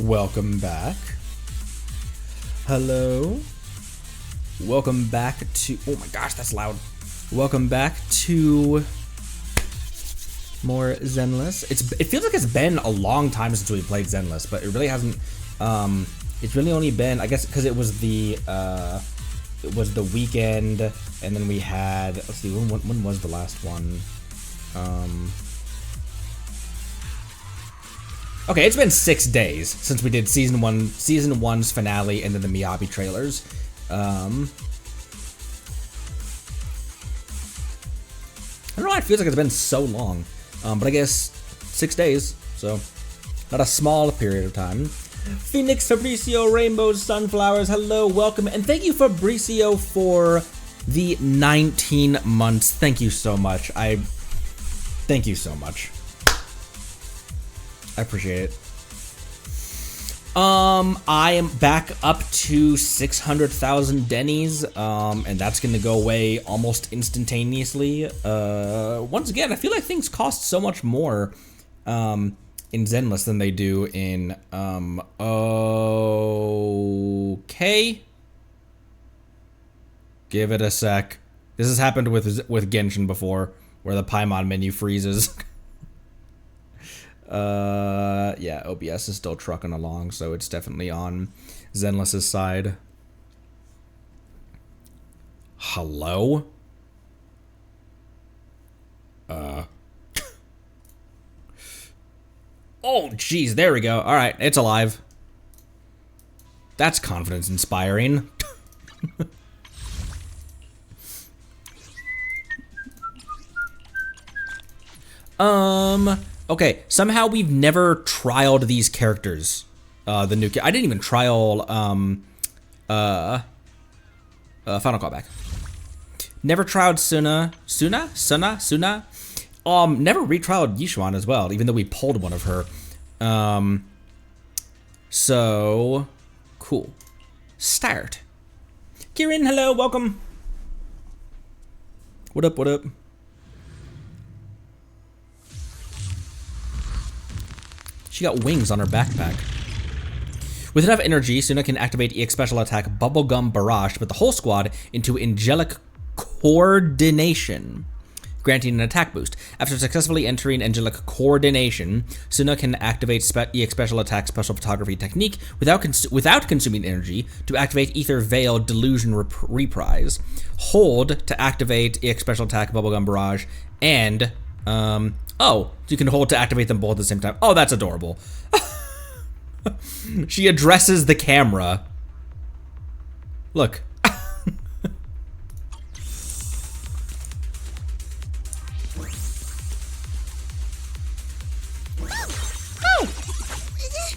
Welcome back. Hello. Welcome back to... Oh my gosh, that's loud. Welcome back to more Zenless. It feels like it's been a long time since we played Zenless, but it really hasn't. It's really only been, I guess, because it was the weekend, and then we had. Let's see, when was the last one? Okay, it's been 6 days since we did season 1's finale and then the Miyabi trailers. I don't know why it feels like it's been so long, but I guess 6 days, so not a small period of time. Phoenix, Fabricio, Rainbows, Sunflowers, hello, welcome, and thank you Fabricio for the 19 months. Thank you so much. Thank you so much. I appreciate it. I am back up to 600,000 Denny's, and that's gonna go away almost instantaneously. Once again, I feel like things cost so much more, in Zenless than they do in, okay. Give it a sec. This has happened with Genshin before, where the Paimon menu freezes. Yeah, OBS is still trucking along, so it's definitely on Zenless's side. Hello? Oh, geez, there we go. All right, it's alive. That's confidence inspiring. Okay, somehow we've never trialed these characters. I didn't even trial, Final Callback. Never trialed Suna. Never retrialed Yishuan as well, even though we pulled one of her. So, cool. Start. Kieran, hello, welcome. What up, what up? She got wings on her backpack. With enough energy, Suna can activate EX Special Attack Bubblegum Barrage to put the whole squad into Angelic Coordination, granting an attack boost. After successfully entering Angelic Coordination, Suna can activate EX Special Attack Special Photography Technique without consuming energy to activate Ether Veil Delusion Reprise. Hold to activate EX Special Attack Bubblegum Barrage, and oh, so you can hold to activate them both at the same time. Oh, that's adorable. She addresses the camera. Look.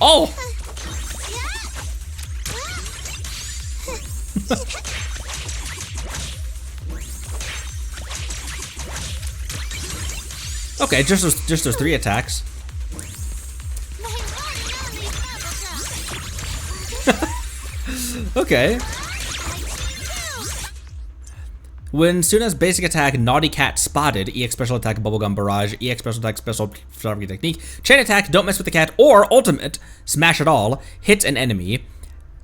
Oh! Okay, just those 3 attacks. Okay. When Suna's basic attack, Naughty Cat Spotted, EX Special Attack Bubblegum Barrage, EX Special Attack Special Photography Technique, Chain Attack, Don't Mess with the Cat, or Ultimate, Smash It All, hits an enemy,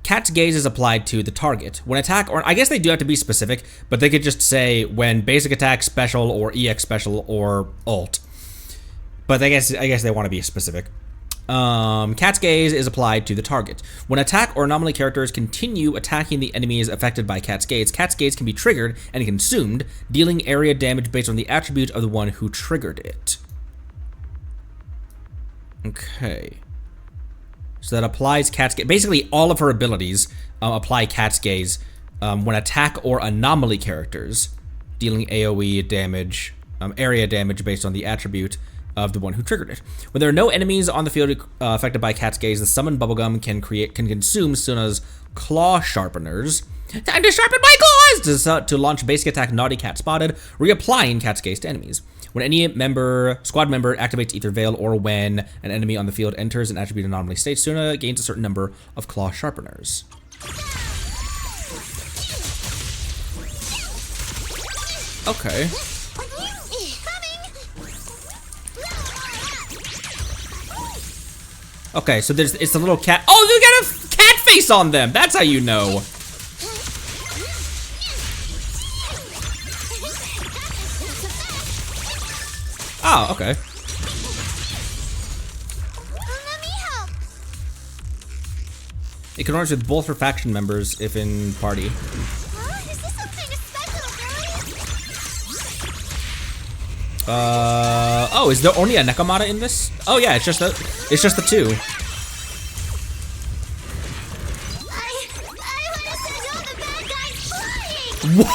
Cat's Gaze is applied to the target. When attack, or I guess they do have to be specific, but they could just say when basic attack, special, or EX special, or ult. But I guess they want to be specific. Cat's Gaze is applied to the target. When attack or anomaly characters continue attacking the enemies affected by Cat's Gaze can be triggered and consumed, dealing area damage based on the attribute of the one who triggered it. Okay. So that applies Cat's Gaze. Basically, all of her abilities apply Cat's Gaze when attack or anomaly characters, dealing AoE damage, area damage based on the attribute of the one who triggered it. When there are no enemies on the field affected by Cat's Gaze, the summoned bubblegum can consume Suna's claw sharpeners. Time to sharpen my claws! To launch basic attack Naughty Cat Spotted, reapplying Cat's Gaze to enemies. When any squad member activates Ether Veil, or when an enemy on the field enters an attribute anomaly state, Suna gains a certain number of claw sharpeners. Okay. Okay, so it's the little cat. Oh, they got a cat face on them. That's how you know. Oh, okay. It can orange with both her faction members if in party. Oh, is there only a Nekomata in this? Oh yeah, it's just the two. I want to send all the bad guys flying. What?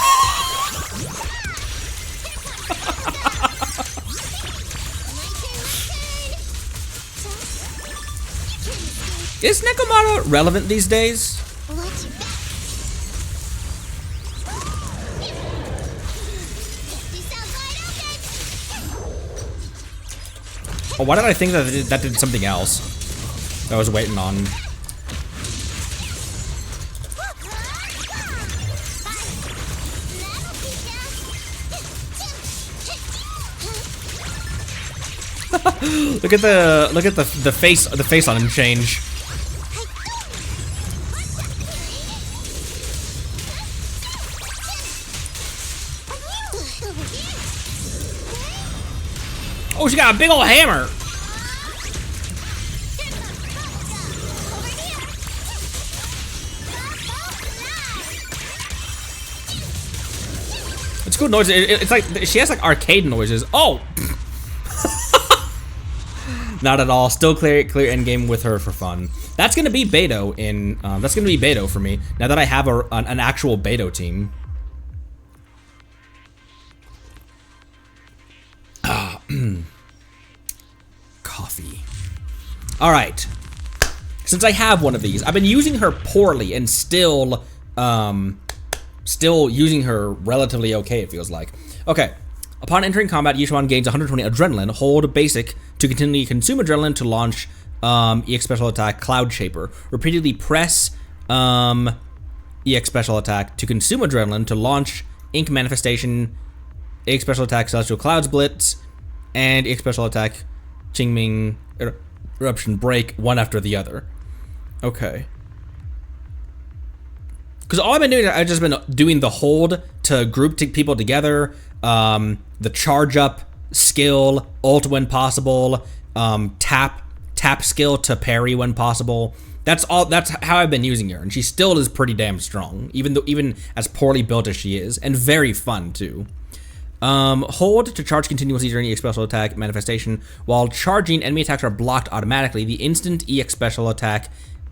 Is Nekomata relevant these days? Oh, why did I think that did something else that I was waiting on? Look at the face on him change. Oh, she got a big old hammer. It's cool noise. It's like she has like arcade noises. Oh, not at all. Still clear end game with her for fun. That's gonna be Beto in. That's gonna be Beto for me now that I have an actual Beto team. Coffee. All right. Since I have one of these, I've been using her poorly and still using her relatively okay, it feels like. Okay. Upon entering combat, Yishuan gains 120 adrenaline. Hold basic to continually consume adrenaline to launch EX special attack Cloud Shaper. Repeatedly press EX special attack to consume adrenaline to launch Ink Manifestation, EX special attack Celestial Clouds Blitz, and EX special attack Qingming Eruption Break, one after the other. Okay. Because all I've been doing, I've just been doing the hold to group people together, the charge up skill, ult when possible, tap skill to parry when possible. That's how I've been using her, and she still is pretty damn strong, even as poorly built as she is, and very fun too. Hold to charge continuously during EX special attack manifestation. While charging, enemy attacks are blocked automatically. The instant EX special attack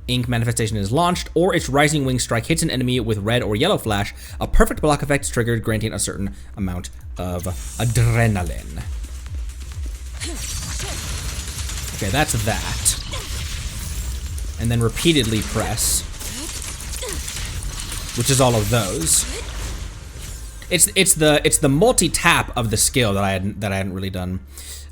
Ink Manifestation is launched, or its Rising Wing Strike hits an enemy with red or yellow flash, a perfect block effect is triggered, granting a certain amount of adrenaline. Okay, that's that. And then repeatedly press, which is all of those. It's the multi-tap of the skill that I hadn't really done.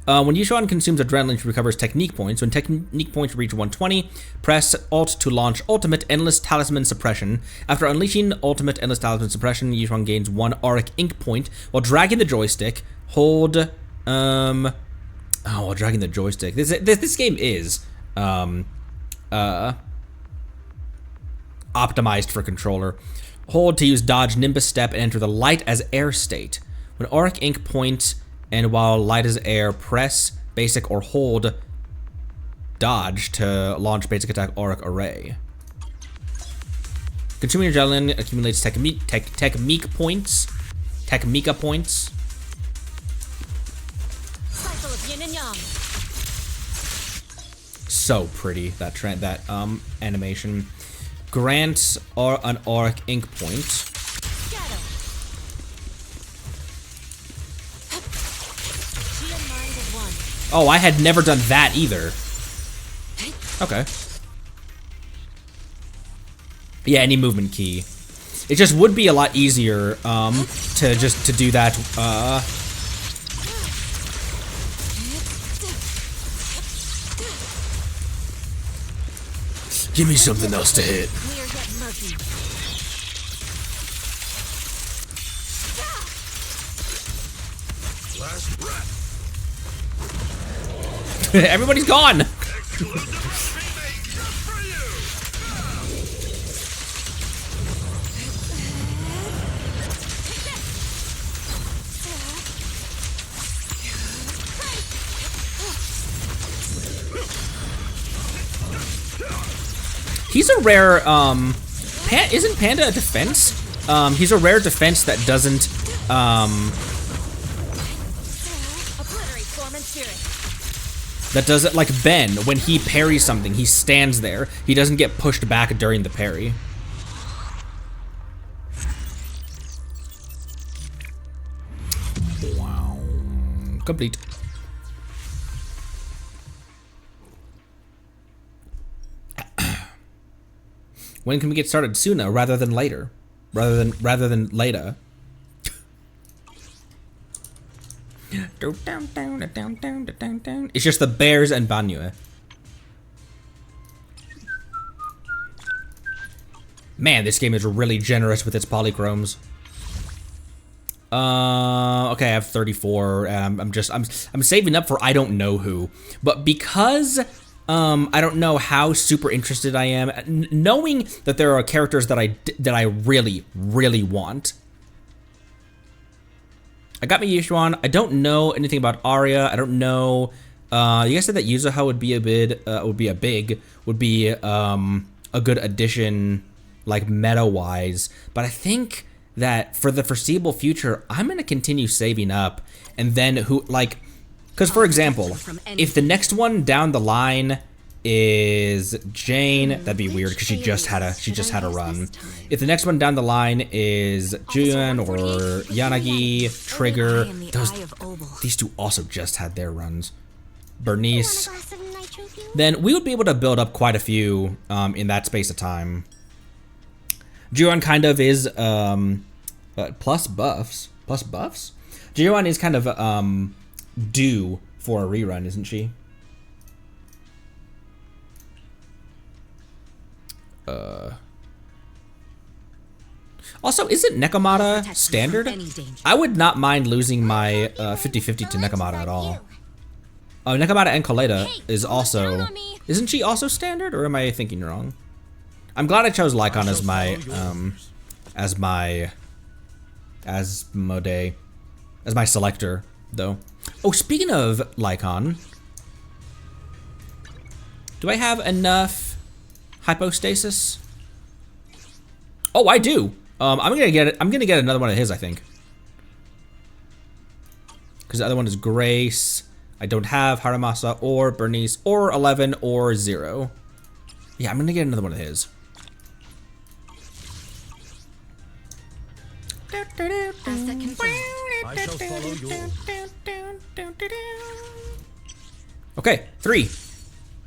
When Yishuan consumes adrenaline, she recovers technique points. When technique points reach 120, press Alt to launch Ultimate Endless Talisman Suppression. After unleashing Ultimate Endless Talisman Suppression, Yishuan gains 1 Auric Ink point while dragging the joystick. Hold while dragging the joystick. This game is optimized for controller. Hold to use dodge Nimbus Step and enter the light as air state. When Auric Ink points and while light as air, press basic or hold dodge to launch basic attack Auric Array. Consuming adrenaline accumulates technique points. Techmica points. So pretty, that animation. Grant or an auric ink point. Shadow. Shield mind at 1. Oh, I had never done that either. Okay. Yeah, any movement key. It just would be a lot easier to do that. Give me something else to hit. Clear yet murky. Last breath. Everybody's gone. Exclusive remake just for you. He's a rare, isn't Panda a defense? He's a rare defense that doesn't, Obliterate form and spirit. that doesn't, like Ben, when he parries something, he stands there. He doesn't get pushed back during the parry. Wow. Complete. When can we get started? Sooner rather than later. Rather than later. It's just the bears and Banyu. Man, this game is really generous with its polychromes. Okay, I have 34, and I'm saving up for I don't know who. But because I don't know how super interested I am, knowing that there are characters that I really want. I got me Yushuan. I don't know anything about Arya. I don't know. You guys said that Yuzuha would be a good addition, like meta wise. But I think that for the foreseeable future, I'm gonna continue saving up, and then because for example, if the next one down the line is Jane, that'd be weird because she just had a run. If the next one down the line is Julian or Yanagi, Trigger, these two also just had their runs. Bernice, then we would be able to build up quite a few in that space of time. Julian kind of is plus buffs. Julian is kind of due for a rerun, isn't she? Also, isn't Nekomata standard? I would not mind losing my 50-50 to Nekomata at all. Oh, Nekomata and Kaleda is also... Isn't she also standard, or am I thinking wrong? I'm glad I chose Lycon as my selector, though. Oh, speaking of Lycon, do I have enough hypostasis? Oh, I do. I'm gonna get it. I'm gonna get another one of his, I think, because the other one is Grace. I don't have Harumasa or Bernice or 11 or 0. Yeah, I'm gonna get another one of his. Asset confirmed. I shall follow yours. Okay, 3.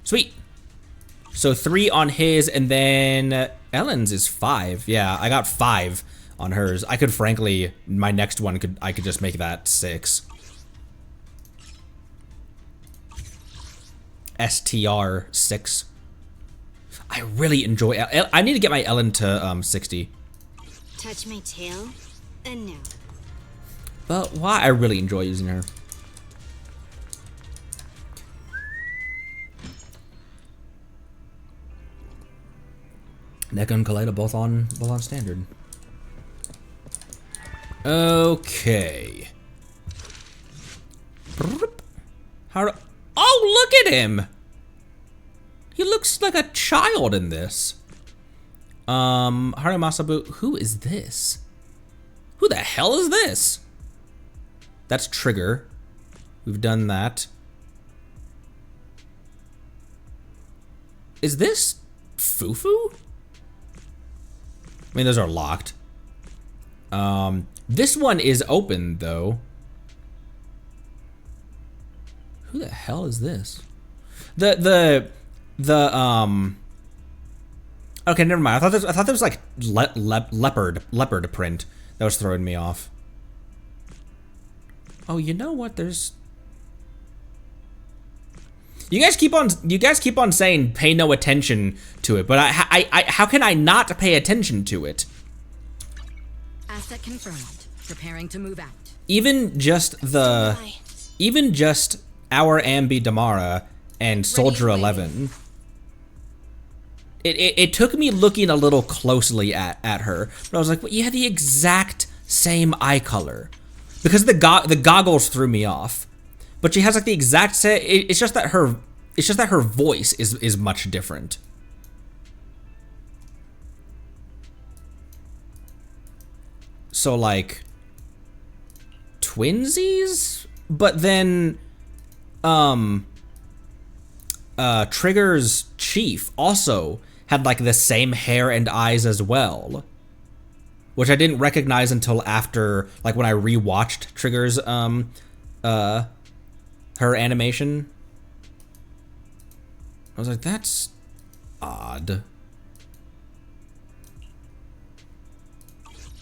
Sweet. So 3 on his, and then Ellen's is 5. Yeah, I got 5 on hers. I could frankly, my next one I could just make that 6. STR 6. I really enjoy. I need to get my Ellen to 60. Touch my tail, and no. But why? I really enjoy using her. Neko and Kaleda both on standard. Okay. Oh, look at him! He looks like a child in this. Harumasabu, who is this? Who the hell is this? That's Trigger. We've done that. Is this Fufu? I mean, those are locked. This one is open though. Who the hell is this? Okay, never mind. I thought there was like leopard print that was throwing me off. Oh, you know what? There's. You guys keep on saying pay no attention to it, but how can I not pay attention to it? Asset confirmed. Preparing to move out. Even just our Ambi Damara and Soldier 11. It took me looking a little closely at her, but I was like, well, you have the exact same eye color, because the goggles threw me off. But she has like the exact same. It's just that her voice is much different. So like twinsies, but then Trigger's chief also had like the same hair and eyes as well, which I didn't recognize until after, like when I rewatched Trigger's her animation. I was like, that's odd.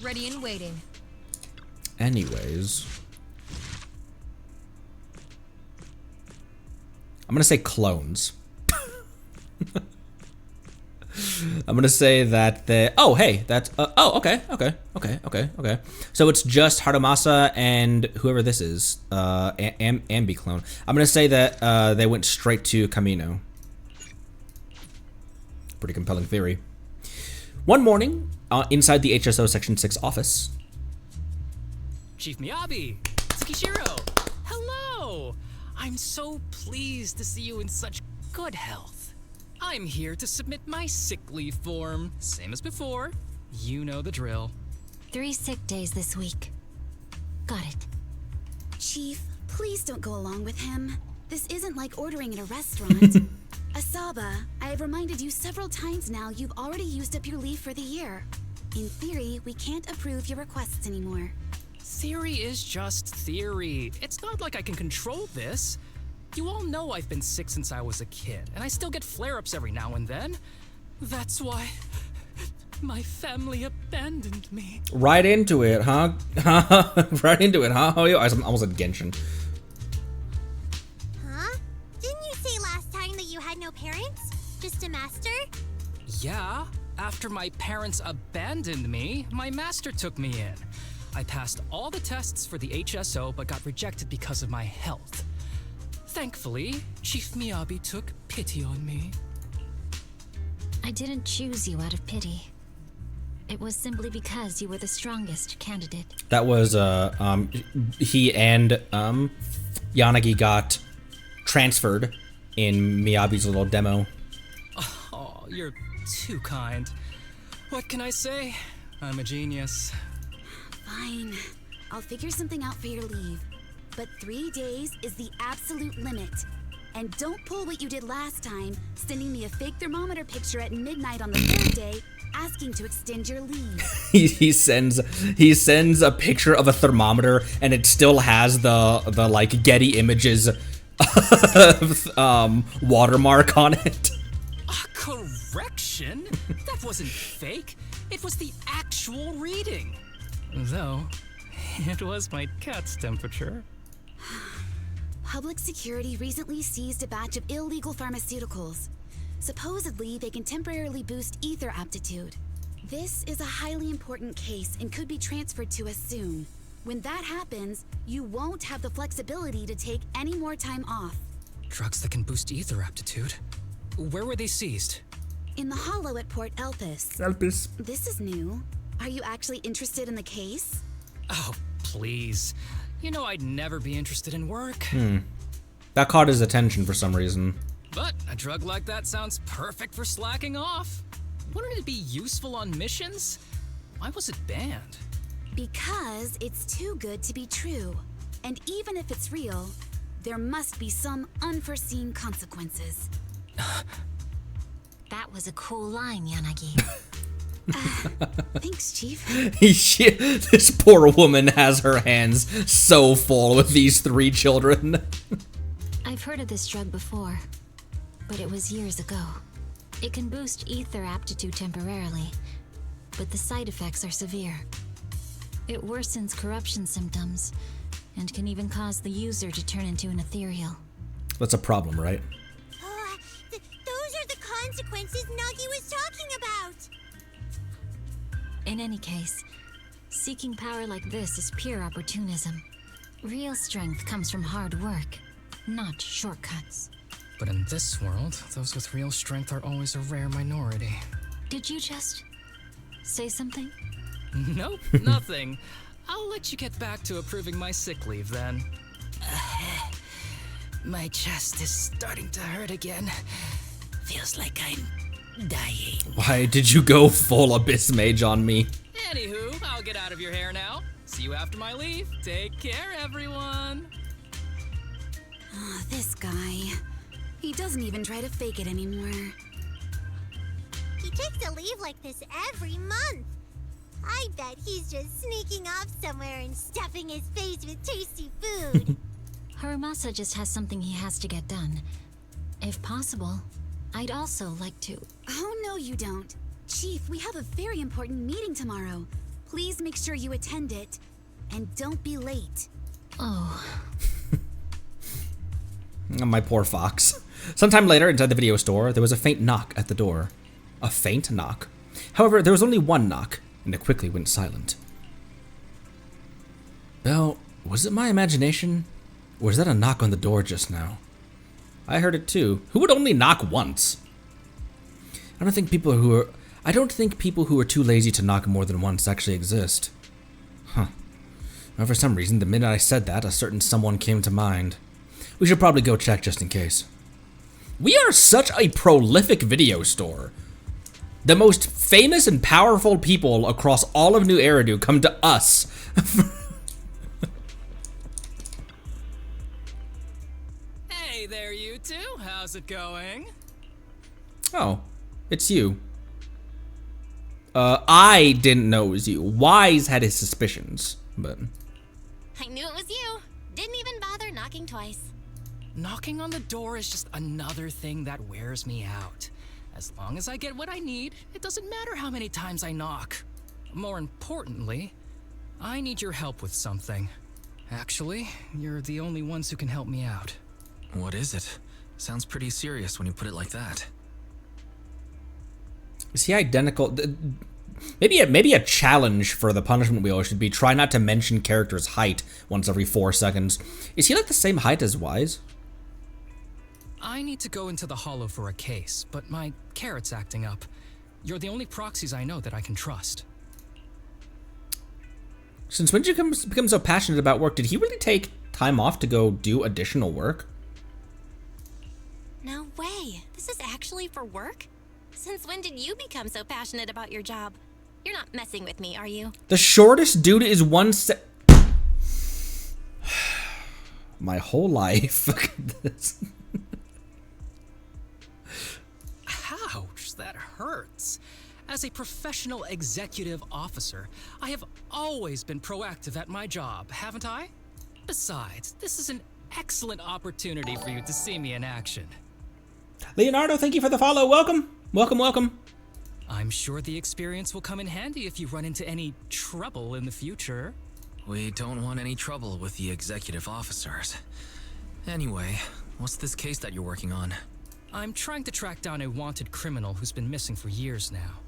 Ready and waiting. Anyways, I'm gonna say clones. I'm gonna say that the that's okay. So it's just Harumasa and whoever this is, Ambi clone. I'm gonna say that they went straight to Camino. Pretty compelling theory. One morning, inside the HSO Section 6 office. Chief Miyabi, Tsukishiro, hello! I'm so pleased to see you in such good health. I'm here to submit my sick leave form, same as before. You know the drill. 3 sick days this week. Got it. Chief, please don't go along with him. This isn't like ordering at a restaurant. Asaba, I have reminded you several times now you've already used up your leave for the year. In theory, we can't approve your requests anymore. Theory is just theory. It's not like I can control this. You all know I've been sick since I was a kid, and I still get flare-ups every now and then. That's why my family abandoned me. Right into it, huh? Right into it, huh? Oh, I almost said Genshin. Huh? Didn't you say last time that you had no parents? Just a master? Yeah, after my parents abandoned me, my master took me in. I passed all the tests for the HSO, but got rejected because of my health. Thankfully, Chief Miyabi took pity on me. I didn't choose you out of pity. It was simply because you were the strongest candidate. That was, he and, Yanagi got transferred in Miyabi's little demo. Oh, you're too kind. What can I say? I'm a genius. Fine. I'll figure something out for your leave. But 3 days is the absolute limit. And don't pull what you did last time, sending me a fake thermometer picture at midnight on the 3rd day, asking to extend your leave. he sends a picture of a thermometer, and it still has the like Getty Images watermark on it. A correction? That wasn't fake. It was the actual reading. Though, it was my cat's temperature. Public security recently seized a batch of illegal pharmaceuticals. Supposedly, they can temporarily boost ether aptitude. This is a highly important case and could be transferred to us soon. When that happens, you won't have the flexibility to take any more time off. Drugs that can boost ether aptitude? Where were they seized? In the hollow at Port Elpis. Elpis. This is new. Are you actually interested in the case? Oh, please. You know I'd never be interested in work. That caught his attention for some reason. But a drug like that sounds perfect for slacking off. Wouldn't it be useful on missions? Why was it banned? Because it's too good to be true. And even if it's real, there must be some unforeseen consequences. That was a cool line, Yanagi. Thanks, Chief. This poor woman has her hands so full with these 3 children. I've heard of this drug before, but it was years ago. It can boost ether aptitude temporarily, but the side effects are severe. It worsens corruption symptoms, and can even cause the user to turn into an ethereal. That's a problem, right? Those are the consequences Nagi was talking about! In any case, seeking power like this is pure opportunism. Real strength comes from hard work, not shortcuts. But in this world, those with real strength are always a rare minority. Did you just say something? Nope, nothing. I'll let you get back to approving my sick leave then. My chest is starting to hurt again. Feels like I'm dying. Why did you go full Abyss Mage on me? Anywho, I'll get out of your hair now. See you after my leave. Take care, everyone. Oh, this guy. He doesn't even try to fake it anymore. He takes a leave like this every month. I bet he's just sneaking off somewhere and stuffing his face with tasty food. Harumasa just has something he has to get done. If possible, I'd also like to... Oh, no, you don't. Chief, we have a very important meeting tomorrow. Please make sure you attend it. And don't be late. Oh, My poor fox. Sometime later, inside the video store, there was a faint knock at the door. A faint knock. However, there was only one knock, and it quickly went silent. Well, was it my imagination? Or was that a knock on the door just now? I heard it too. Who would only knock once? I don't think people who are too lazy to knock more than once actually exist. Huh. Well, for some reason, the minute I said that, a certain someone came to mind. We should probably go check just in case. We are such a prolific video store. The most famous and powerful people across all of New Eridu come to us. Hey there, you two. How's it going? Oh, it's you. I didn't know it was you. Wise had his suspicions, but... I knew it was you. Didn't even bother knocking twice. Knocking on the door is just another thing that wears me out. As long as I get what I need, it doesn't matter how many times I knock. More importantly, I need your help with something. Actually, you're the only ones who can help me out. What is it? Sounds pretty serious when you put it like that. Is he identical? Maybe a challenge for the punishment wheel should be try not to mention character's height once every 4 seconds. Is he like the same height as Wise? I need to go into the Hollow for a case, but my carrot's acting up. You're the only proxies I know that I can trust. Since when did you become so passionate about work? Did he really take time off to go do additional work? No way. This is actually for work? Since when did you become so passionate about your job? You're not messing with me, are you? The shortest dude is my whole life. Look at this. Ouch, that hurts. As a professional executive officer, I have always been proactive at my job, haven't I? Besides, this is an excellent opportunity for you to see me in action. Leonardo, thank you for the follow. Welcome. Welcome, welcome. I'm sure the experience will come in handy if you run into any trouble in the future. We don't want any trouble with the executive officers. Anyway, what's this case that you're working on? I'm trying to track down a wanted criminal who's been missing for years now.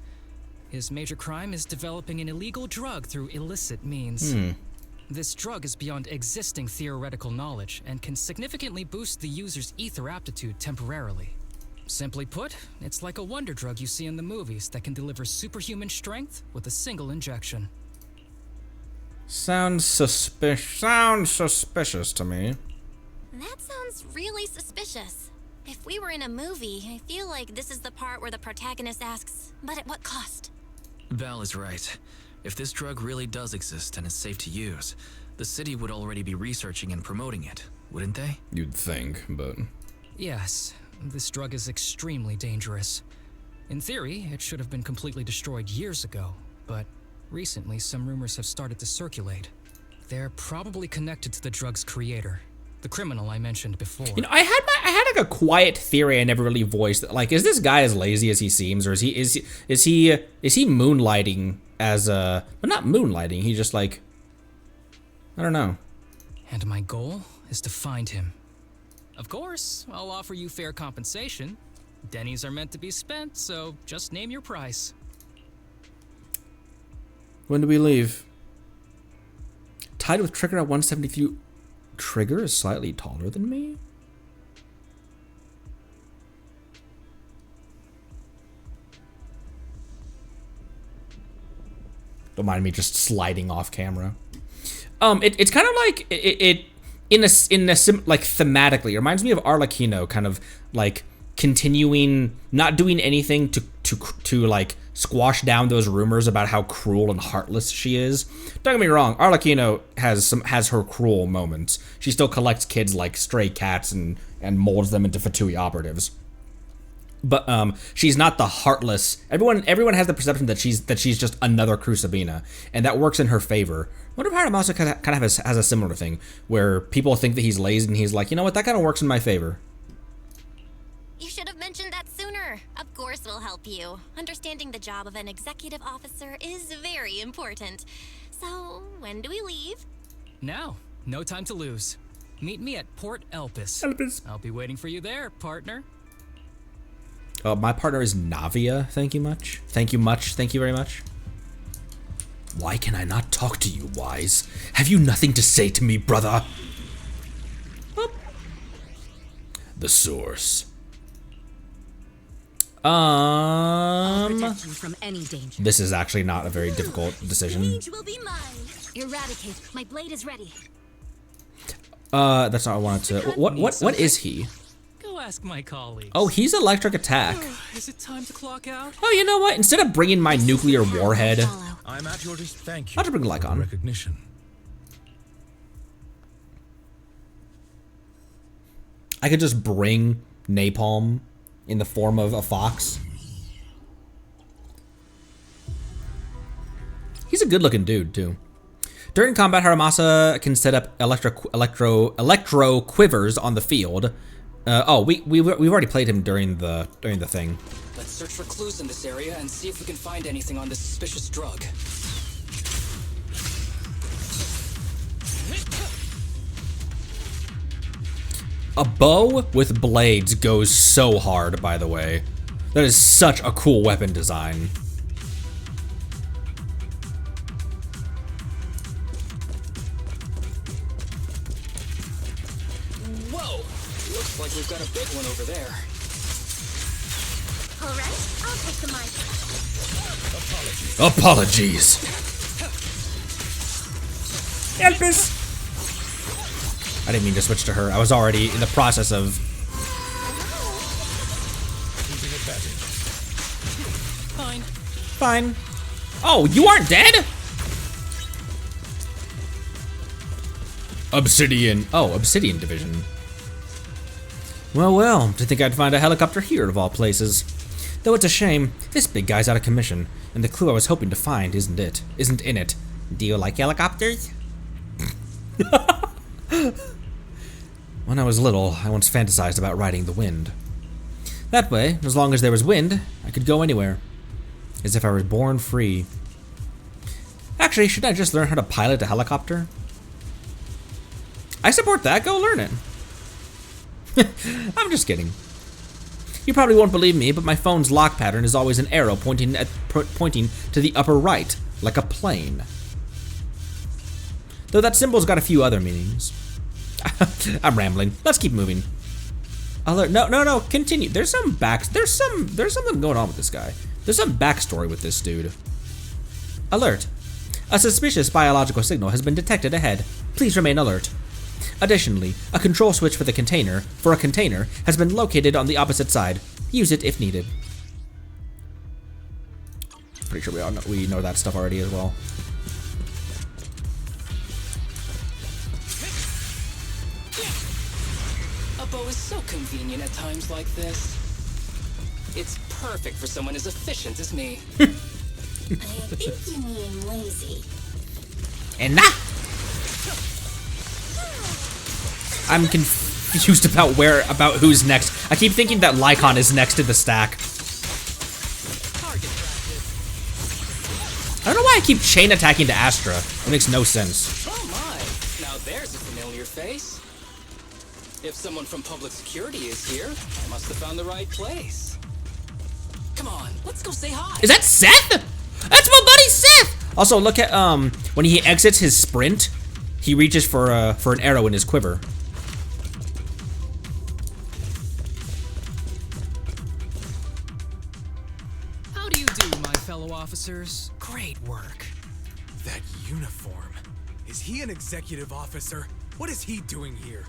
His major crime is developing an illegal drug through illicit means. This drug is beyond existing theoretical knowledge and can significantly boost the user's ether aptitude temporarily. Simply put, it's like a wonder drug you see in the movies that can deliver superhuman strength with a single injection. Sounds suspicious to me. That sounds really suspicious. If we were in a movie, I feel like this is the part where the protagonist asks, but at what cost? Val is right. If this drug really does exist and is safe to use, the city would already be researching and promoting it, wouldn't they? You'd think, but... Yes, this drug is extremely dangerous. In theory, it should have been completely destroyed years ago, but recently some rumors have started to circulate. They're probably connected to the drug's creator, the criminal I mentioned before. You know, I had like a quiet theory I never really voiced. Like, is this guy as lazy as he seems, or is he moonlighting as a? Well, not moonlighting. He just like, I don't know. And my goal is to find him. Of course, I'll offer you fair compensation. Dennies are meant to be spent, so just name your price. When do we leave? Tied with Trigger at 173. Trigger is slightly taller than me? Don't mind me just sliding off camera. It's kind of like like thematically, it reminds me of Arlecchino, kind of like continuing, not doing anything to like squash down those rumors about how cruel and heartless she is. Don't get me wrong, Arlecchino has her cruel moments. She still collects kids like stray cats and molds them into Fatui operatives. But she's not the heartless. Everyone has the perception that she's just another Crucibina, and that works in her favor. I wonder if Harumasa kind of has a similar thing, where people think that he's lazy, and he's like, you know what, that kind of works in my favor. You should have mentioned that sooner. Of course we'll help you. Understanding the job of an executive officer is very important. So, when do we leave? Now, no time to lose. Meet me at Port Elpis. I'll be waiting for you there, partner. My partner is Navia. Thank you much. Thank you much. Thank you very much. Why can I not talk to you, Wise? Have you nothing to say to me, brother? Boop. The source. I'll protect you from any danger. This is actually not a very difficult decision. Will be mine. Eradicate. My blade is ready. That's not what I wanted to. What is he? Go ask my colleagues. Oh, he's electric attack. Is it time to clock out? Oh, you know what? Instead of bringing my nuclear warhead, I'm at your thank you. I'll just bring Lycon. Recognition. I could just bring napalm in the form of a fox. He's a good-looking dude too. During combat, Harumasa can set up electro quivers on the field. We've already played him during the thing. Let's search for clues in this area and see if we can find anything on this suspicious drug. A bow with blades goes so hard, by the way. That is such a cool weapon design. Whoa! Looks like we've got a big one over there. All right, I'll take the mic. Apologies. Elpis! I didn't mean to switch to her. I was already in the process of... Losing advantage. Fine. Fine. Oh, you aren't dead? Obsidian. Oh, Obsidian Division. Well, to think I'd find a helicopter here of all places. Though it's a shame, this big guy's out of commission, and the clue I was hoping to find isn't in it. Do you like helicopters? When I was little, I once fantasized about riding the wind. That way, as long as there was wind, I could go anywhere. As if I were born free. Actually, should I just learn how to pilot a helicopter? I support that, go learn it. I'm just kidding. You probably won't believe me, but my phone's lock pattern is always an arrow pointing to the upper right, like a plane. Though that symbol's got a few other meanings. I'm rambling. Let's keep moving. Alert! No. Continue. There's something going on with this guy. There's some backstory with this dude. Alert! A suspicious biological signal has been detected ahead. Please remain alert. Additionally, a control switch for a container has been located on the opposite side. Use it if needed. Pretty sure we know that stuff already as well. A bow is so convenient at times like this. It's perfect for someone as efficient as me. I think you mean lazy. And nah! I'm confused about who's next. I keep thinking that Lycon is next to the stack. Target practice. I don't know why I keep chain attacking to Astra. It makes no sense. Oh my, now there's a familiar face. If someone from public security is here, I must have found the right place. Come on, let's go say hi. Is that Seth? That's my buddy Seth! Also, look at, when he exits his sprint, he reaches for an arrow in his quiver. How do you do, my fellow officers? Great work. That uniform. Is he an executive officer? What is he doing here?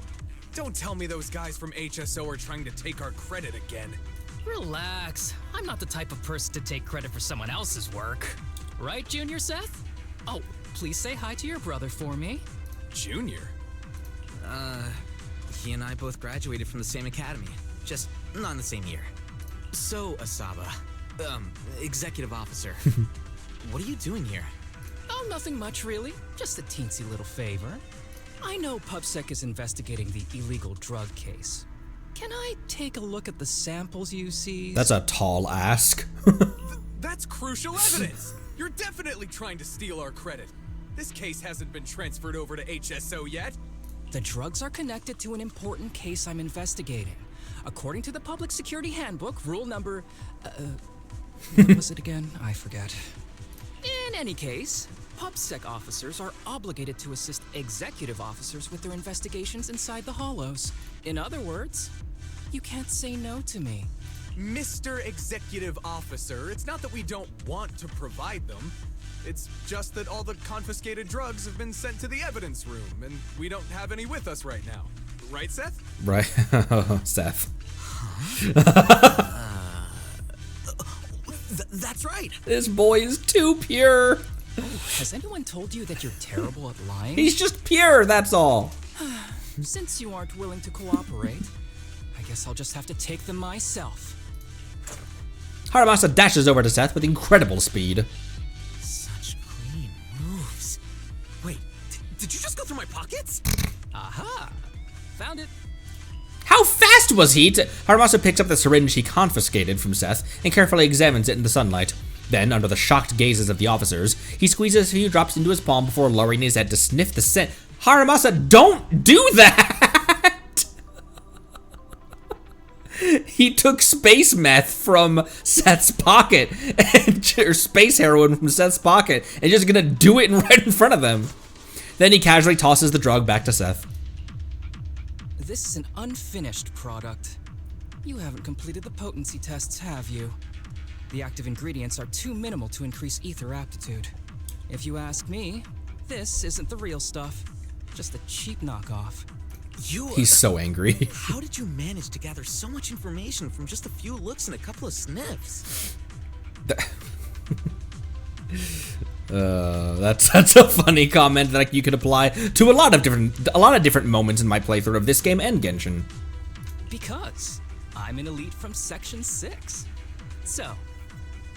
Don't tell me those guys from HSO are trying to take our credit again. Relax. I'm not the type of person to take credit for someone else's work. Right, Junior Seth? Oh, please say hi to your brother for me. Junior? He and I both graduated from the same academy. Just not in the same year. So, Asaba, executive officer, what are you doing here? Oh, nothing much really. Just a teensy little favor. I know PubSec is investigating the illegal drug case. Can I take a look at the samples you see? That's a tall ask. That's crucial evidence! You're definitely trying to steal our credit. This case hasn't been transferred over to HSO yet. The drugs are connected to an important case I'm investigating. According to the Public Security Handbook, rule number... what was it again? I forget. In any case, PubSec officers are obligated to assist executive officers with their investigations inside the hollows. In other words, you can't say no to me. Mr. Executive Officer, it's not that we don't want to provide them. It's just that all the confiscated drugs have been sent to the evidence room, and we don't have any with us right now. Right, Seth? Right. Seth. That's right. This boy is too pure. Has anyone told you that you're terrible at lying? He's just pure, that's all. Since you aren't willing to cooperate, I guess I'll just have to take them myself. Harumasa dashes over to Seth with incredible speed. Such clean moves. Wait, did you just go through my pockets? Aha! Found it. How fast was he? Harumasa picks up the syringe he confiscated from Seth and carefully examines it in the sunlight. Then, under the shocked gazes of the officers, he squeezes a few drops into his palm before lowering his head to sniff the scent. Harumasa, don't do that! He took space meth from Seth's pocket, or space heroin from Seth's pocket, and just gonna do it right in front of them. Then he casually tosses the drug back to Seth. This is an unfinished product. You haven't completed the potency tests, have you? The active ingredients are too minimal to increase ether aptitude. If you ask me, this isn't the real stuff, just a cheap knockoff. He's so angry. How did you manage to gather so much information from just a few looks and a couple of sniffs? That's a funny comment that you could apply to a lot of different moments in my playthrough of this game and Genshin. Because I'm an elite from Section 6. So,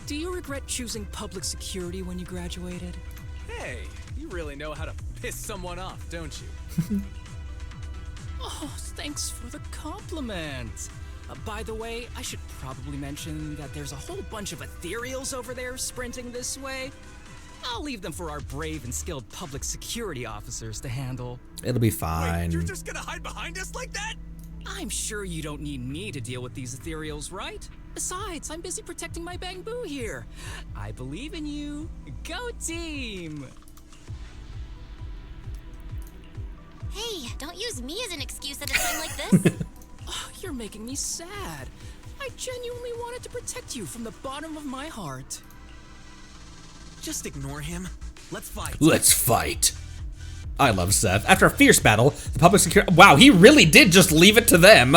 do you regret choosing public security when you graduated? Hey, you really know how to piss someone off, don't you? Oh, thanks for the compliment. By the way, I should probably mention that there's a whole bunch of ethereals over there sprinting this way. I'll leave them for our brave and skilled public security officers to handle. It'll be Wait, fine. you're just gonna hide behind us like that? I'm sure you don't need me to deal with these ethereals, right? Besides, I'm busy protecting my Bangbu here. I believe in you. Go team! Hey, don't use me as an excuse at a time like this. Oh, you're making me sad. I genuinely wanted to protect you from the bottom of my heart. Just ignore him. Let's fight. Let's fight. I love Seth. After a fierce battle, the public security... Wow, he really did just leave it to them.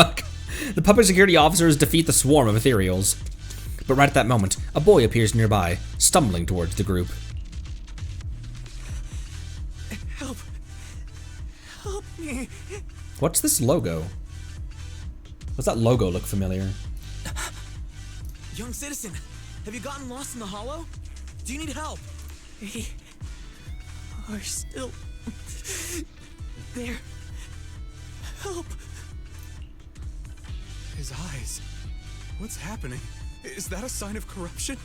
The public security officers defeat the swarm of ethereals. But right at that moment, a boy appears nearby, stumbling towards the group. Help. Help me. What's this logo? Does that logo look familiar? Young citizen, have you gotten lost in the hollow? Do you need help? They are still there. Help. His eyes. What's happening? Is that a sign of corruption?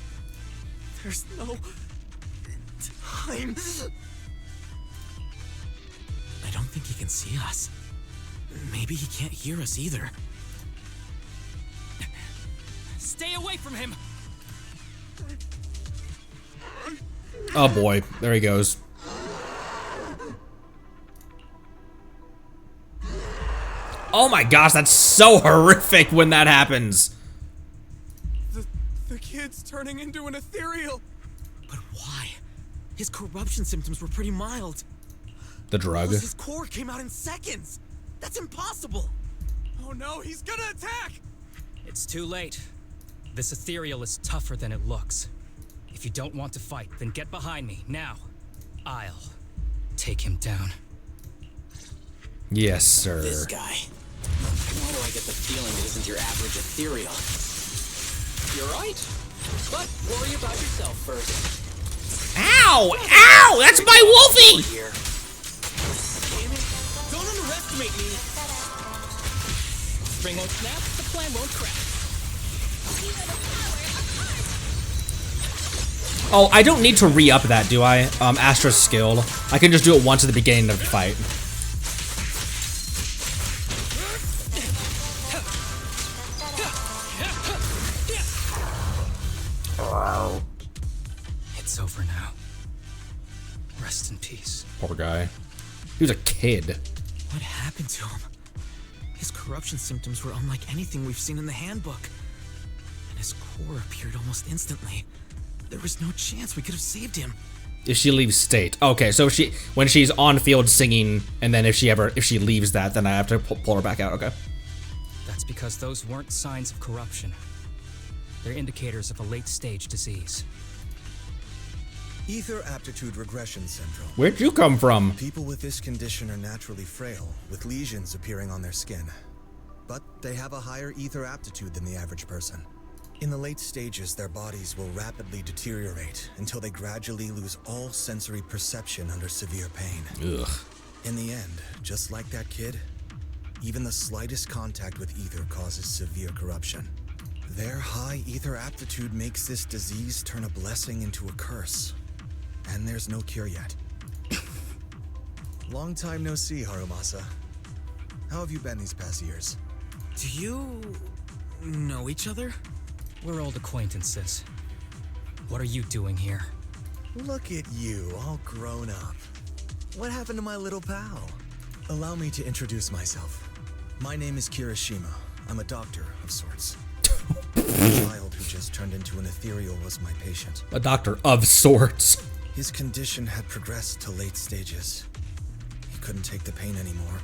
There's no time. I don't think he can see us. Maybe he can't hear us either. Stay away from him! Oh boy, there he goes. Oh my gosh, that's so horrific when that happens. The kid's turning into an ethereal. But why? His corruption symptoms were pretty mild. The drug. Plus his core came out in seconds. That's impossible. Oh no, he's gonna attack! It's too late. This ethereal is tougher than it looks. If you don't want to fight, then get behind me, now. I'll take him down. Yes, sir. This guy. Why do I get the feeling it isn't your average ethereal? You're right. But worry about yourself first. Ow! Ow! That's my Wolfie! Here. Damn it. Don't underestimate me. Spring won't snap, the plan won't crack. Oh, I don't need to re-up that, do I? Astra's skill. I can just do it once at the beginning of the fight. It's over now. Rest in peace. Poor guy. He was a kid. What happened to him? His corruption symptoms were unlike anything we've seen in the handbook. And his core appeared almost instantly. There was no chance we could have saved him. If she leaves state. Okay, so when she's on field singing, and then if she leaves that, then I have to pull her back out, okay. That's because those weren't signs of corruption. They're indicators of a late-stage disease. Ether aptitude regression syndrome. Where'd you come from? People with this condition are naturally frail, with lesions appearing on their skin. But they have a higher ether aptitude than the average person. In the late stages, their bodies will rapidly deteriorate until they gradually lose all sensory perception under severe pain. Ugh. In the end, just like that kid, even the slightest contact with ether causes severe corruption. Their high ether aptitude makes this disease turn a blessing into a curse. And there's no cure yet. Long time no see, Harumasa. How have you been these past years? Do you know each other? We're old acquaintances. What are you doing here? Look at you, all grown up. What happened to my little pal? Allow me to introduce myself. My name is Kirishima. I'm a doctor of sorts. The child who just turned into an ethereal was my patient. A doctor of sorts. His condition had progressed to late stages. He couldn't take the pain anymore.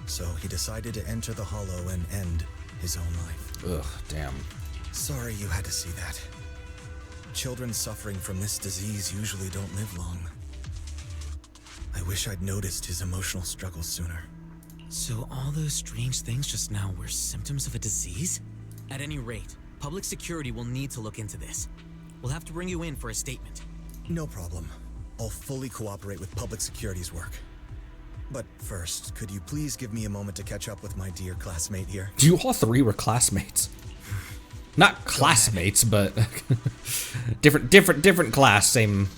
So he decided to enter the hollow and end his own life. Ugh, damn. Sorry you had to see that. Children suffering from this disease usually don't live long. I wish I'd noticed his emotional struggles sooner. So all those strange things just now were symptoms of a disease? At any rate, public security will need to look into this. We'll have to bring you in for a statement. No problem. I'll fully cooperate with public security's work. But first, could you please give me a moment to catch up with my dear classmate here? You all three were classmates. Not classmates, but different class, same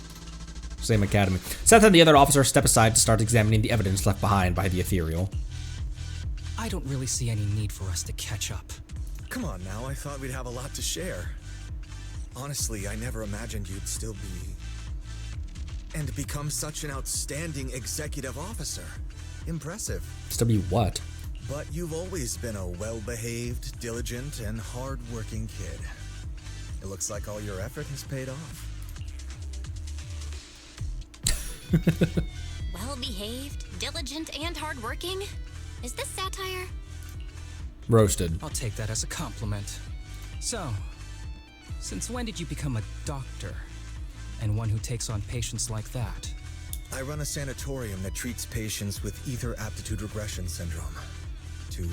academy. Seth and the other officer step aside to start examining the evidence left behind by the ethereal. I don't really see any need for us to catch up. Come on now, I thought we'd have a lot to share. Honestly, I never imagined you'd still be... and become such an outstanding executive officer. Impressive. Still be what? But you've always been a well-behaved, diligent, and hard-working kid. It looks like all your effort has paid off. Well-behaved, diligent, and hardworking? Is this satire? Roasted. I'll take that as a compliment. So, since when did you become a doctor? And one who takes on patients like that? I run a sanatorium that treats patients with ether aptitude regression syndrome to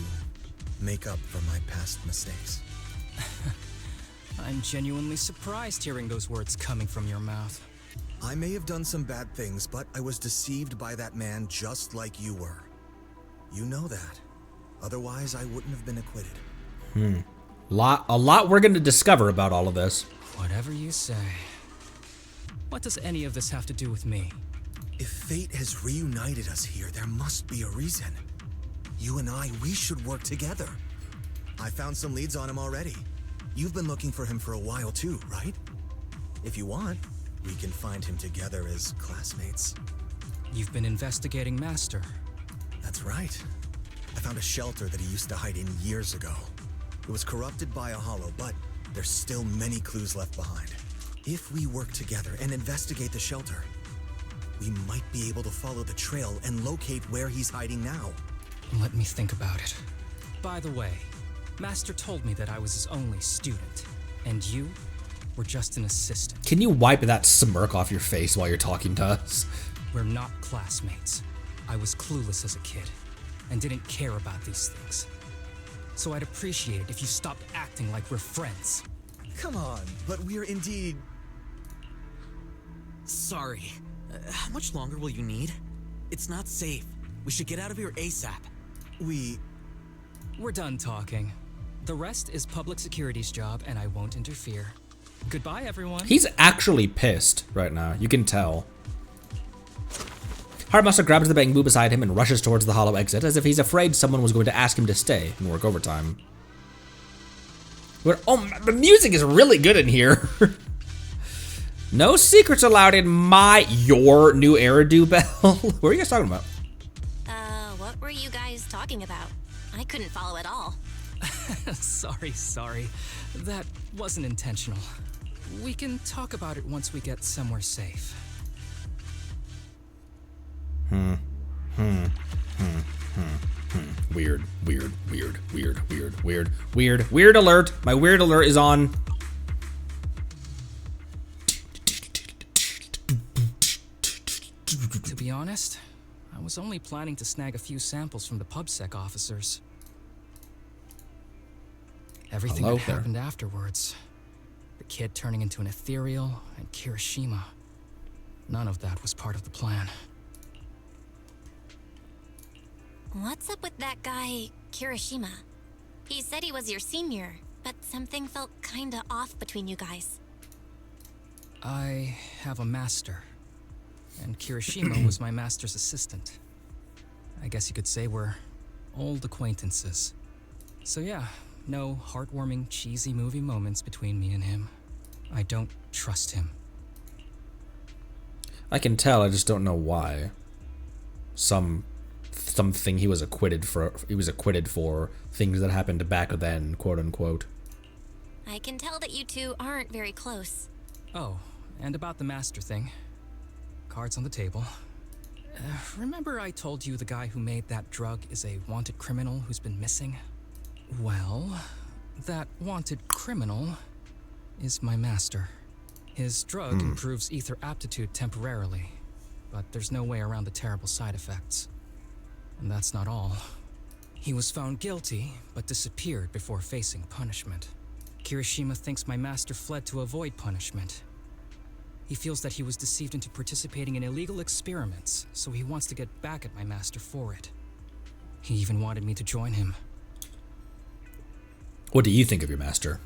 make up for my past mistakes. I'm genuinely surprised hearing those words coming from your mouth. I may have done some bad things, but I was deceived by that man just like you were. You know that. Otherwise, I wouldn't have been acquitted. A lot we're gonna discover about all of this. Whatever you say. What does any of this have to do with me? If fate has reunited us here, there must be a reason. You and I, we should work together. I found some leads on him already. You've been looking for him for a while too, right? If you want, we can find him together as classmates. You've been investigating Master. That's right. I found a shelter that he used to hide in years ago. It was corrupted by a hollow, but there's still many clues left behind. If we work together and investigate the shelter, we might be able to follow the trail and locate where he's hiding now. Let me think about it. By the way, Master told me that I was his only student, and you were just an assistant. Can you wipe that smirk off your face while you're talking to us? We're not classmates. I was clueless as a kid, and didn't care about these things. So I'd appreciate it if you stopped acting like we're friends. Come on, but we're indeed... Sorry. How much longer will you need? It's not safe. We should get out of here ASAP. We're done talking. The rest is public security's job, and I won't interfere. Goodbye, everyone. He's actually pissed right now. You can tell. Harumasa grabs the bamboo beside him and rushes towards the hollow exit as if he's afraid someone was going to ask him to stay and work overtime. But, oh, the music is really good in here. No secrets allowed in your new Eridu bell. What are you guys talking about? What were you guys talking about? I couldn't follow at all. Sorry. That wasn't intentional. We can talk about it once we get somewhere safe. Weird alert. My weird alert is on. To be honest, I was only planning to snag a few samples from the PubSec officers. Everything that happened afterwards, the kid turning into an ethereal and Kirishima, none of that was part of the plan. What's up with that guy, Kirishima? He said he was your senior, but something felt kinda off between you guys. I have a master, and Kirishima was my master's assistant. I guess you could say we're old acquaintances. So yeah, no heartwarming, cheesy movie moments between me and him. I don't trust him. I can tell, I just don't know why. Something he was acquitted for. He was acquitted for things that happened back then, quote unquote. I can tell that you two aren't very close. Oh, and about the master thing. Cards on the table. Remember I told you the guy who made that drug is a wanted criminal who's been missing? Well, that wanted criminal is my master. His drug improves ether aptitude temporarily, but there's no way around the terrible side effects. And that's not all. He was found guilty, but disappeared before facing punishment. Kirishima thinks my master fled to avoid punishment. He feels that he was deceived into participating in illegal experiments, so he wants to get back at my master for it. He even wanted me to join him. What do you think of your master?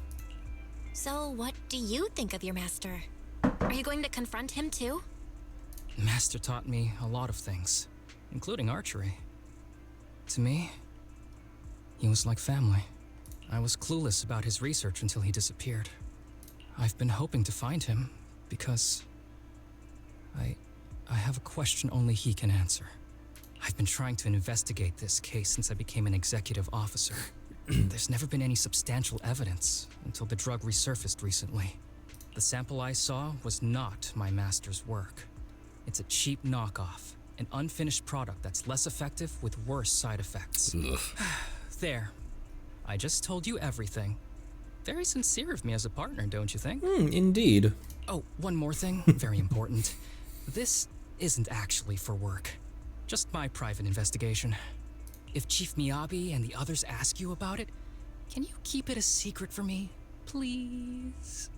So what do you think of your master? Are you going to confront him too? Master taught me a lot of things, including archery. To me, he was like family. I was clueless about his research until he disappeared. I've been hoping to find him because I have a question only he can answer. I've been trying to investigate this case since I became an executive officer. There's never been any substantial evidence until the drug resurfaced recently. The sample I saw was not my master's work. It's a cheap knockoff, an unfinished product that's less effective with worse side effects. There. I just told you everything. Very sincere of me as a partner, don't you think? Indeed. Oh, one more thing, very important. This isn't actually for work. Just my private investigation. If Chief Miyabi and the others ask you about it, can you keep it a secret for me, please.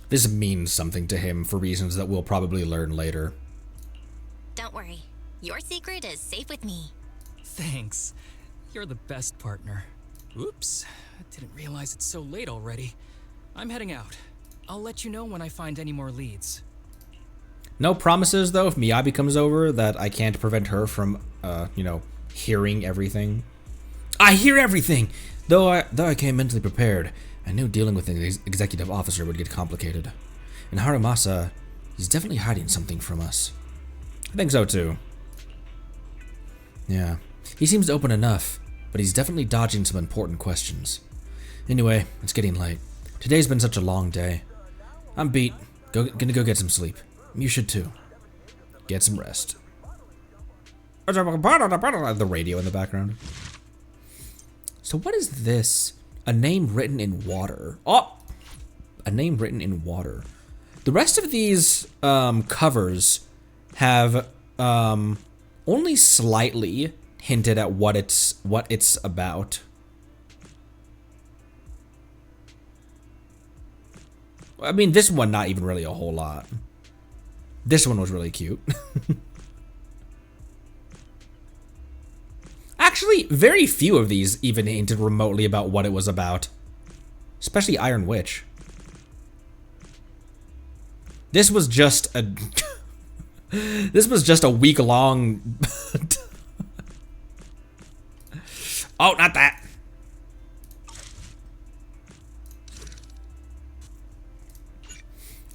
This means something to him for reasons that we'll probably learn later. Don't worry. Your secret is safe with me. Thanks. You're the best partner. Oops. I didn't realize it's so late already. I'm heading out. I'll let you know when I find any more leads. No promises, though, if Miyabi comes over, that I can't prevent her from, hearing everything. I hear everything! Though I came mentally prepared, I knew dealing with an executive officer would get complicated. And Harumasa, he's definitely hiding something from us. I think so, too. Yeah. He seems open enough, but he's definitely dodging some important questions. Anyway, it's getting late. Today's been such a long day. I'm beat. Gonna go get some sleep. You should too. Get some rest. The radio in the background. So what is this? A name written in water. Oh! A name written in water. The rest of these covers have only slightly hinted at what it's about. I mean, this one not even really a whole lot. This one was really cute. Actually, very few of these even hinted remotely about what it was about. Especially Iron Witch. This was just a this was just a week-long Oh, not that.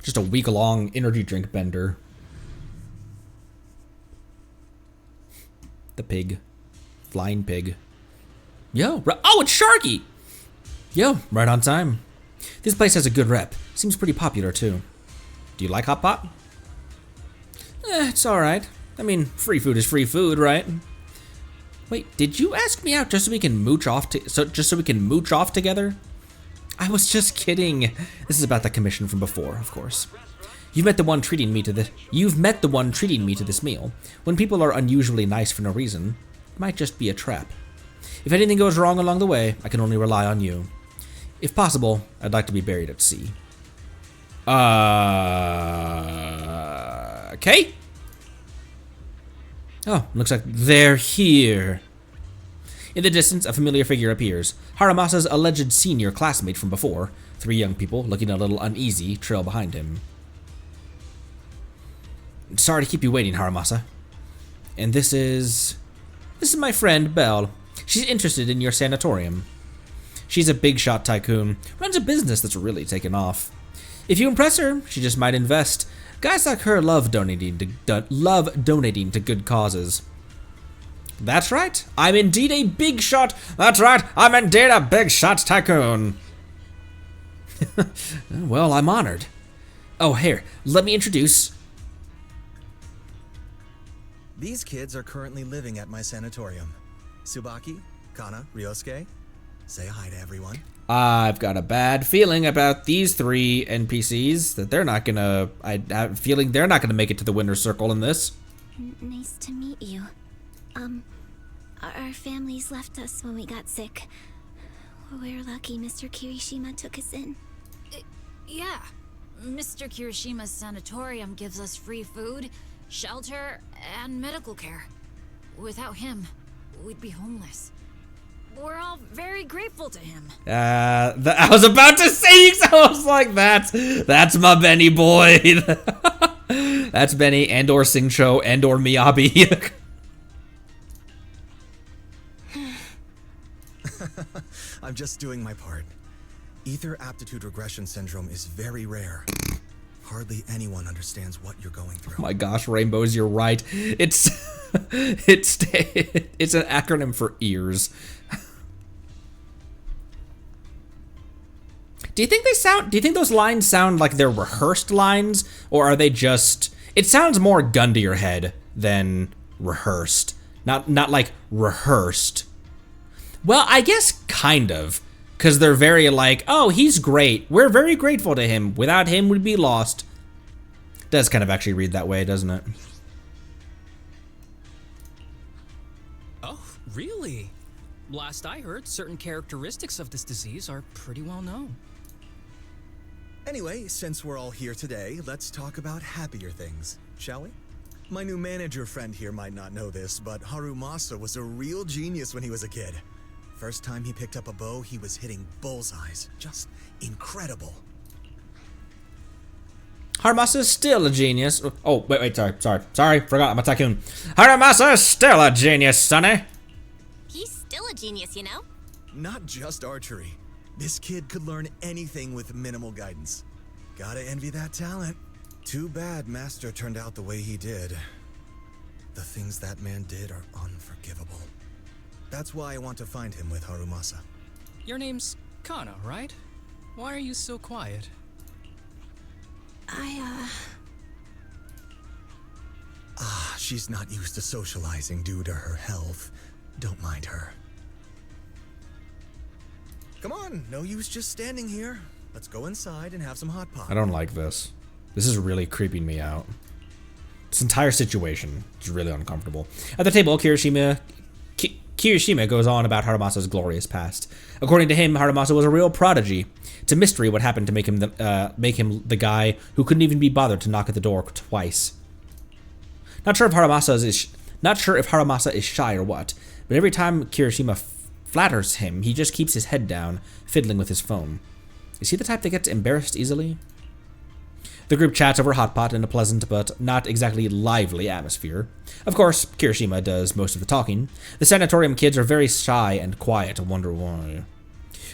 Just a week-long energy drink bender. The pig. Flying pig. Yo, oh, it's Sharky! Yo, right on time. This place has a good rep. Seems pretty popular, too. Do you like hot pot? It's alright. I mean, free food is free food, right? Wait, did you ask me out just so we can mooch off together? I was just kidding. This is about the commission from before, of course. You've met the one treating me to this meal. When people are unusually nice for no reason, it might just be a trap. If anything goes wrong along the way, I can only rely on you. If possible, I'd like to be buried at sea. Okay? Oh, looks like they're here. In the distance, a familiar figure appears. Harumasa's alleged senior classmate from before. 3 young people, looking a little uneasy, trail behind him. Sorry to keep you waiting, Harumasa. And this is my friend, Belle. She's interested in your sanatorium. She's a big shot tycoon, runs a business that's really taken off. If you impress her, she just might invest. Guys like her love donating to good causes. That's right, I'm indeed a big shot. That's right, I'm indeed a big shot tycoon. Well, I'm honored. Oh, here, let me introduce. These kids are currently living at my sanatorium. Tsubaki, Kana, Ryosuke, say hi to everyone. I've got a bad feeling about these 3 NPCs that they're not gonna. I have a feeling they're not gonna make it to the winner's circle in this. Nice to meet you. Our families left us when we got sick. We're lucky Mr. Kirishima took us in. Yeah. Mr. Kirishima's sanatorium gives us free food, shelter, and medical care. Without him, we'd be homeless. We're all very grateful to him. I was about to say, I was like, that's my Benny boy. That's Benny and/or Singcho and/or Miyabi. I'm just doing my part. Ether aptitude regression syndrome is very rare. Hardly anyone understands what you're going through. Oh my gosh, Rainbows, you're right. It's it's an acronym for ears. Do you think those lines sound like they're rehearsed lines, or are they just? It sounds more gun to your head than rehearsed. Not like rehearsed. Well, I guess kind of, because they're very like, oh, he's great. We're very grateful to him. Without him, we'd be lost. Does kind of actually read that way, doesn't it? Oh, really? last I heard, certain characteristics of this disease are pretty well known. Anyway, since we're all here today, let's talk about happier things, shall we? My new manager friend here might not know this, but Harumasa was a real genius when he was a kid. First time he picked up a bow, he was hitting bullseyes. Just incredible. Harumasa is still a genius. Oh, wait, sorry, forgot, I'm a tycoon. Harumasa is still a genius, Sonny. He's still a genius, you know? Not just archery. This kid could learn anything with minimal guidance. Gotta envy that talent. Too bad Master turned out the way he did. The things that man did are unforgivable. That's why I want to find him with Harumasa. Your name's Kana, right? Why are you so quiet? She's not used to socializing due to her health. Don't mind her. Come on, no use just standing here. Let's go inside and have some hot pot. I don't like this. This is really creeping me out. This entire situation is really uncomfortable. At the table, Kirishima goes on about Harumasa's glorious past. According to him, Harumasa was a real prodigy. It's a mystery what happened to make him the guy who couldn't even be bothered to knock at the door twice. Not sure if Harumasa is shy or what, but every time Kirishima flatters him, he just keeps his head down, fiddling with his phone. Is he the type that gets embarrassed easily? The group chats over hot pot in a pleasant but not exactly lively atmosphere. Of course, Kirishima does most of the talking. The sanatorium kids are very shy and quiet. I wonder why.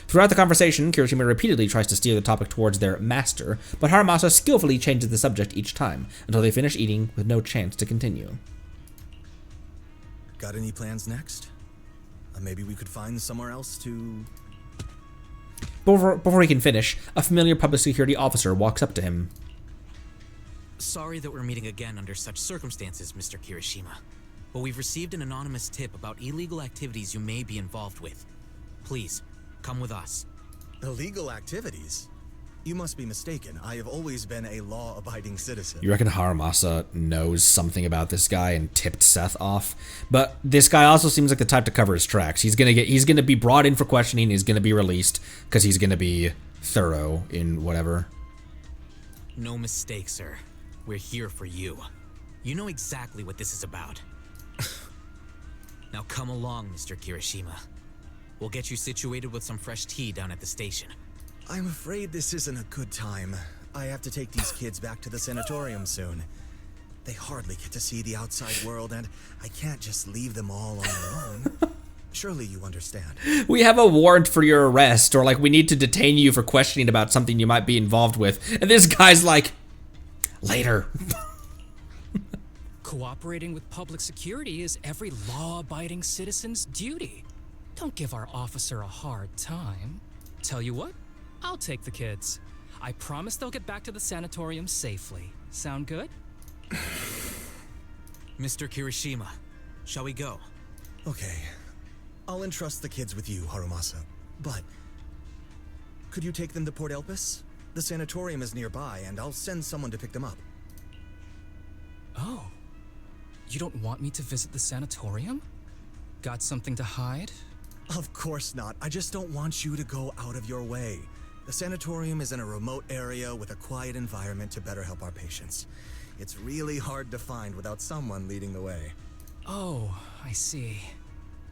Throughout the conversation, Kirishima repeatedly tries to steer the topic towards their master, but Harumasa skillfully changes the subject each time, until they finish eating with no chance to continue. Got any plans next? Maybe we could find somewhere else to... Before he can finish, a familiar public security officer walks up to him. Sorry that we're meeting again under such circumstances, Mr. Kirishima. But we've received an anonymous tip about illegal activities you may be involved with. Please, come with us. Illegal activities? You must be mistaken. I have always been a law-abiding citizen. You reckon Harumasa knows something about this guy and tipped Seth off? But this guy also seems like the type to cover his tracks. He's gonna be brought in for questioning. He's gonna be released because he's gonna be thorough in whatever. No mistake, sir. We're here for you. You know exactly what this is about. Now come along, Mr. Kirishima. We'll get you situated with some fresh tea down at the station. I'm afraid this isn't a good time. I have to take these kids back to the sanatorium soon. They hardly get to see the outside world, and I can't just leave them all on their own. Surely you understand. We have a warrant for your arrest, or like we need to detain you for questioning about something you might be involved with. And this guy's like, later. Cooperating with public security is every law-abiding citizen's duty. Don't give our officer a hard time. Tell you what, I'll take the kids. I promise they'll get back to the sanatorium safely. Sound good? Mr. Kirishima, shall we go? Okay. I'll entrust the kids with you, Harumasa. But could you take them to Port Elpis? The sanatorium is nearby, and I'll send someone to pick them up. Oh. You don't want me to visit the sanatorium? Got something to hide? Of course not. I just don't want you to go out of your way. The sanatorium is in a remote area with a quiet environment to better help our patients. It's really hard to find without someone leading the way. Oh, I see.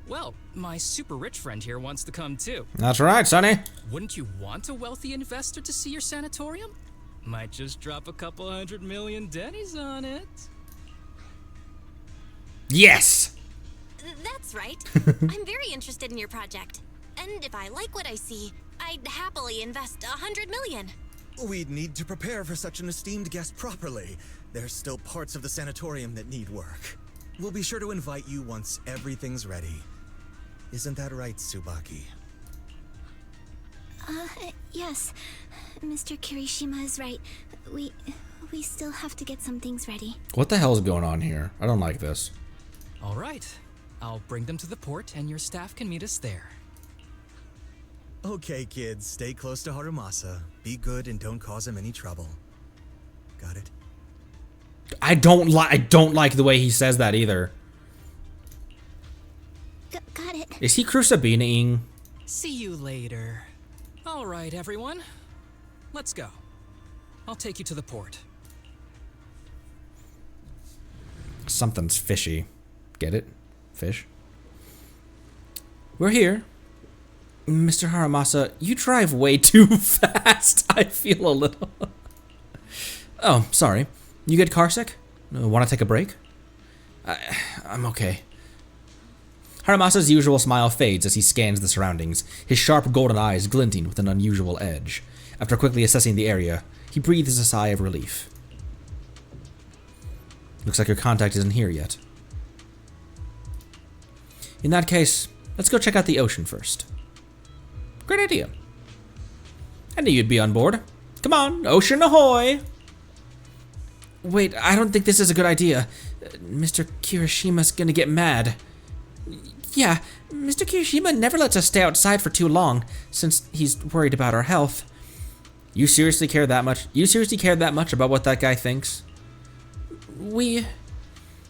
Well, my super rich friend here wants to come too. That's right, Sonny. Wouldn't you want a wealthy investor to see your sanatorium? Might just drop a couple $100 million dennies on it. Yes! That's right. I'm very interested in your project. And if I like what I see, I'd happily invest $100 million. We'd need to prepare for such an esteemed guest properly. There's still parts of the sanatorium that need work. We'll be sure to invite you once everything's ready. Isn't that right, Tsubaki? Yes. Mr. Kirishima is right. We still have to get some things ready. What the hell's going on here? I don't like this. All right. I'll bring them to the port and your staff can meet us there. Okay, kids, stay close to Harumasa. Be good and don't cause him any trouble. Got it? I don't like the way he says that either. Got it. Is he crucibining? See you later. All right, everyone. Let's go. I'll take you to the port. Something's fishy. Get it? Fish? We're here. Mr. Harumasa, you drive way too fast. I feel a little... Oh, sorry. You get carsick? Want to take a break? I'm okay. Harumasa's usual smile fades as he scans the surroundings, his sharp golden eyes glinting with an unusual edge. After quickly assessing the area, he breathes a sigh of relief. Looks like your contact isn't here yet. In that case, let's go check out the ocean first. Great idea. I knew you'd be on board. Come on, ocean ahoy! Wait, I don't think this is a good idea. Mr. Kirishima's gonna get mad. Yeah, Mr. Kirishima never lets us stay outside for too long, since he's worried about our health. You seriously care that much? You seriously care that much about what that guy thinks?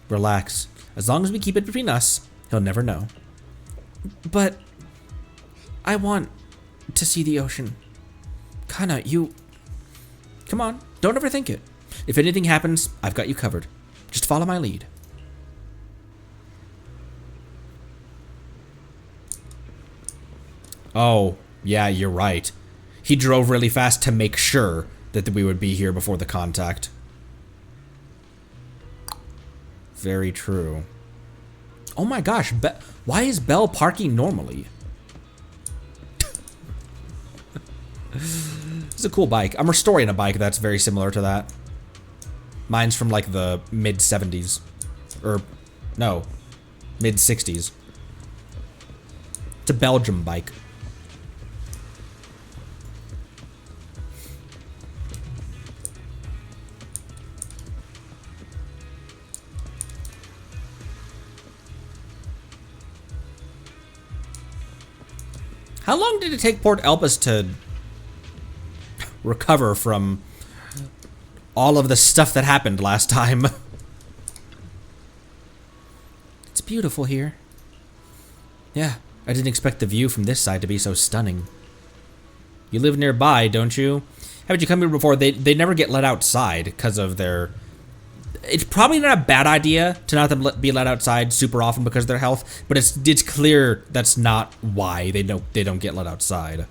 Relax. As long as we keep it between us, he'll never know. But... I want to see the ocean. Kana, you... Come on, don't overthink it. If anything happens, I've got you covered. Just follow my lead. Oh, yeah, you're right. He drove really fast to make sure that we would be here before the contact. Very true. Oh my gosh, why is Belle parking normally? It's a cool bike. I'm restoring a bike that's very similar to that. Mine's from like the mid-70s. Or, no, mid-60s. It's a Belgium bike. How long did it take Port Elpis to recover from all of the stuff that happened last time? It's beautiful here. Yeah, I didn't expect the view from this side to be so stunning. You live nearby, don't you? Haven't you come here before? They never get let outside because of their... It's probably not a bad idea to not be let outside super often because of their health, but it's clear that's not why they don't get let outside.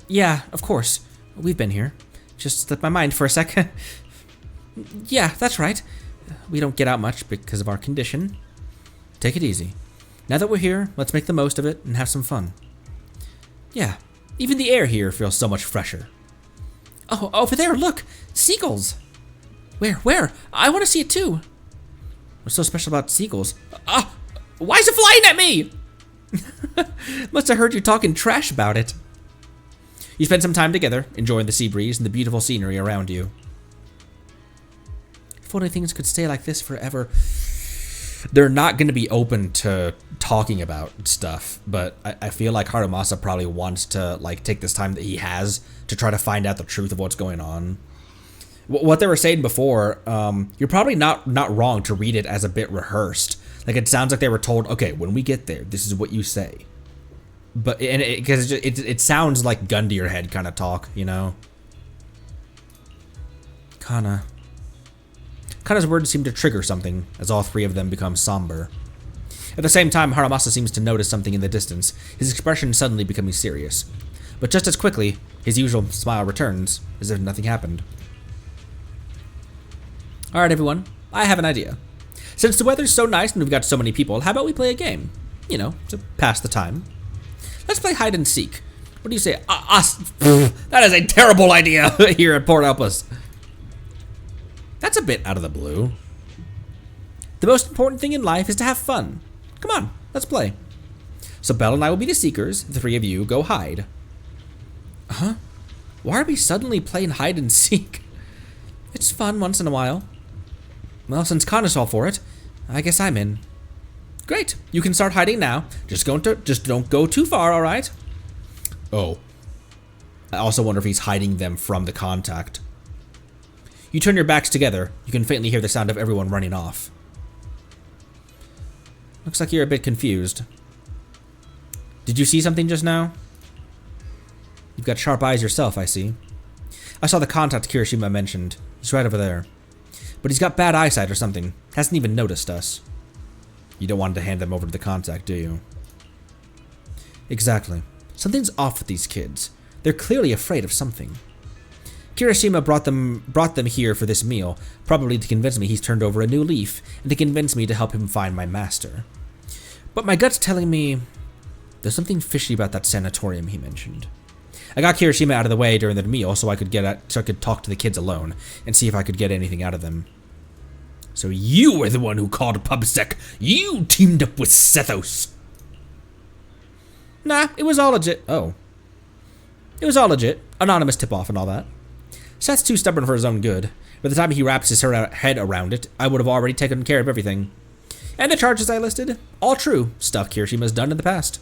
Yeah, of course. We've been here. Just slipped my mind for a second. Yeah, that's right. We don't get out much because of our condition. Take it easy. Now that we're here, let's make the most of it and have some fun. Yeah, even the air here feels so much fresher. Oh, over there, look! Seagulls! Where? I want to see it too! What's so special about seagulls? Ah! Why is it flying at me? Must have heard you talking trash about it. You spend some time together, enjoying the sea breeze and the beautiful scenery around you. If only things could stay like this forever. They're not going to be open to talking about stuff, but I feel like Harumasa probably wants to like take this time that he has to try to find out the truth of what's going on. What they were saying before, you're probably not wrong to read it as a bit rehearsed. Like it sounds like they were told, okay, when we get there, this is what you say. But because it sounds like gun to your head kind of talk, you know. Kana's words seem to trigger something as all three of them become somber. At the same time, Harumasa seems to notice something in the distance, his expression suddenly becoming serious. But just as quickly, his usual smile returns, as if nothing happened. Alright everyone, I have an idea. Since the weather's so nice and we've got so many people, how about we play a game? You know, to pass the time. Let's play hide and seek. What do you say? That is a terrible idea here at Port Elpis. That's a bit out of the blue. The most important thing in life is to have fun. Come on, let's play. So Belle and I will be the seekers. The three of you go hide. Huh? Why are we suddenly playing hide and seek? It's fun once in a while. Well, since Kana's all for it, I guess I'm in. Great, you can start hiding now. Just don't go too far, all right? Oh. I also wonder if he's hiding them from the contact. You turn your backs together. You can faintly hear the sound of everyone running off. Looks like you're a bit confused. Did you see something just now? You've got sharp eyes yourself, I see. I saw the contact Kirishima mentioned. He's right over there. But he's got bad eyesight or something. Hasn't even noticed us. You don't want to hand them over to the contact, do you? Exactly. Something's off with these kids. They're clearly afraid of something. Kirishima brought them here for this meal, probably to convince me he's turned over a new leaf, and to convince me to help him find my master. But my gut's telling me there's something fishy about that sanatorium he mentioned. I got Kirishima out of the way during the meal so I could talk to the kids alone and see if I could get anything out of them. So you were the one who called PubSec. You teamed up with Sethos. Nah, it was all legit. Oh. It was all legit. Anonymous tip-off and all that. Seth's too stubborn for his own good. By the time he wraps his head around it, I would have already taken care of everything. And the charges I listed? All true. Stuff Kirishima's done in the past.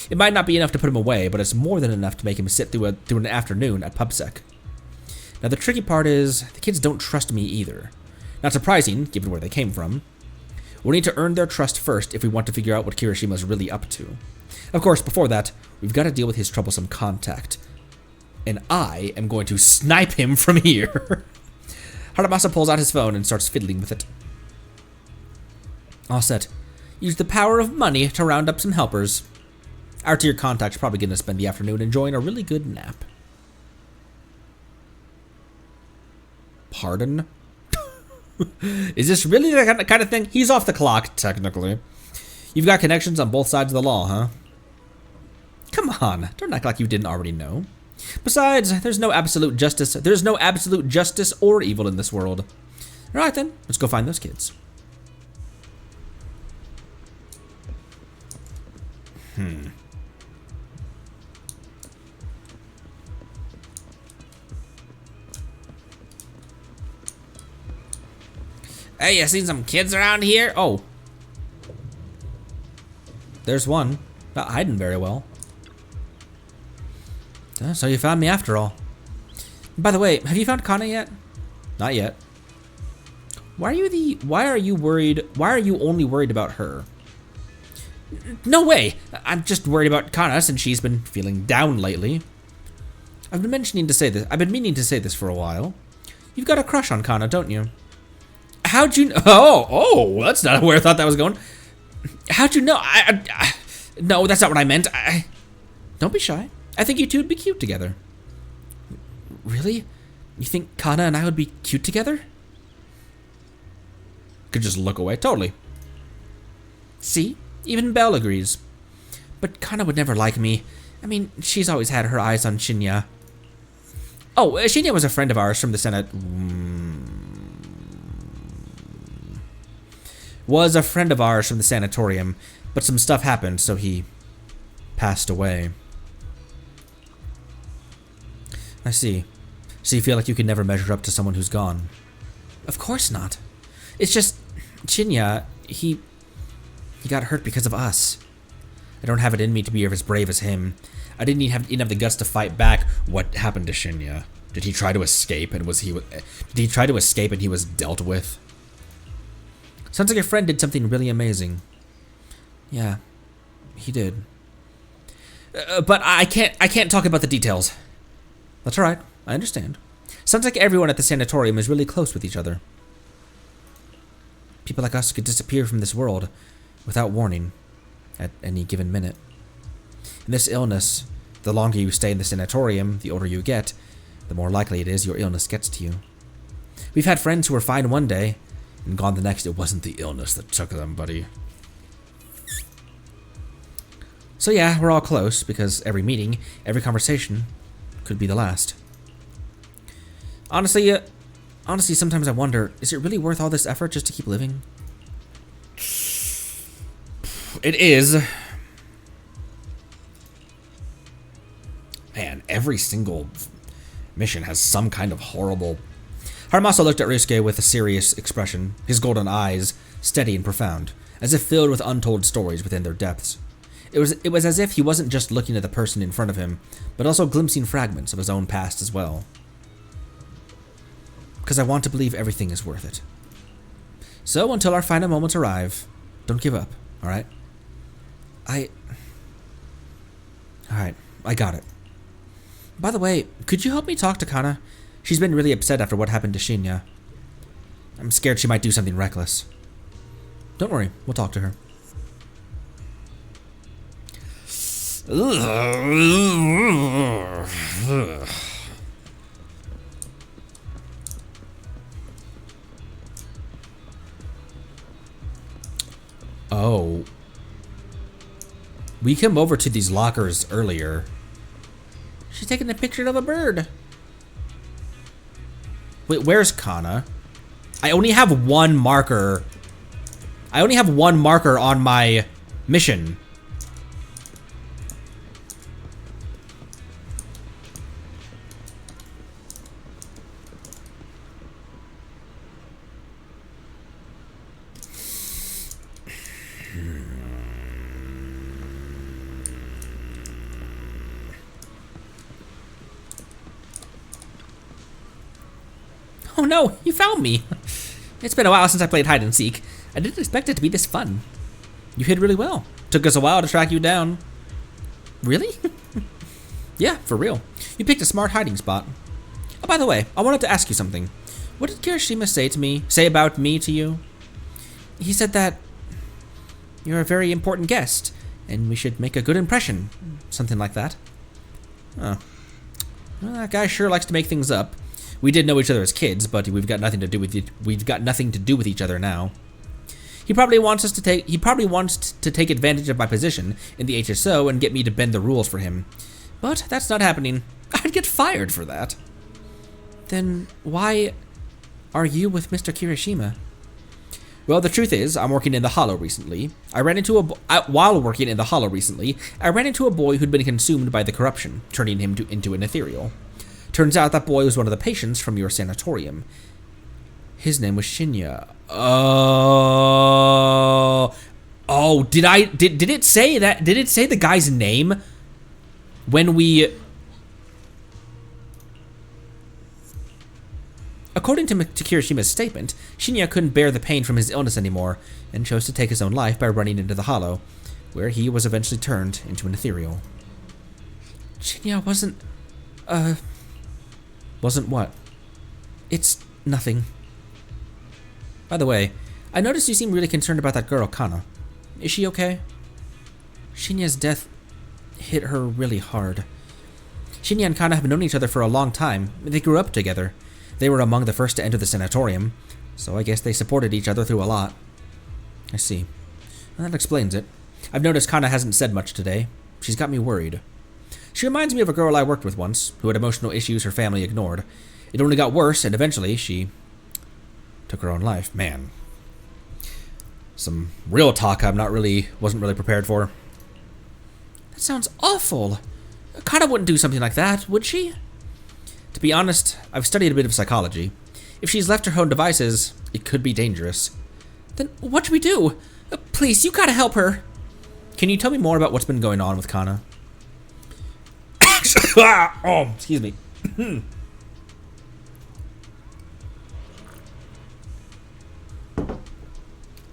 It might not be enough to put him away, but it's more than enough to make him sit through an afternoon at PubSec. Now the tricky part is, the kids don't trust me either. Not surprising, given where they came from. We'll need to earn their trust first if we want to figure out what Kirishima's really up to. Of course, before that, we've got to deal with his troublesome contact. And I am going to snipe him from here. Harumasa pulls out his phone and starts fiddling with it. All set. Use the power of money to round up some helpers. Our tier contact's probably going to spend the afternoon enjoying a really good nap. Pardon? Is this really the kind of thing? He's off the clock, technically. You've got connections on both sides of the law, huh? Come on, don't act like you didn't already know. Besides, there's no absolute justice. There's no absolute justice or evil in this world. All right then, let's go find those kids. Hey, you seen some kids around here? Oh. There's one. Not hiding very well. So you found me after all. By the way, have you found Kana yet? Not yet. Why are you only worried about her? No way! I'm just worried about Kana since she's been feeling down lately. I've been meaning to say this for a while. You've got a crush on Kana, don't you? How'd you know? Oh, that's not where I thought that was going. How'd you know? No, that's not what I meant. Don't be shy. I think you two would be cute together. Really? You think Kana and I would be cute together? Could just look away. Totally. See? Even Belle agrees. But Kana would never like me. I mean, she's always had her eyes on Shinya. Oh, Shinya was a friend of ours from the Senate. Was a friend of ours from the sanatorium, but some stuff happened, so he passed away. I see. So you feel like you can never measure up to someone who's gone? Of course not. It's just, Shinya, he got hurt because of us. I don't have it in me to be as brave as him. I didn't even have the guts to fight back. What happened to Shinya? Did he try to escape and he was dealt with? Sounds like your friend did something really amazing. Yeah, he did. But I can't talk about the details. That's alright, I understand. Sounds like everyone at the sanatorium is really close with each other. People like us could disappear from this world without warning at any given minute. In this illness, the longer you stay in the sanatorium, the older you get, the more likely it is your illness gets to you. We've had friends who were fine one day, and gone the next. It wasn't the illness that took them, buddy. So yeah, we're all close, because every meeting, every conversation, could be the last. Honestly, sometimes I wonder, is it really worth all this effort just to keep living? It is. Man, every single mission has some kind of horrible... Harumasa looked at Ryusuke with a serious expression, his golden eyes steady and profound, as if filled with untold stories within their depths. It was as if he wasn't just looking at the person in front of him, but also glimpsing fragments of his own past as well. Because I want to believe everything is worth it. So, until our final moments arrive, don't give up, alright? Alright? Alright, I got it. By the way, could you help me talk to Kana? She's been really upset after what happened to Shinya. I'm scared she might do something reckless. Don't worry, we'll talk to her. Oh. We came over to these lockers earlier. She's taking a picture of a bird. Wait, where's Kana? I only have one marker. I only have one marker on my mission. Oh no, you found me. It's been a while since I played hide and seek. I didn't expect it to be this fun. You hid really well. Took us a while to track you down. Really? Yeah, for real. You picked a smart hiding spot. Oh, by the way, I wanted to ask you something. What did Kirishima say about me to you? He said that you're a very important guest, and we should make a good impression. Something like that. Oh. Well, that guy sure likes to make things up. We did know each other as kids, but we've got nothing to do with each other now. He probably wants to take advantage of my position in the HSO and get me to bend the rules for him. But that's not happening. I'd get fired for that. Then why are you with Mr. Kirishima? Well, the truth is, I'm working in the Hollow recently. While working in the Hollow recently, I ran into a boy who'd been consumed by the corruption, turning him into an ethereal. Turns out that boy was one of the patients from your sanatorium. His name was Shinya. Oh, did it say that? Did it say the guy's name when we? According to Kirishima's statement, Shinya couldn't bear the pain from his illness anymore and chose to take his own life by running into the Hollow, where he was eventually turned into an ethereal. Shinya wasn't what? It's nothing. By the way, I noticed you seem really concerned about that girl, Kana. Is she okay? Shinya's death hit her really hard. Shinya and Kana have known each other for a long time. They grew up together. They were among the first to enter the sanatorium, so I guess they supported each other through a lot. I see. Well, that explains it. I've noticed Kana hasn't said much today. She's got me worried. She reminds me of a girl I worked with once, who had emotional issues her family ignored. It only got worse, and eventually she took her own life. Man. Some real talk wasn't really prepared for. That sounds awful. Kana wouldn't do something like that, would she? To be honest, I've studied a bit of psychology. If she's left to her own devices, it could be dangerous. Then what do we do? Please, you gotta help her. Can you tell me more about what's been going on with Kana? Oh, excuse me.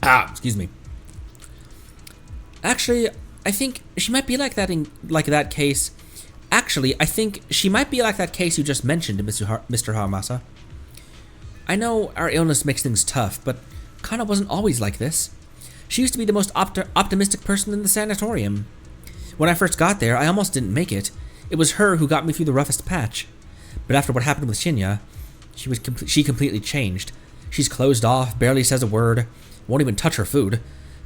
Excuse me. Actually, I think she might be like that that case. Actually, I think she might be like that case you just mentioned, Mr. Harumasa. I know our illness makes things tough, but Kana wasn't always like this. She used to be the most optimistic person in the sanatorium. When I first got there, I almost didn't make it. It was her who got me through the roughest patch. But after what happened with Shinya, she completely changed. She's closed off, barely says a word, won't even touch her food.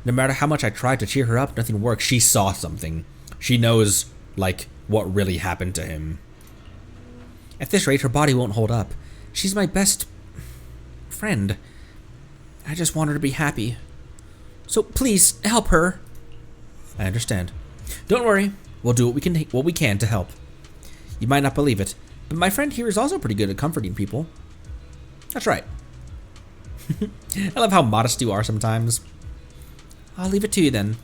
No matter how much I tried to cheer her up, nothing works. She saw something. She knows, what really happened to him. At this rate, her body won't hold up. She's my best friend. I just want her to be happy. So please, help her. I understand. Don't worry. We'll do what we can to help. You might not believe it, but my friend here is also pretty good at comforting people. That's right. I love how modest you are sometimes. I'll leave it to you then.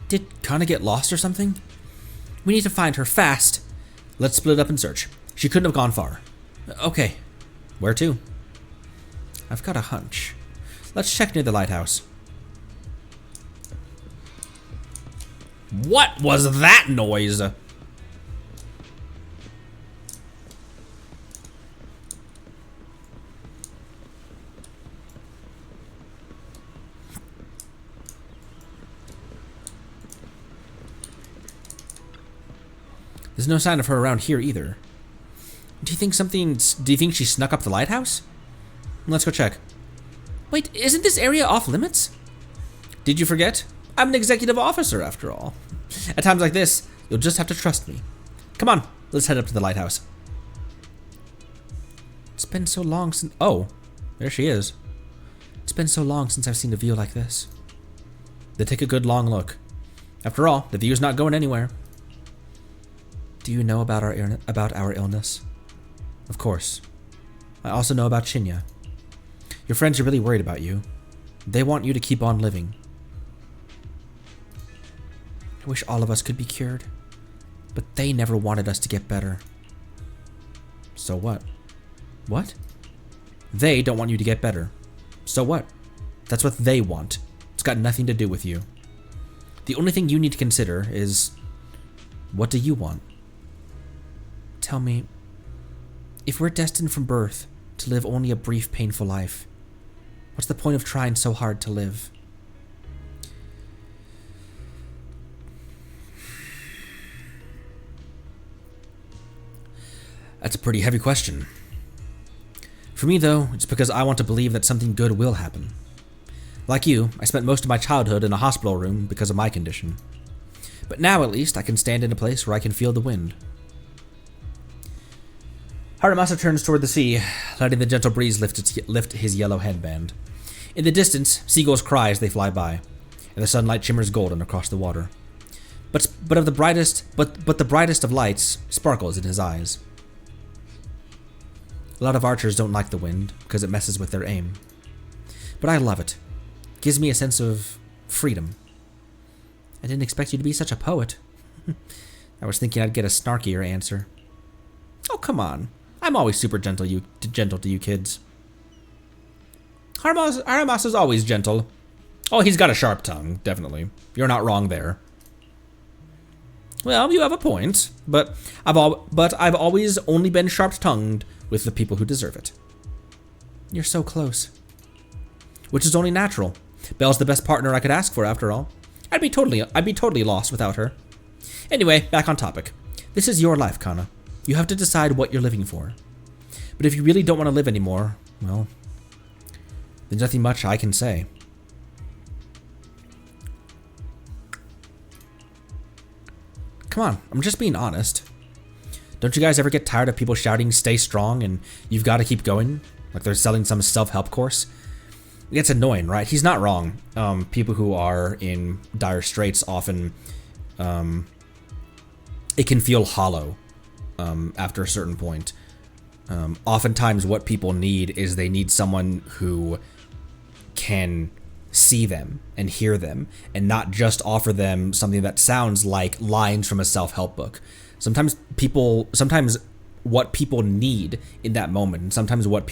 Did Kana get lost or something? We need to find her fast. Let's split up and search. She couldn't have gone far. Okay. Where to? I've got a hunch. Let's check near the lighthouse. What was that noise? There's no sign of her around here either. Do you think she snuck up the lighthouse? Let's go check. Wait, isn't this area off limits? Did you forget? I'm an executive officer after all. At times like this, you'll just have to trust me. Come on, let's head up to the lighthouse. It's been so long since... Oh, there she is. It's been so long since I've seen a view like this. Then take a good long look. After all, the view's not going anywhere. Do you know about our illness? Of course. I also know about Shinya. Your friends are really worried about you. They want you to keep on living. I wish all of us could be cured, but they never wanted us to get better. So what? What? They don't want you to get better. So what? That's what they want. It's got nothing to do with you. The only thing you need to consider is, what do you want? Tell me, if we're destined from birth to live only a brief, painful life, what's the point of trying so hard to live? That's a pretty heavy question. For me, though, it's because I want to believe that something good will happen. Like you, I spent most of my childhood in a hospital room because of my condition. But now, at least, I can stand in a place where I can feel the wind. Harumasa turns toward the sea, letting the gentle breeze lift his yellow headband. In the distance, seagulls cry as they fly by, and the sunlight shimmers golden across the water. But the brightest of lights sparkles in his eyes. A lot of archers don't like the wind because it messes with their aim. But I love it. It gives me a sense of freedom. I didn't expect you to be such a poet. I was thinking I'd get a snarkier answer. Oh, come on. I'm always super gentle to you kids. Harumasa's always gentle. Oh, he's got a sharp tongue, definitely. You're not wrong there. Well, you have a point, but I've always only been sharp-tongued with the people who deserve it. You're so close. Which is only natural. Belle's the best partner I could ask for, after all. I'd be totally lost without her. Anyway, back on topic. This is your life, Kana. You have to decide what you're living for. But if you really don't want to live anymore, well, there's nothing much I can say. Come on, I'm just being honest. Don't you guys ever get tired of people shouting, stay strong, and you've got to keep going? Like they're selling some self-help course? It gets annoying, right? He's not wrong. People who are in dire straits often, it can feel hollow after a certain point. Oftentimes what people need is they need someone who can see them and hear them and not just offer them something that sounds like lines from a self-help book. Sometimes what people need in that moment, and sometimes what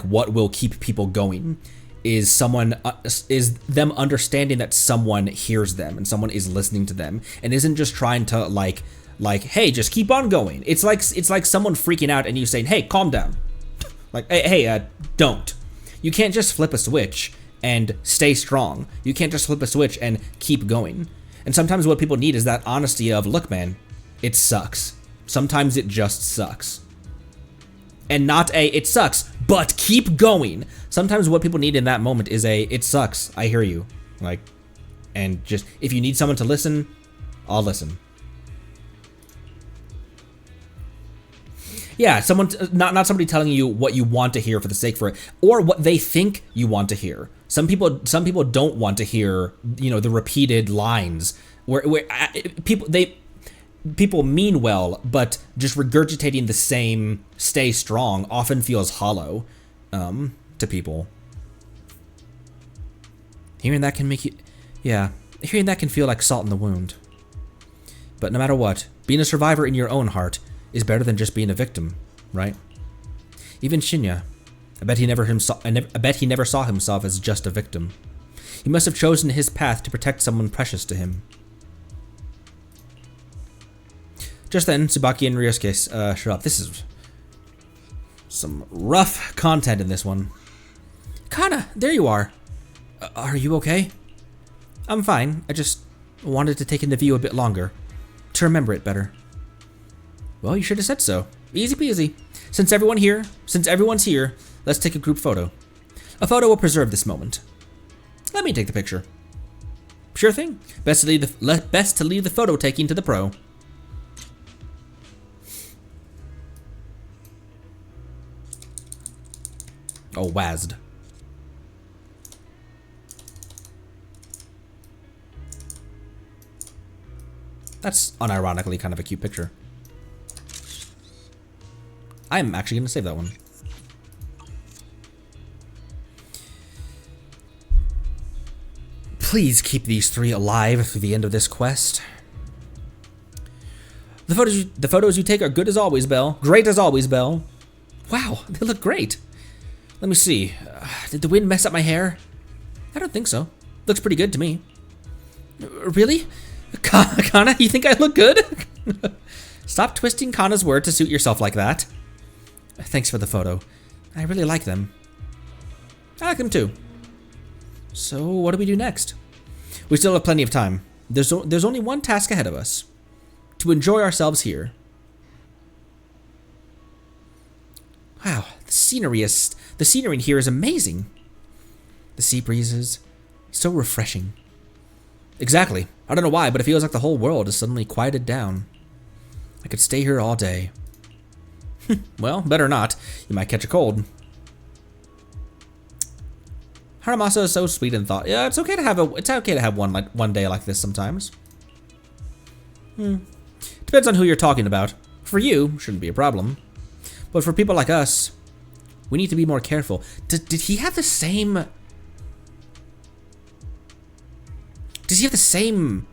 will keep people going is them understanding that someone hears them and someone is listening to them and isn't just trying to like, hey, just keep on going. It's like someone freaking out and you saying, hey, calm down. Like, hey, don't. You can't just flip a switch and stay strong. You can't just flip a switch and keep going. And sometimes what people need is that honesty of, look, man, it sucks. Sometimes it just sucks. And not it sucks, but keep going. Sometimes what people need in that moment is it sucks, I hear you. Like, and just, if you need someone to listen, I'll listen. Yeah, someone, not somebody telling you what you want to hear for the sake for it, or what they think you want to hear. Some people don't want to hear, the repeated lines where people mean well, but just regurgitating the same "stay strong" often feels hollow to people. Hearing that can feel like salt in the wound. But no matter what, being a survivor in your own heart is better than just being a victim, right? Even Shinya, I bet he never saw himself as just a victim. He must have chosen his path to protect someone precious to him. Just then, Tsubaki and Ryosuke show up. This is some rough content in this one. Kana, there you are. Are you okay? I'm fine. I just wanted to take in the view a bit longer, to remember it better. Well, you should have said so. Easy peasy. Since everyone's here, let's take a group photo. A photo will preserve this moment. Let me take the picture. Sure thing. Best to leave the photo taking to the pro. Oh, WASD. That's unironically kind of a cute picture. I'm actually going to save that one. Please keep these three alive through the end of this quest. The photos you take are good as always, Belle. Great as always, Belle. Wow, they look great. Let me see. Did the wind mess up my hair? I don't think so. Looks pretty good to me. Really? Kana, you think I look good? Stop twisting Kana's word to suit yourself like that. Thanks for the photo. I really like them. I like them too. So what do we do next? We still have plenty of time. There's only one task ahead of us. To enjoy ourselves here. Wow, the scenery in here is amazing. The sea breezes, so refreshing. Exactly. I don't know why, but it feels like the whole world is suddenly quieted down. I could stay here all day. Well, better not. You might catch a cold. Harumasa is so sweet and thought. Yeah, it's okay to have one day like this sometimes. Depends on who you're talking about. For you, shouldn't be a problem. But for people like us, we need to be more careful. Did he have the same? Does he have the same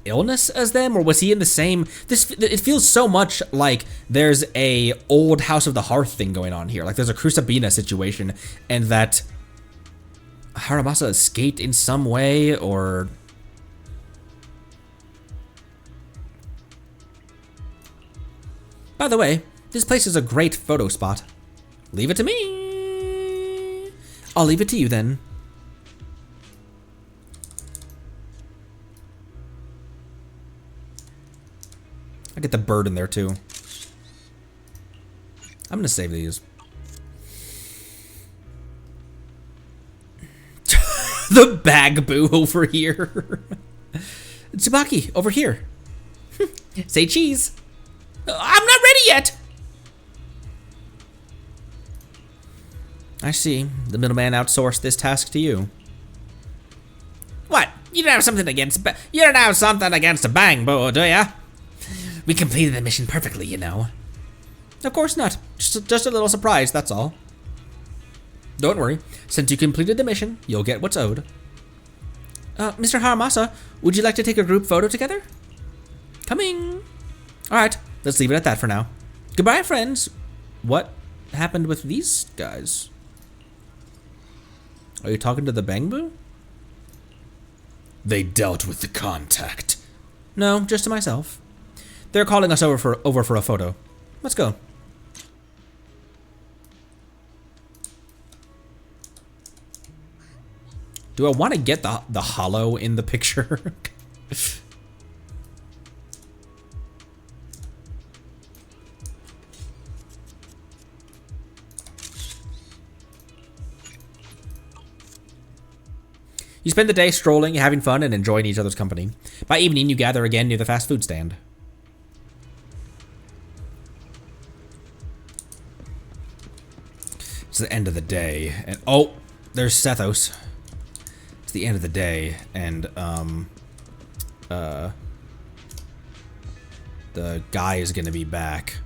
illness as them, or was he in the same? It feels so much like there's a old House of the Hearth thing going on here. Like there's a Crucibina situation, and that Harumasa escaped in some way, or. By the way, this place is a great photo spot. Leave it to me. I'll leave it to you then. I get the bird in there too. I'm gonna save these. The Bagboo over here. Tsubaki, over here. Say cheese. I'm not ready yet. I see. The middleman outsourced this task to you. What? You don't have something against a Bangbo, do ya? We completed the mission perfectly, you know. Of course not. Just a little surprise, that's all. Don't worry. Since you completed the mission, you'll get what's owed. Mr. Harumasa, would you like to take a group photo together? Coming. Alright, let's leave it at that for now. Goodbye, friends. What happened with these guys? Are you talking to the Bangbu? They dealt with the contact. No, just to myself. They're calling us over for a photo. Let's go. Do I want to get the hollow in the picture? You spend the day strolling, having fun, and enjoying each other's company. By evening, you gather again near the fast food stand. It's the end of the day, and oh, there's Sethos. It's the end of the day, and the guy is gonna be back.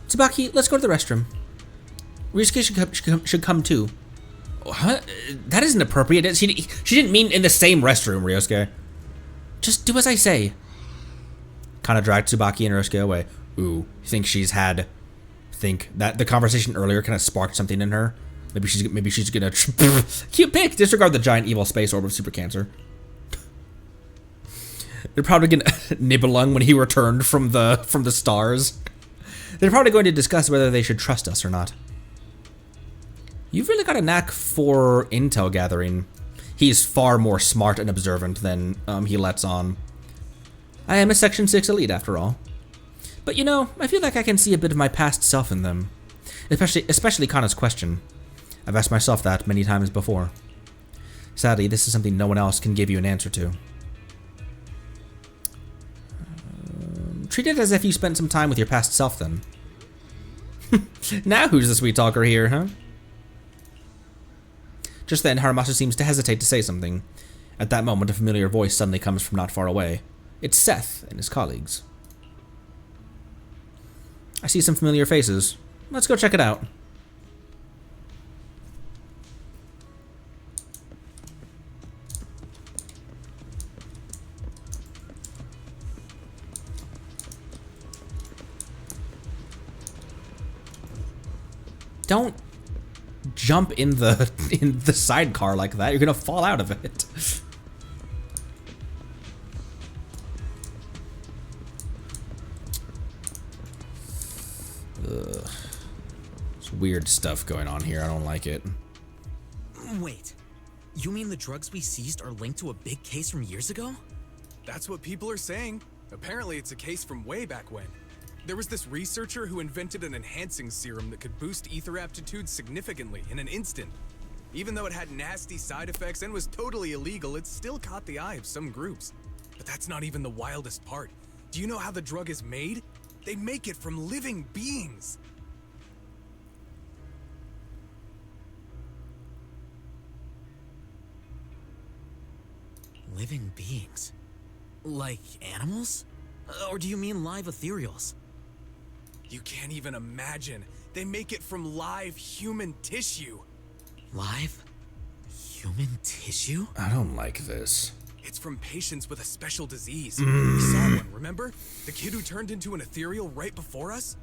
Tsubaki, let's go to the restroom. Ryosuke should come too. Huh? That isn't appropriate. She didn't mean in the same restroom, Ryosuke. Just do as I say. Kana dragged Tsubaki and Ryosuke away. Ooh, think that the conversation earlier kind of sparked something in her? Maybe she's gonna cute pick. Disregard the giant evil space orb of super cancer. They're probably gonna Nibelung when he returned from the stars. They're probably going to discuss whether they should trust us or not. You've really got a knack for intel gathering. He's far more smart and observant than he lets on. I am a Section 6 elite after all. But you know, I feel like I can see a bit of my past self in them. Especially Kana's question. I've asked myself that many times before. Sadly, this is something no one else can give you an answer to. Treat it as if you spent some time with your past self, then. Now who's the sweet talker here, huh? Just then, Harumasa seems to hesitate to say something. At that moment, a familiar voice suddenly comes from not far away. It's Seth and his colleagues. I see some familiar faces. Let's go check it out. Don't jump in the sidecar like that. You're gonna fall out of it. Ugh. There's weird stuff going on here. I don't like it. Wait, you mean the drugs we seized are linked to a big case from years ago? That's what people are saying. Apparently it's a case from way back when. There was this researcher who invented an enhancing serum that could boost ether aptitude significantly in an instant. Even though it had nasty side effects and was totally illegal, it still caught the eye of some groups. But that's not even the wildest part. Do you know how the drug is made? They make it from living beings. Living beings? Like animals? Or do you mean live ethereals? You can't even imagine. They make it from live human tissue. Live human tissue? I don't like this. It's from patients with a special disease. We saw one, remember? The kid who turned into an ethereal right before us?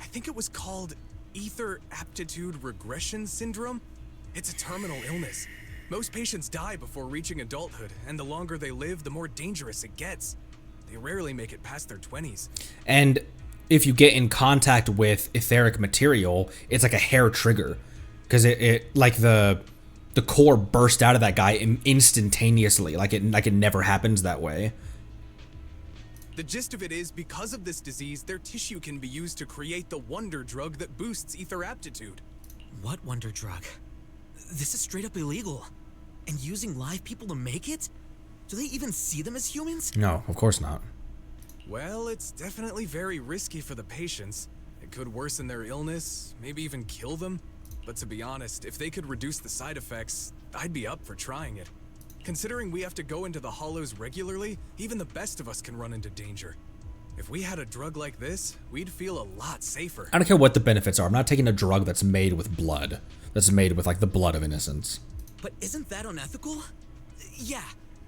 I think it was called ether aptitude regression syndrome. It's a terminal illness. Most patients die before reaching adulthood, and the longer they live, the more dangerous it gets. They rarely make it past their 20s. And if you get in contact with etheric material, it's like a hair trigger. Because it like the core burst out of that guy instantaneously. Like it never happens that way. The gist of it is, because of this disease, their tissue can be used to create the wonder drug that boosts ether aptitude. What wonder drug? This is straight up illegal. And using live people to make it? Do they even see them as humans? No, of course not. Well, it's definitely very risky for the patients. It could worsen their illness, maybe even kill them. But to be honest, if they could reduce the side effects, I'd be up for trying it. Considering we have to go into the hollows regularly, even the best of us can run into danger. If we had a drug like this, we'd feel a lot safer. I don't care what the benefits are. I'm not taking a drug that's made with blood. That's made with like the blood of innocence. But isn't that unethical? Yeah,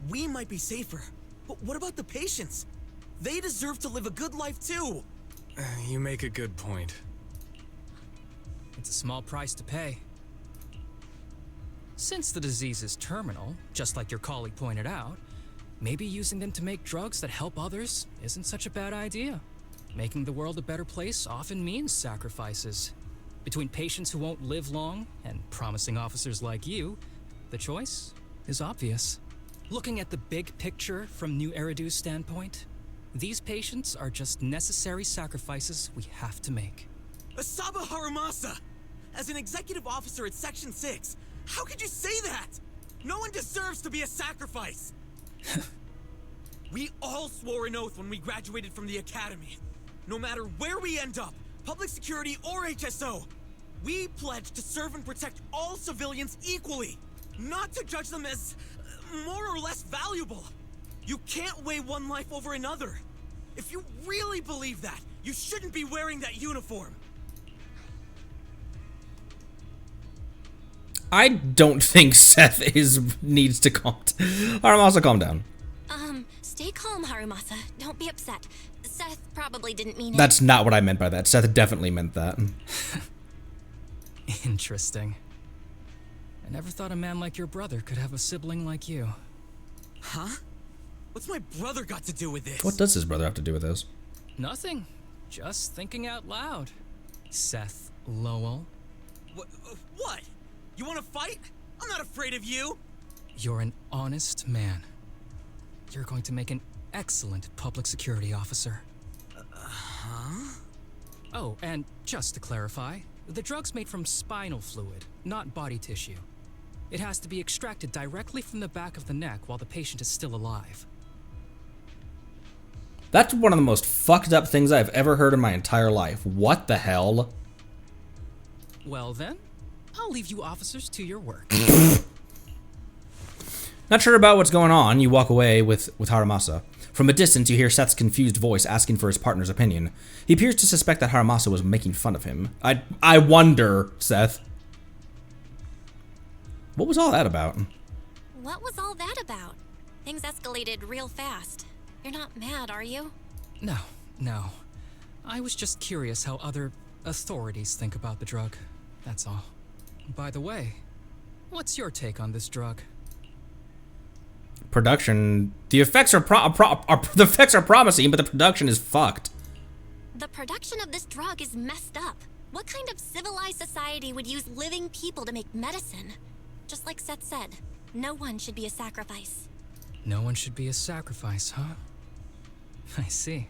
we might be safer. But what about the patients? They deserve to live a good life too. You make a good point. It's a small price to pay. Since the disease is terminal, just like your colleague pointed out, maybe using them to make drugs that help others isn't such a bad idea. Making the world a better place often means sacrifices. Between patients who won't live long and promising officers like you, the choice is obvious. Looking at the big picture from New Eridu's standpoint, these patients are just necessary sacrifices we have to make. Asaba Harumasa! As an executive officer at Section 6, how could you say that? No one deserves to be a sacrifice! We all swore an oath when we graduated from the academy. No matter where we end up, public security or HSO, we pledge to serve and protect all civilians equally, not to judge them as more or less valuable. You can't weigh one life over another. If you really believe that, you shouldn't be wearing that uniform. I don't think Seth needs to calm down. Harumasa, calm down. Stay calm, Harumasa. Don't be upset. Seth probably didn't mean it. That's not what I meant by that. Seth definitely meant that. Interesting. never thought a man like your brother could have a sibling like you. Huh? What's my brother got to do with this? What does his brother have to do with this? Nothing. Just thinking out loud. Seth Lowell. What? You want to fight? I'm not afraid of you. You're an honest man. You're going to make an excellent public security officer. Huh? Oh, and just to clarify, the drug's made from spinal fluid, not body tissue. It has to be extracted directly from the back of the neck while the patient is still alive. That's one of the most fucked up things I've ever heard in my entire life. What the hell? Well then, I'll leave you officers to your work. Not sure about what's going on, you walk away with Harumasa. From a distance, you hear Seth's confused voice asking for his partner's opinion. He appears to suspect that Harumasa was making fun of him. I wonder, Seth. What was all that about? What was all that about? Things escalated real fast. You're not mad, are you? No. I was just curious how other authorities think about the drug. That's all. By the way, what's your take on this drug? Production. The effects are promising, but the production is fucked. The production of this drug is messed up. What kind of civilized society would use living people to make medicine? Just like Seth said, no one should be a sacrifice. No one should be a sacrifice, huh? I see.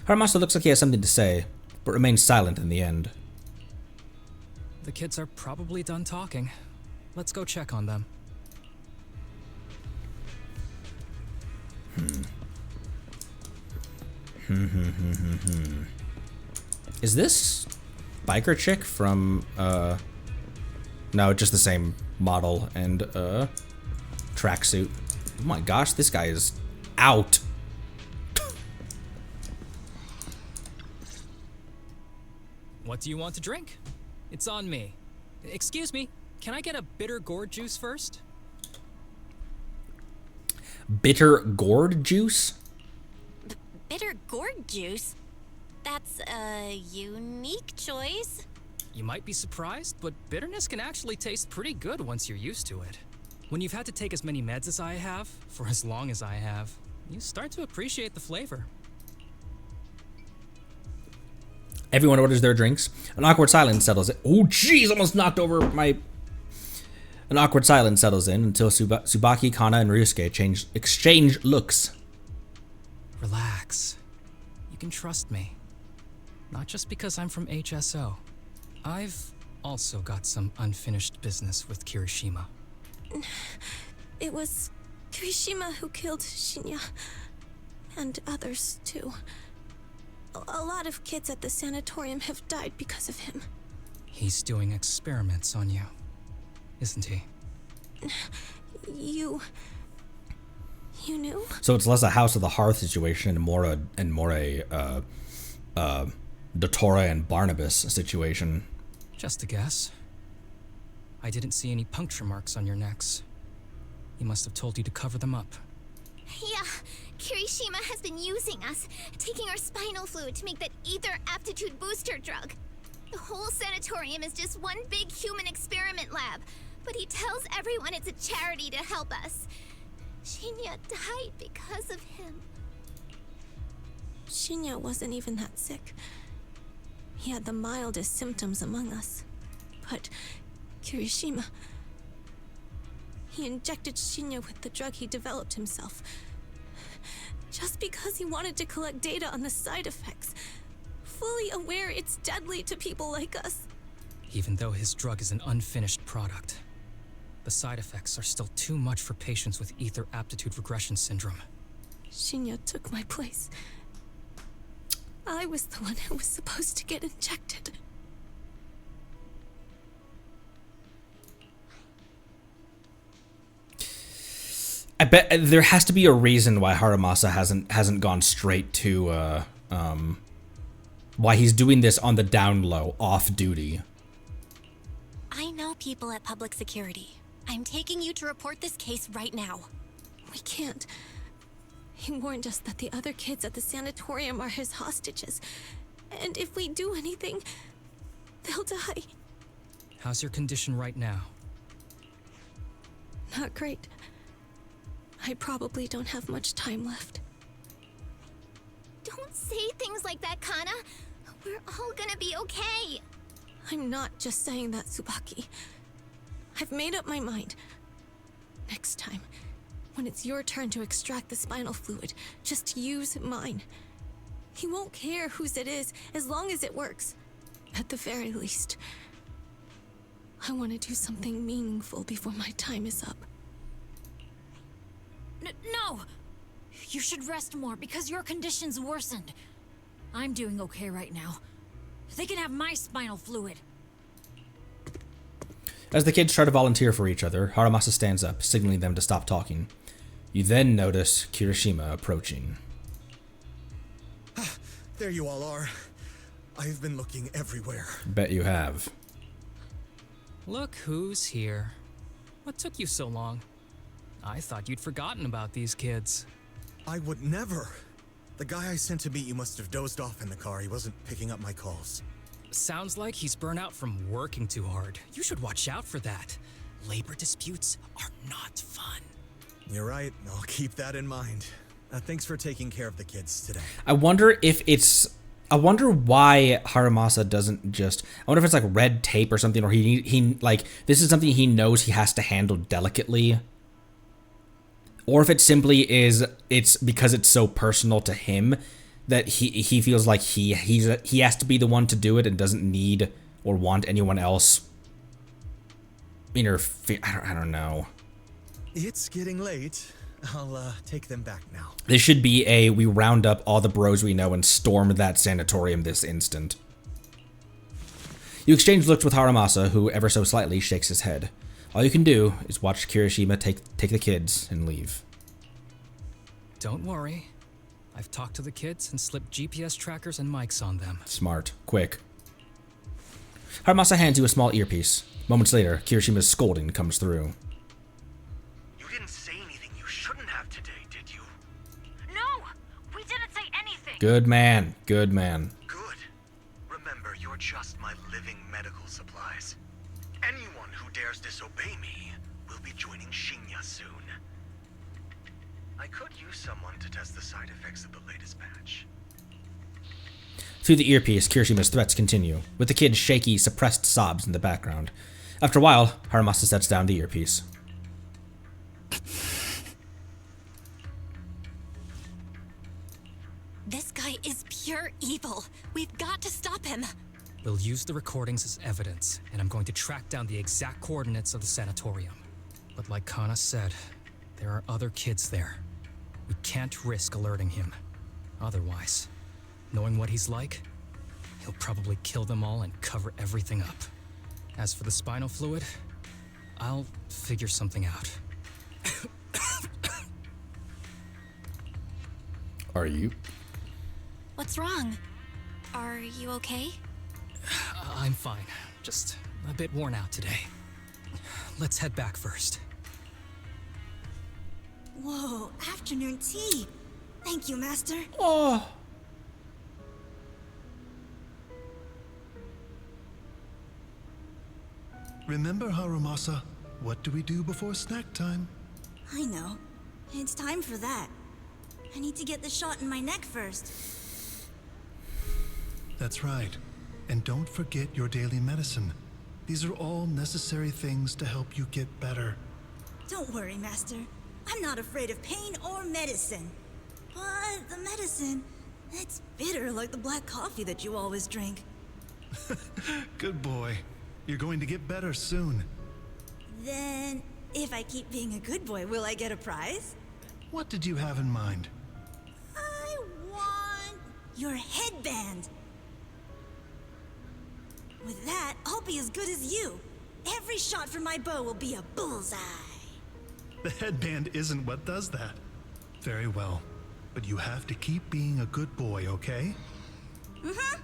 Harumasa looks like he has something to say, but remains silent in the end. The kids are probably done talking. Let's go check on them. Is this biker chick from, no, just the same model and, tracksuit. Oh my gosh, this guy is out. What do you want to drink? It's on me. Excuse me, can I get a bitter gourd juice first? Bitter gourd juice? Bitter gourd juice? That's a unique choice. You might be surprised, but bitterness can actually taste pretty good once you're used to it. When you've had to take as many meds as I have, for as long as I have, you start to appreciate the flavor. Everyone orders their drinks. An awkward silence settles in. Oh, jeez, almost knocked over my... An awkward silence settles in until Tsubaki, Kana, and Ryusuke exchange looks. Relax. You can trust me. Not just because I'm from HSO. I've also got some unfinished business with Kirishima. It was Kirishima who killed Shinya. And others, too. A lot of kids at the sanatorium have died because of him. He's doing experiments on you, isn't he? You knew? So it's less a House of the Hearth situation and more a Dotora and Barnabas situation. Just a guess. I didn't see any puncture marks on your necks. He must have told you to cover them up. Yeah, Kirishima has been using us, taking our spinal fluid to make that ether aptitude booster drug. The whole sanatorium is just one big human experiment lab, but he tells everyone it's a charity to help us. Shinya died because of him. Shinya wasn't even that sick. He had the mildest symptoms among us. But Kirishima... He injected Shinya with the drug he developed himself. Just because he wanted to collect data on the side effects. Fully aware it's deadly to people like us. Even though his drug is an unfinished product, the side effects are still too much for patients with ether aptitude regression syndrome. Shinya took my place. I was the one who was supposed to get injected. I bet there has to be a reason why Harumasa hasn't gone straight to why he's doing this on the down low, off duty. I know people at public security. I'm taking you to report this case right now. We can't. He warned us that the other kids at the sanatorium are his hostages. And if we do anything, they'll die. How's your condition right now? Not great. I probably don't have much time left. Don't say things like that, Kana. We're all gonna be okay. I'm not just saying that, Tsubaki. I've made up my mind. Next time, when it's your turn to extract the spinal fluid, just use mine. He won't care whose it is, as long as it works. At the very least, I want to do something meaningful before my time is up. No! You should rest more because your condition's worsened. I'm doing okay right now. They can have my spinal fluid. As the kids try to volunteer for each other, Harumasa stands up, signaling them to stop talking. You then notice Kirishima approaching. There you all are. I've been looking everywhere. Bet you have. Look who's here. What took you so long? I thought you'd forgotten about these kids. I would never. The guy I sent to meet you must have dozed off in the car. He wasn't picking up my calls. Sounds like he's burnt out from working too hard. You should watch out for that. Labor disputes are not fun. You're right. I'll keep that in mind. Thanks for taking care of the kids today. I wonder why Harumasa doesn't just... I wonder if it's like red tape or something, or he like, this is something he knows he has to handle delicately. Or if it simply is, it's because it's so personal to him that he feels like he has to be the one to do it and doesn't need or want anyone else interfere. I don't know. It's getting late. I'll take them back now. This should be we round up all the bros we know and storm that sanatorium this instant. You exchange looks with Harumasa, who ever so slightly shakes his head. All you can do is watch Kirishima take the kids and leave. Don't worry. I've talked to the kids and slipped GPS trackers and mics on them. Smart. Quick. Harumasa hands you a small earpiece. Moments later, Kirishima's scolding comes through. You didn't say anything you shouldn't have today, did you? No! We didn't say anything! Good man. Good man. Good. Remember, you're just my living medical supplies. Anyone who dares disobey me will be joining Shinya soon. I could use someone to test the side effects of the latest patch. Through the earpiece, Kirishima's threats continue, with the kid's shaky, suppressed sobs in the background. After a while, Harumasa sets down the earpiece. This guy is pure evil. We've got to stop him. We'll use the recordings as evidence, and I'm going to track down the exact coordinates of the sanatorium. But like Kana said, there are other kids there. We can't risk alerting him. Otherwise, knowing what he's like, he'll probably kill them all and cover everything up. As for the spinal fluid, I'll figure something out. Are you? What's wrong? Are you okay? I'm fine. Just a bit worn out today. Let's head back first. Whoa, afternoon tea. Thank you, Master. Oh. Remember, Harumasa, what do we do before snack time? I know. It's time for that. I need to get the shot in my neck first. That's right. And don't forget your daily medicine. These are all necessary things to help you get better. Don't worry, Master. I'm not afraid of pain or medicine. But the medicine, it's bitter like the black coffee that you always drink. Good boy. You're going to get better soon. Then, if I keep being a good boy, will I get a prize? What did you have in mind? I want your headband. With that, I'll be as good as you. Every shot from my bow will be a bullseye. The headband isn't what does that. Very well. But you have to keep being a good boy, okay? Mm-hmm.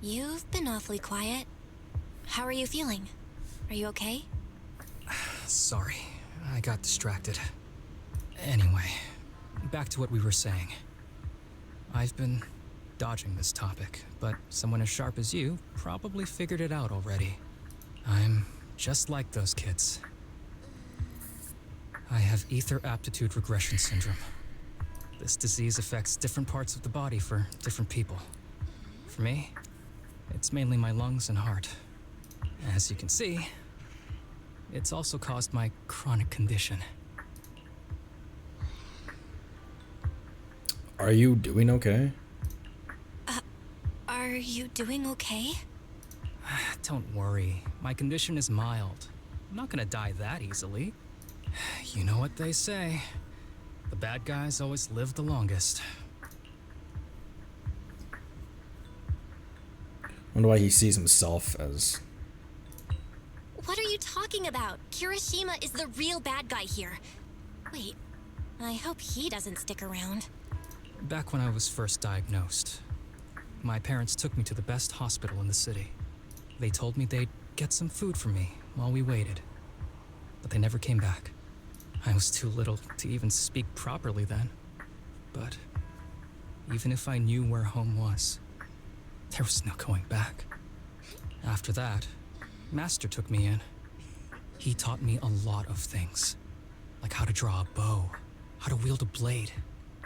You've been awfully quiet. How are you feeling? Are you okay? Sorry, I got distracted. Anyway, back to what we were saying. I've been dodging this topic, but someone as sharp as you probably figured it out already. I'm just like those kids. I have ether aptitude regression syndrome. This disease affects different parts of the body for different people. For me, it's mainly my lungs and heart. As you can see, it's also caused my chronic condition. Are you doing okay? Are you doing okay? Don't worry, my condition is mild. I'm not gonna die that easily. You know what they say. The bad guys always live the longest. Wonder why he sees himself as... What are you talking about? Kirishima is the real bad guy here. Wait, I hope he doesn't stick around. Back when I was first diagnosed, my parents took me to the best hospital in the city. They told me they'd get some food for me while we waited, but they never came back. I was too little to even speak properly then. But even if I knew where home was, there was no going back. After that, Master took me in. He taught me a lot of things, like how to draw a bow, how to wield a blade,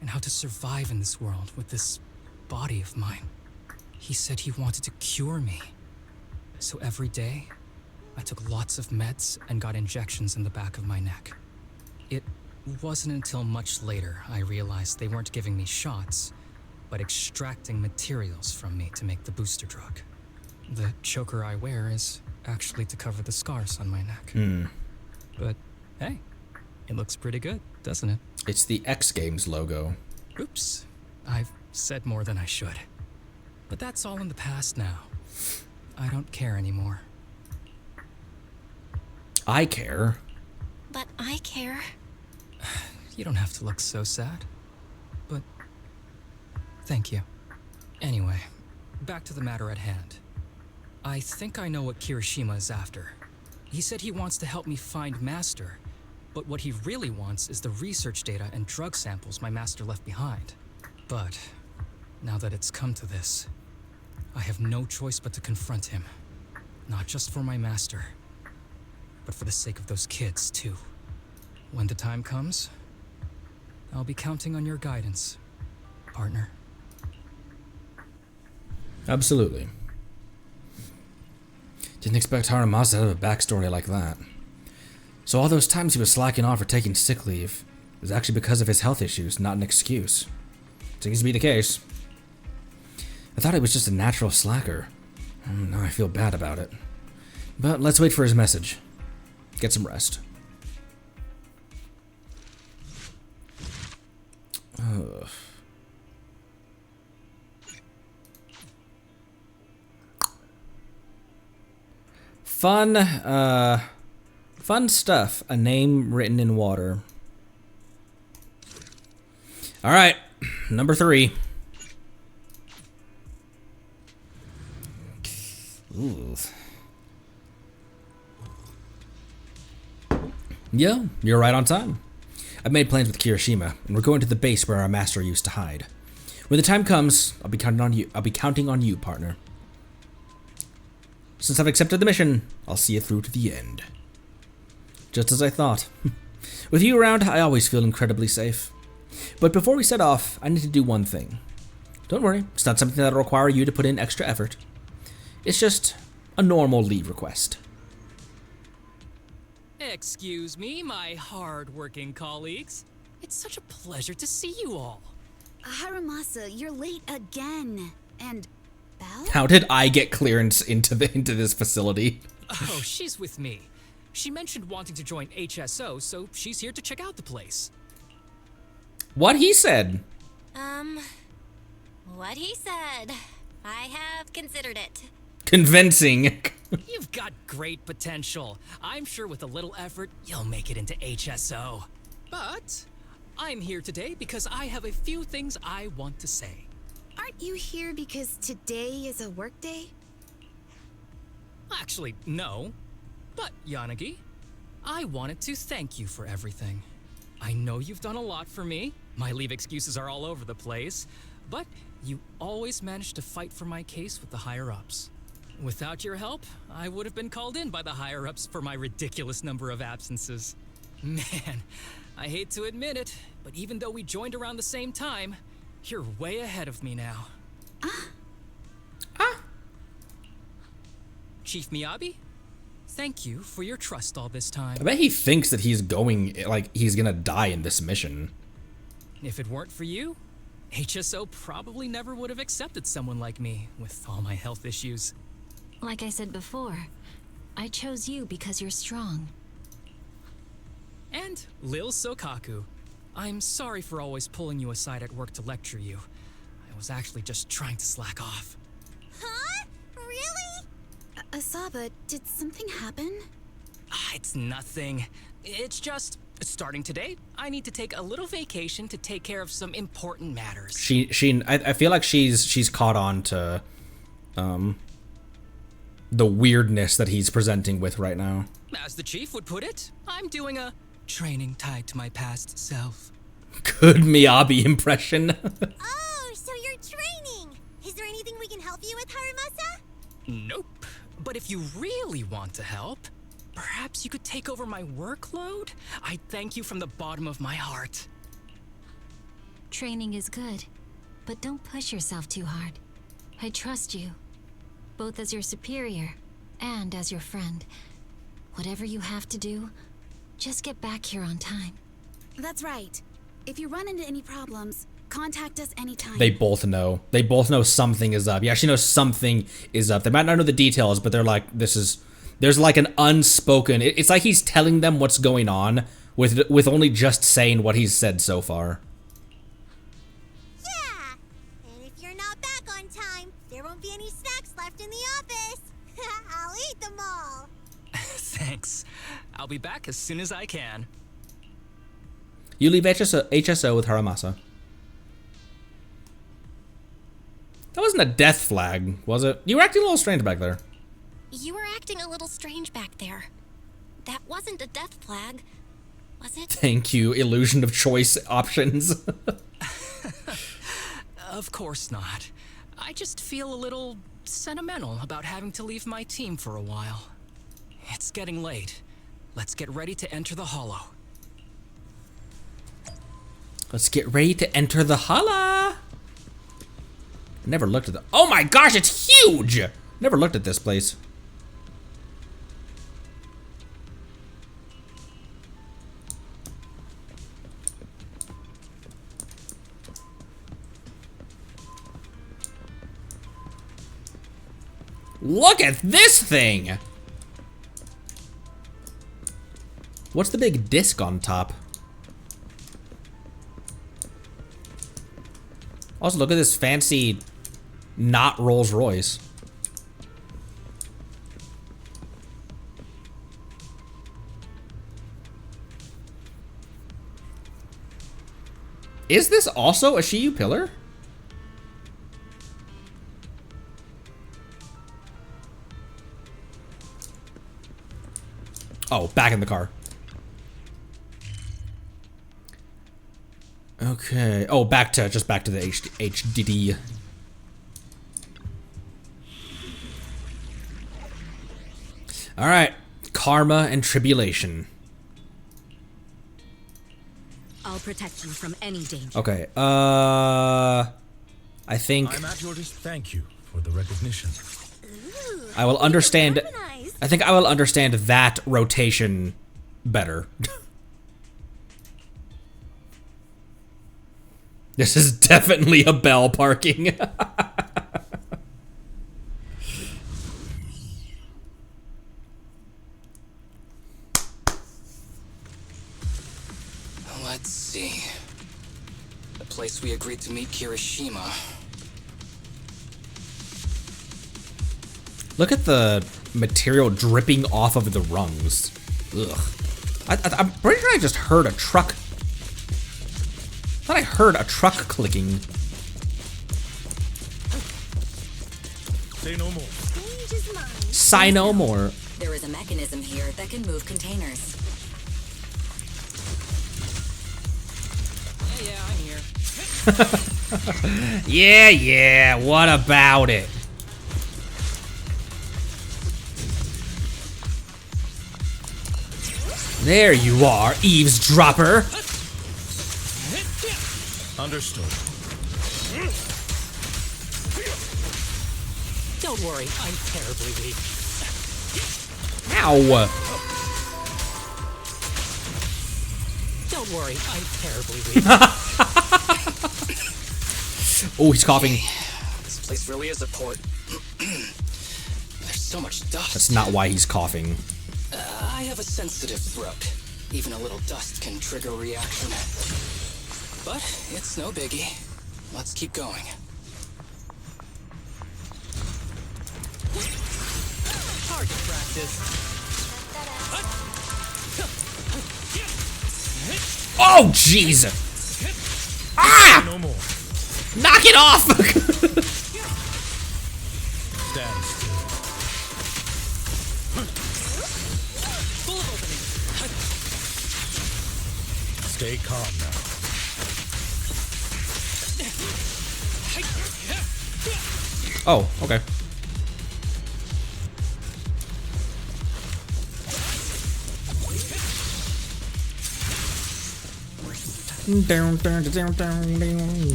and how to survive in this world with this body of mine. He said he wanted to cure me. So every day, I took lots of meds and got injections in the back of my neck. It wasn't until much later I realized they weren't giving me shots, but extracting materials from me to make the booster drug. The choker I wear is actually to cover the scars on my neck. But hey, it looks pretty good, doesn't it? It's the X Games logo. Oops, I've said more than I should. But that's all in the past now. I don't care anymore. I care. But I care. You don't have to look so sad. But thank you. Anyway, back to the matter at hand. I think I know what Kirishima is after. He said he wants to help me find Master, but what he really wants is the research data and drug samples my master left behind. But now that it's come to this, I have no choice but to confront him. Not just for my master, but for the sake of those kids, too. When the time comes, I'll be counting on your guidance, partner. Absolutely. Didn't expect Harumasa to have a backstory like that. So all those times he was slacking off or taking sick leave was actually because of his health issues, not an excuse. Seems to be the case. I thought he was just a natural slacker. Now I feel bad about it. But let's wait for his message. Get some rest. Ugh. Fun stuff. A name written in water. All right, number 3. Ooh. Yeah, you're right on time. I've made plans with Kirishima, and we're going to the base where our master used to hide. When the time comes, I'll be counting on you, partner. Since I've accepted the mission, I'll see you through to the end. Just as I thought. With you around, I always feel incredibly safe. But before we set off, I need to do one thing. Don't worry, it's not something that'll require you to put in extra effort. It's just a normal leave request. Excuse me, my hard-working colleagues. It's such a pleasure to see you all. Harumasa, you're late again. And Belle? How did I get clearance into this facility? Oh, she's with me. She mentioned wanting to join HSO, so she's here to check out the place. What he said? What he said. I have considered it. Convincing. You've got great potential. I'm sure with a little effort, you'll make it into HSO. But I'm here today because I have a few things I want to say. Aren't you here because today is a work day? Actually, no. But, Yanagi, I wanted to thank you for everything. I know you've done a lot for me, My leave excuses are all over the place, but you always manage to fight for my case with the higher-ups. Without your help, I would have been called in by the higher-ups for my ridiculous number of absences. Man, I hate to admit it, but even though we joined around the same time, you're way ahead of me now. Chief Miyabi, thank you for your trust all this time. I bet he thinks that he's going, like, he's gonna die in this mission. If it weren't for you, HSO probably never would have accepted someone like me with all my health issues. Like I said before, I chose you because you're strong. And Lil Sokaku, I'm sorry for always pulling you aside at work to lecture you. I was actually just trying to slack off. Huh? Really? Asaba, did something happen? It's nothing. It's just, starting today, I need to take a little vacation to take care of some important matters. I feel like she's caught on to, the weirdness that he's presenting with right now. As the chief would put it, I'm doing a training tied to my past self. Good Miyabi impression. Oh, so you're training! Is there anything we can help you with, Harumasa? Nope. But if you really want to help, perhaps you could take over my workload? I thank you from the bottom of my heart. Training is good, but don't push yourself too hard. I trust you, both as your superior and as your friend. Whatever you have to do, just get back here on time. That's right. If you run into any problems, contact us anytime. They both know. They both know something is up. Yeah, she knows something is up. They might not know the details, but they're like, there's like an unspoken, it's like he's telling them what's going on with only just saying what he's said so far. Yeah! And if you're not back on time, there won't be any snacks left in the office. I'll eat them all. Thanks. I'll be back as soon as I can. You leave HSO with Harumasa. That wasn't a death flag, was it? You were acting a little strange back there. You were acting a little strange back there. That wasn't a death flag, was it? Thank you, illusion of choice options. Of course not. I just feel a little sentimental about having to leave my team for a while. It's getting late. Let's get ready to enter the Hollow. Let's get ready to enter the Hala. Never looked at the. Oh my gosh, it's huge! Never looked at this place. Look at this thing! What's the big disc on top? Also, look at this fancy, not Rolls Royce. Is this also a Shiyu pillar? Oh, back in the car. Okay. Oh, just back to the HDD. All right. Karma and tribulation. I'll protect you from any danger. Okay. I think I'm at your thank you for the recognition. I will understand. I think I will understand that rotation better. This is definitely a Bell parking. Let's see. The place we agreed to meet Kirishima. Look at the material dripping off of the rungs. Ugh. I'm pretty sure I just heard a truck. I thought I heard a truck clicking. Say no more. Say no more. There is a mechanism here that can move containers. Yeah, I'm here. Yeah, what about it? There you are, eavesdropper. Understood. Don't worry, I'm terribly weak. Ow. Don't worry, I'm terribly weak. Oh, he's coughing. This place really is a port. There's so much dust. That's not why he's coughing. I have a sensitive throat. Even a little dust can trigger a reaction. But it's no biggie. Let's keep going. Target practice. Oh, jeez. Ah! No more. Knock it off! Stand still. Full of opening. Stay calm now. Oh, okay.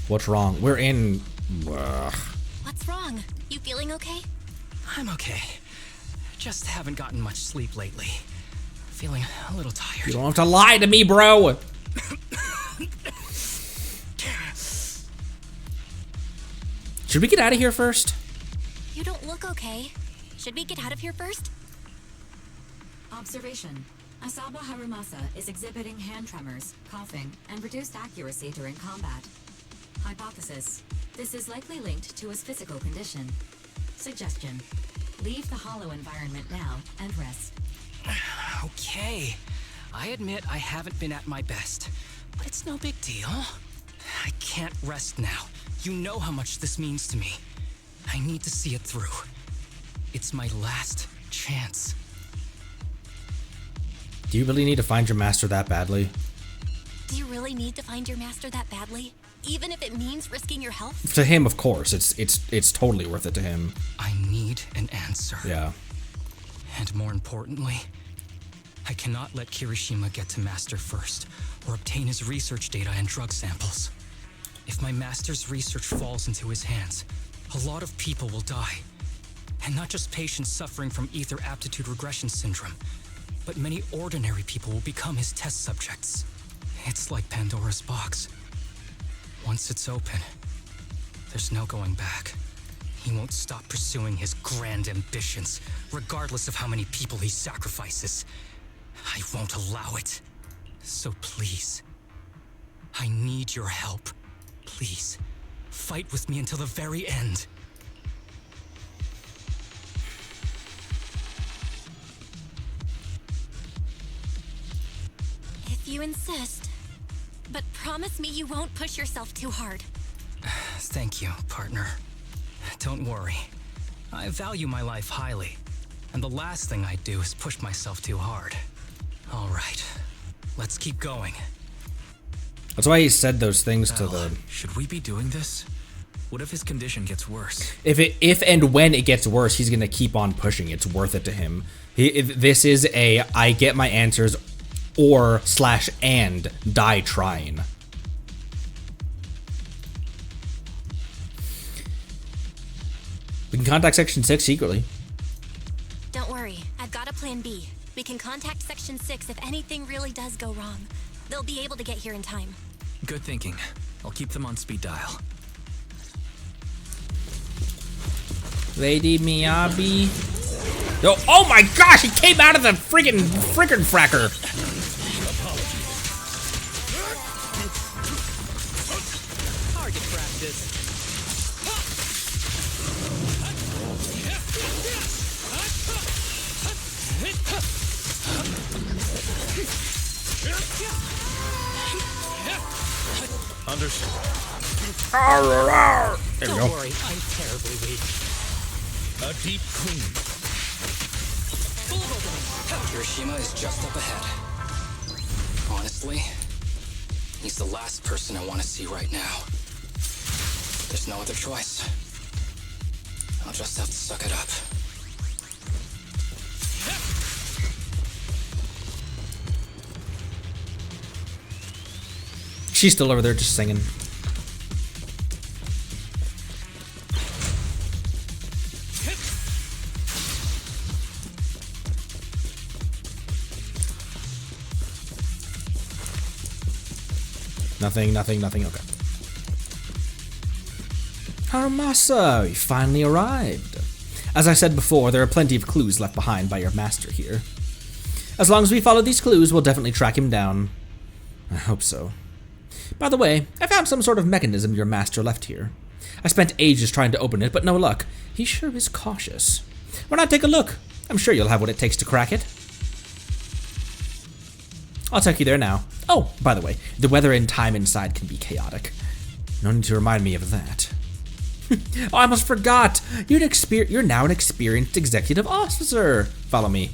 What's wrong? We're in. What's wrong? You feeling okay? I'm okay. Just haven't gotten much sleep lately. Feeling a little tired. You don't have to lie to me, bro. Should we get out of here first? You don't look okay. Should we get out of here first? Observation. Asaba Harumasa is exhibiting hand tremors, coughing, and reduced accuracy during combat. Hypothesis. This is likely linked to his physical condition. Suggestion. Leave the hollow environment now and rest. Okay. I admit I haven't been at my best, but it's no big deal. I can't rest now. You know how much this means to me. I need to see it through. It's my last chance. Do you really need to find your master that badly? Do you really need to find your master that badly? Even if it means risking your health? To him, of course. It's totally worth it to him. I need an answer. Yeah. And more importantly, I cannot let Kirishima get to Master first, or obtain his research data and drug samples. If my Master's research falls into his hands, a lot of people will die. And not just patients suffering from ether aptitude regression syndrome, but many ordinary people will become his test subjects. It's like Pandora's box. Once it's open, there's no going back. He won't stop pursuing his grand ambitions, regardless of how many people he sacrifices. I won't allow it. So please, I need your help. Please, fight with me until the very end. If you insist. But promise me you won't push yourself too hard. Thank you, partner. Don't worry. I value my life highly, and the last thing I do is push myself too hard. All right, let's keep going. That's why he said those things to the... Should we be doing this? What if his condition gets worse? If and when it gets worse, he's gonna keep on pushing. It's worth it to him. This is a I get my answers or / and die trying. We can contact Section 6 secretly. Don't worry, I've got a plan B. We can contact Section 6 if anything really does go wrong. They'll be able to get here in time. Good thinking. I'll keep them on speed dial. Lady Miyabi. Yo, oh my gosh, he came out of the friggin' fracker. Target practice. Understood. There we Don't go. worry, I'm terribly weak. A deep clean. Kirishima is just up ahead. Honestly, he's the last person I want to see right now. There's no other choice. I'll just have to suck it up. She's still over there just singing. Nothing, okay. Harumasa, we finally arrived. As I said before, there are plenty of clues left behind by your master here. As long as we follow these clues, we'll definitely track him down. I hope so. By the way, I found some sort of mechanism your master left here. I spent ages trying to open it, but no luck. He sure is cautious. Why not take a look? I'm sure you'll have what it takes to crack it. I'll take you there now. Oh, by the way, the weather and time inside can be chaotic. No need to remind me of that. Oh, I almost forgot. You're now an experienced executive officer. Follow me.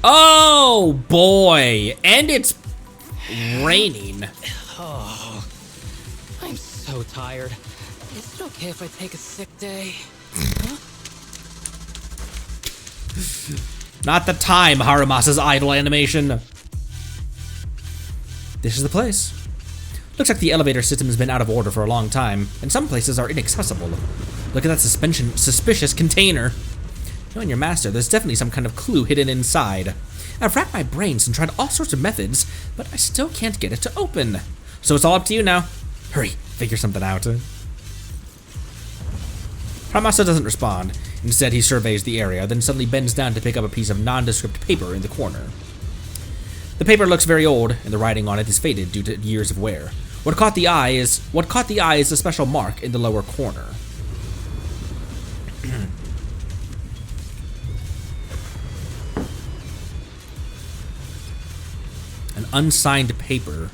Oh boy, and it's raining. Oh, I'm so tired. Is it okay if I take a sick day? Huh? Not the time, Harumasa's idle animation. This is the place. Looks like the elevator system has been out of order for a long time, and some places are inaccessible. Look at that suspicious container. Knowing your master, there's definitely some kind of clue hidden inside. I've racked my brains and tried all sorts of methods, but I still can't get it to open. So it's all up to you now. Hurry, figure something out. Harumasa doesn't respond. Instead, he surveys the area, then suddenly bends down to pick up a piece of nondescript paper in the corner. The paper looks very old, and the writing on it is faded due to years of wear. What caught the eye is a special mark in the lower corner. An unsigned paper.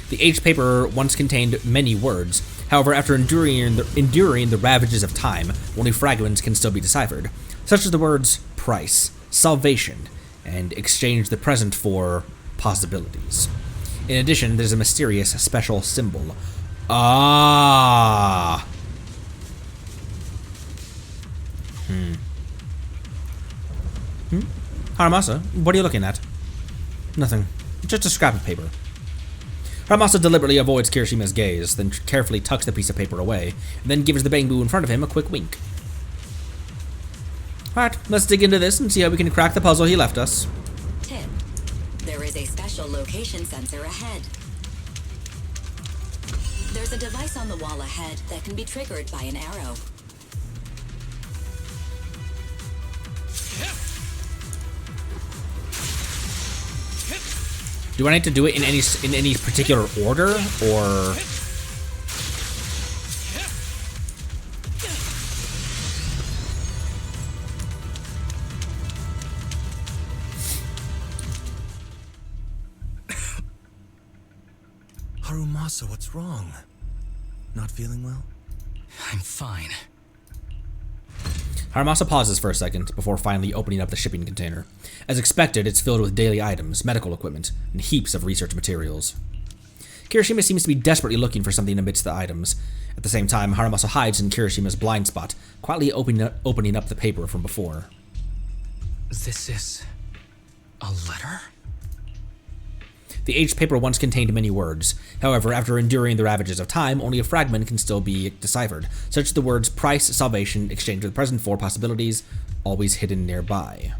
The H paper once contained many words. However, after enduring the ravages of time, only fragments can still be deciphered, such as the words price, salvation, and exchange the present for possibilities. In addition, there's a mysterious special symbol. Ah. Harumasa, what are you looking at? Nothing. Just a scrap of paper. Harumasa deliberately avoids Kirishima's gaze, then carefully tucks the piece of paper away, and then gives the bamboo in front of him a quick wink. Alright, let's dig into this and see how we can crack the puzzle he left us. Tip. There is a special location sensor ahead. There's a device on the wall ahead that can be triggered by an arrow. Do I need to do it in any particular order, or? Harumasa, what's wrong? Not feeling well? I'm fine. Harumasa pauses for a second before finally opening up the shipping container. As expected, it's filled with daily items, medical equipment, and heaps of research materials. Kirishima seems to be desperately looking for something amidst the items. At the same time, Harumasa hides in Kirishima's blind spot, quietly opening up the paper from before. This is a letter? The H paper once contained many words. However, after enduring the ravages of time, only a fragment can still be deciphered, such as the words price, salvation, exchange with the present for possibilities, always hidden nearby.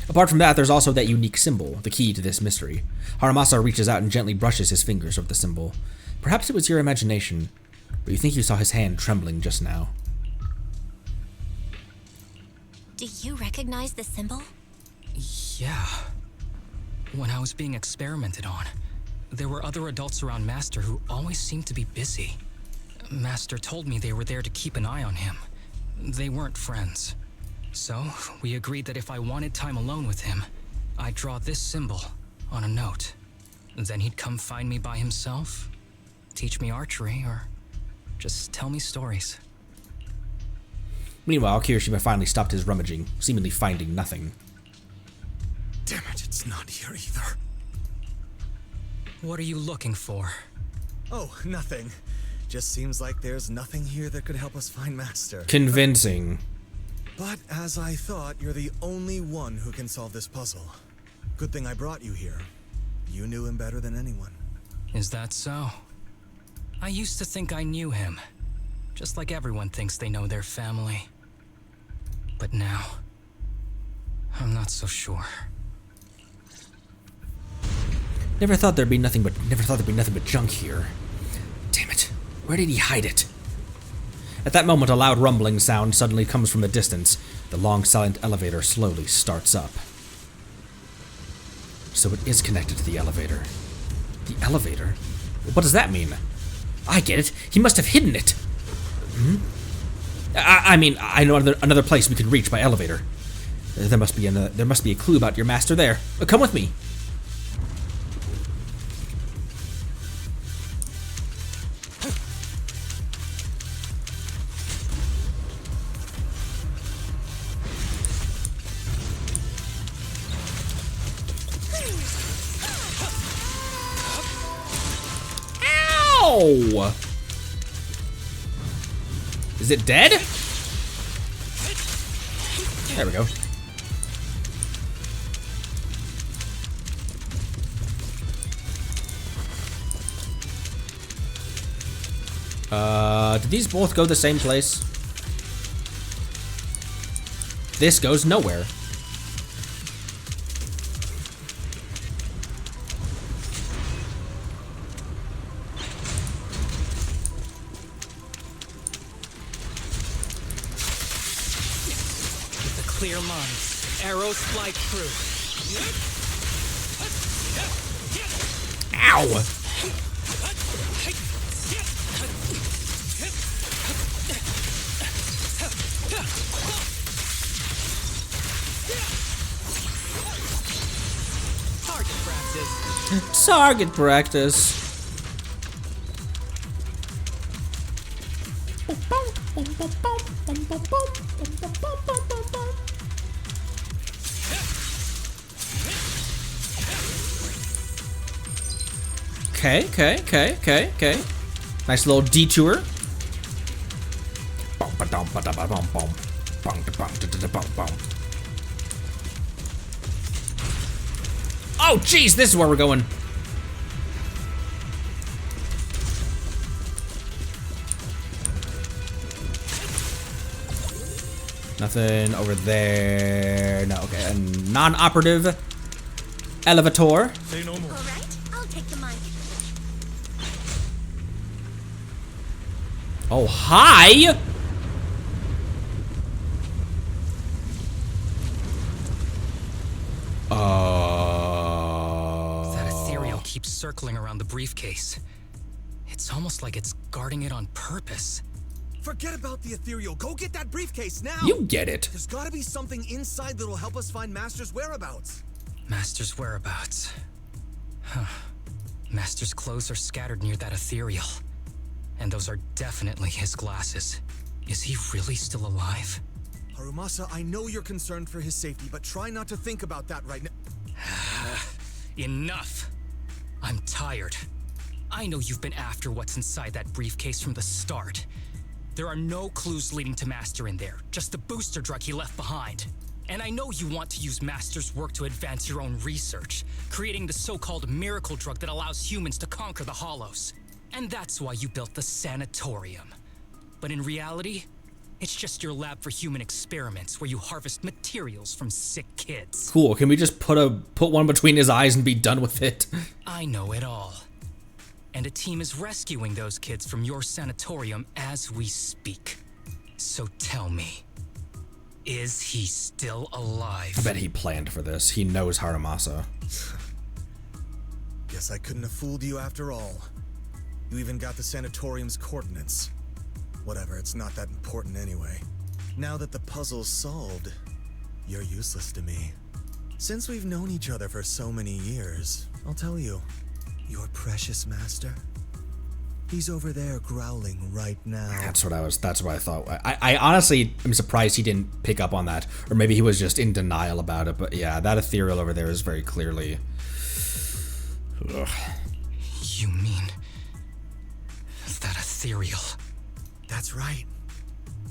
Apart from that, there's also that unique symbol, the key to this mystery. Harumasa reaches out and gently brushes his fingers over the symbol. Perhaps it was your imagination, but you think you saw his hand trembling just now. Do you recognize the symbol? Yeah. When I was being experimented on, there were other adults around Master who always seemed to be busy. Master told me they were there to keep an eye on him. They weren't friends. So, we agreed that if I wanted time alone with him, I'd draw this symbol on a note. Then he'd come find me by himself, teach me archery, or just tell me stories. Meanwhile, Kirishima finally stopped his rummaging, seemingly finding nothing. Damn it, it's not here either. What are you looking for? Oh, nothing. Just seems like there's nothing here that could help us find Master. Convincing. But as I thought, you're the only one who can solve this puzzle. Good thing I brought you here. You knew him better than anyone. Is that so? I used to think I knew him. Just like everyone thinks they know their family. But now, I'm not so sure. Never thought there'd be nothing but junk here. Damn it. Where did he hide it? At that moment, a loud rumbling sound suddenly comes from the distance. The long, silent elevator slowly starts up. So it is connected to the elevator. The elevator? What does that mean? I get it. He must have hidden it. I mean, I know another place we could reach by elevator. There must be a clue about your master there. Come with me. Ow! Is it dead? There we go. Did these both go the same place? This goes nowhere. Clear minds. Arrows fly through. Ow! Target practice. Target practice. Okay. Nice little detour. Oh, jeez, this is where we're going. Nothing over there. No, okay. A non-operative elevator. Say no more. All right, I'll take the mic. Oh, hi! That ethereal keeps circling around the briefcase. It's almost like it's guarding it on purpose. Forget about the ethereal. Go get that briefcase now. You get it. There's gotta be something inside that'll help us find Master's whereabouts. Master's whereabouts. Huh. Master's clothes are scattered near that ethereal. And those are definitely his glasses. Is he really still alive? Harumasa, I know you're concerned for his safety, but try not to think about that right now. Enough! I'm tired. I know you've been after what's inside that briefcase from the start. There are no clues leading to Master in there, just the booster drug he left behind. And I know you want to use Master's work to advance your own research, creating the so-called miracle drug that allows humans to conquer the Hollows. And that's why you built the sanatorium. But in reality, it's just your lab for human experiments where you harvest materials from sick kids. Cool. Can we just put one between his eyes and be done with it? I know it all. And a team is rescuing those kids from your sanatorium as we speak. So tell me, is he still alive? I bet he planned for this. He knows Harumasa. Guess I couldn't have fooled you after all. You even got the sanatorium's coordinates. Whatever, it's not that important anyway. Now that the puzzle's solved, you're useless to me. Since we've known each other for so many years, I'll tell you, Your precious master? He's over there growling right now. That's what I thought. I honestly am surprised he didn't pick up on that. Or maybe he was just in denial about it. But yeah, that ethereal over there is very clearly... Ugh. You mean... that ethereal? That's right.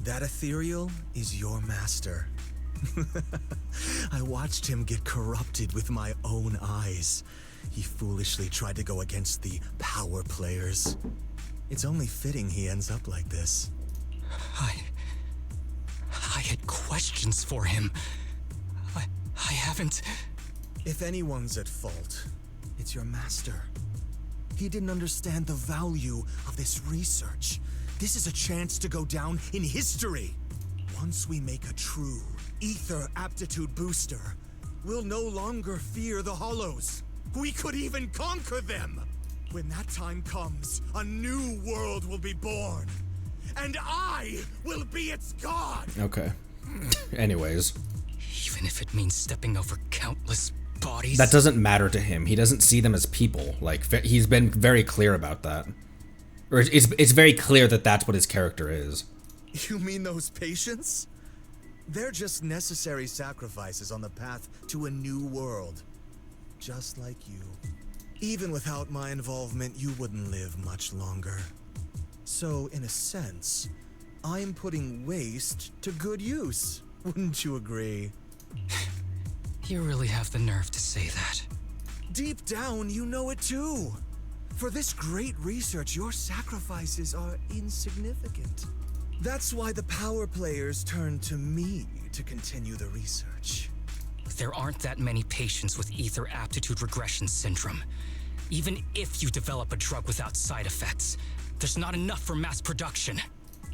That ethereal is your master. I watched him get corrupted with my own eyes. He foolishly tried to go against the power players. It's only fitting he ends up like this. I had questions for him. I haven't... If anyone's at fault, it's your master. He didn't understand the value of this research. This is a chance to go down in history. Once we make a true ether aptitude booster, we'll no longer fear the Hollows. We could even conquer them. When that time comes, a new world will be born. And I will be its god! Okay. Anyways. Even if it means stepping over countless bodies? That doesn't matter to him. He doesn't see them as people. Like, he's been very clear about that. Or it's very clear that that's what his character is. You mean those patients? They're just necessary sacrifices on the path to a new world. Just like you. Even without my involvement, you wouldn't live much longer. So, in a sense, I'm putting waste to good use. Wouldn't you agree? You really have the nerve to say that. Deep down, you know it too. For this great research, your sacrifices are insignificant. That's why the power players turn to me to continue the research. There aren't that many patients with ether aptitude regression syndrome. Even if you develop a drug without side effects, there's not enough for mass production.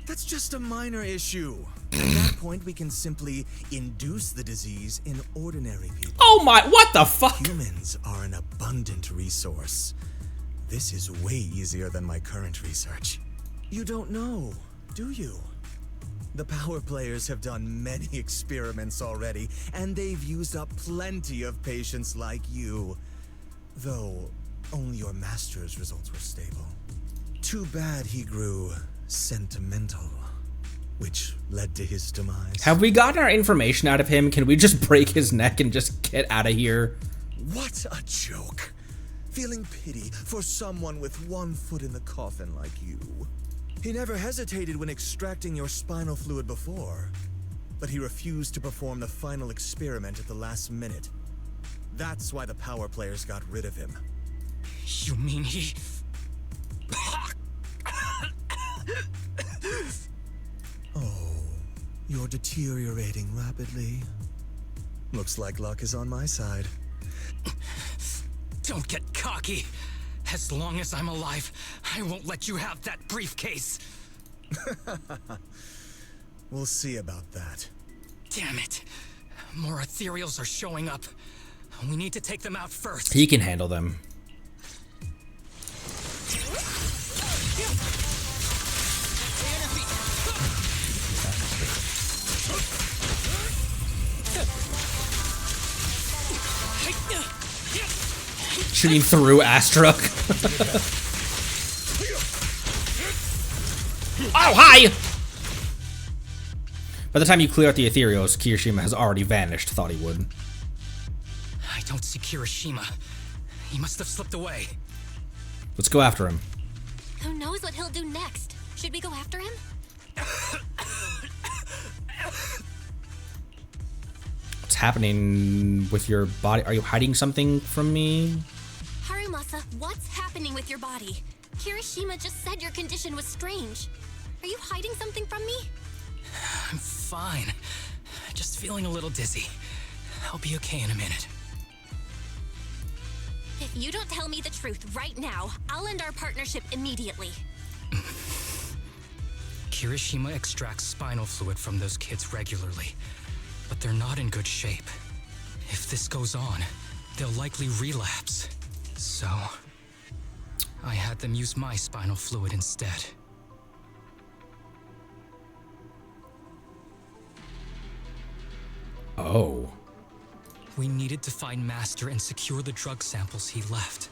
That's just a minor issue. At that point, we can simply induce the disease in ordinary people. Oh my, what the fuck? Humans are an abundant resource. This is way easier than my current research. You don't know, do you? The power players have done many experiments already, and they've used up plenty of patients like you. Though, only your master's results were stable. Too bad he grew sentimental, which led to his demise. Have we gotten our information out of him? Can we just break his neck and just get out of here? What a joke. Feeling pity for someone with one foot in the coffin like you. He never hesitated when extracting your spinal fluid before, but he refused to perform the final experiment at the last minute. That's why the power players got rid of him. You mean he... Oh, you're deteriorating rapidly. Looks like luck is on my side. Don't get cocky. As long as I'm alive, I won't let you have that briefcase. We'll see about that. Damn it. More ethereals are showing up. We need to take them out first. He can handle them. Shooting through Astra. Oh, hi! By the time you clear out the ethereals, Kirishima has already vanished. Thought he would. I don't see Kirishima. He must have slipped away. Let's go after him. Who knows what he'll do next? Should we go after him? What's happening with your body? Are you hiding something from me? Harumasa, what's happening with your body? Kirishima just said your condition was strange. Are you hiding something from me? I'm fine. Just feeling a little dizzy. I'll be okay in a minute. If you don't tell me the truth right now, I'll end our partnership immediately. Kirishima extracts spinal fluid from those kids regularly, but they're not in good shape. If this goes on, they'll likely relapse. So, I had them use my spinal fluid instead. Oh. We needed to find Master and secure the drug samples he left.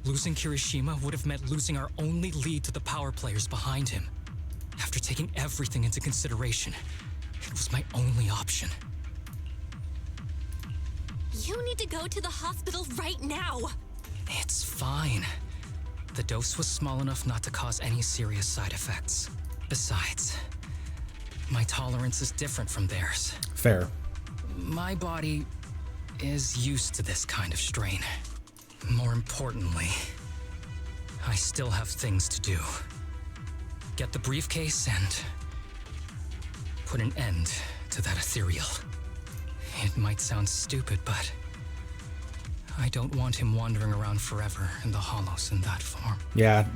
Losing Kirishima would have meant losing our only lead to the power players behind him. After taking everything into consideration, it was my only option. You need to go to the hospital right now. It's fine. The dose was small enough not to cause any serious side effects. Besides, my tolerance is different from theirs. Fair. My body is used to this kind of strain. More importantly, I still have things to do. Get the briefcase and put an end to that ethereal. It might sound stupid, but I don't want him wandering around forever in the hollows in that form. Yeah,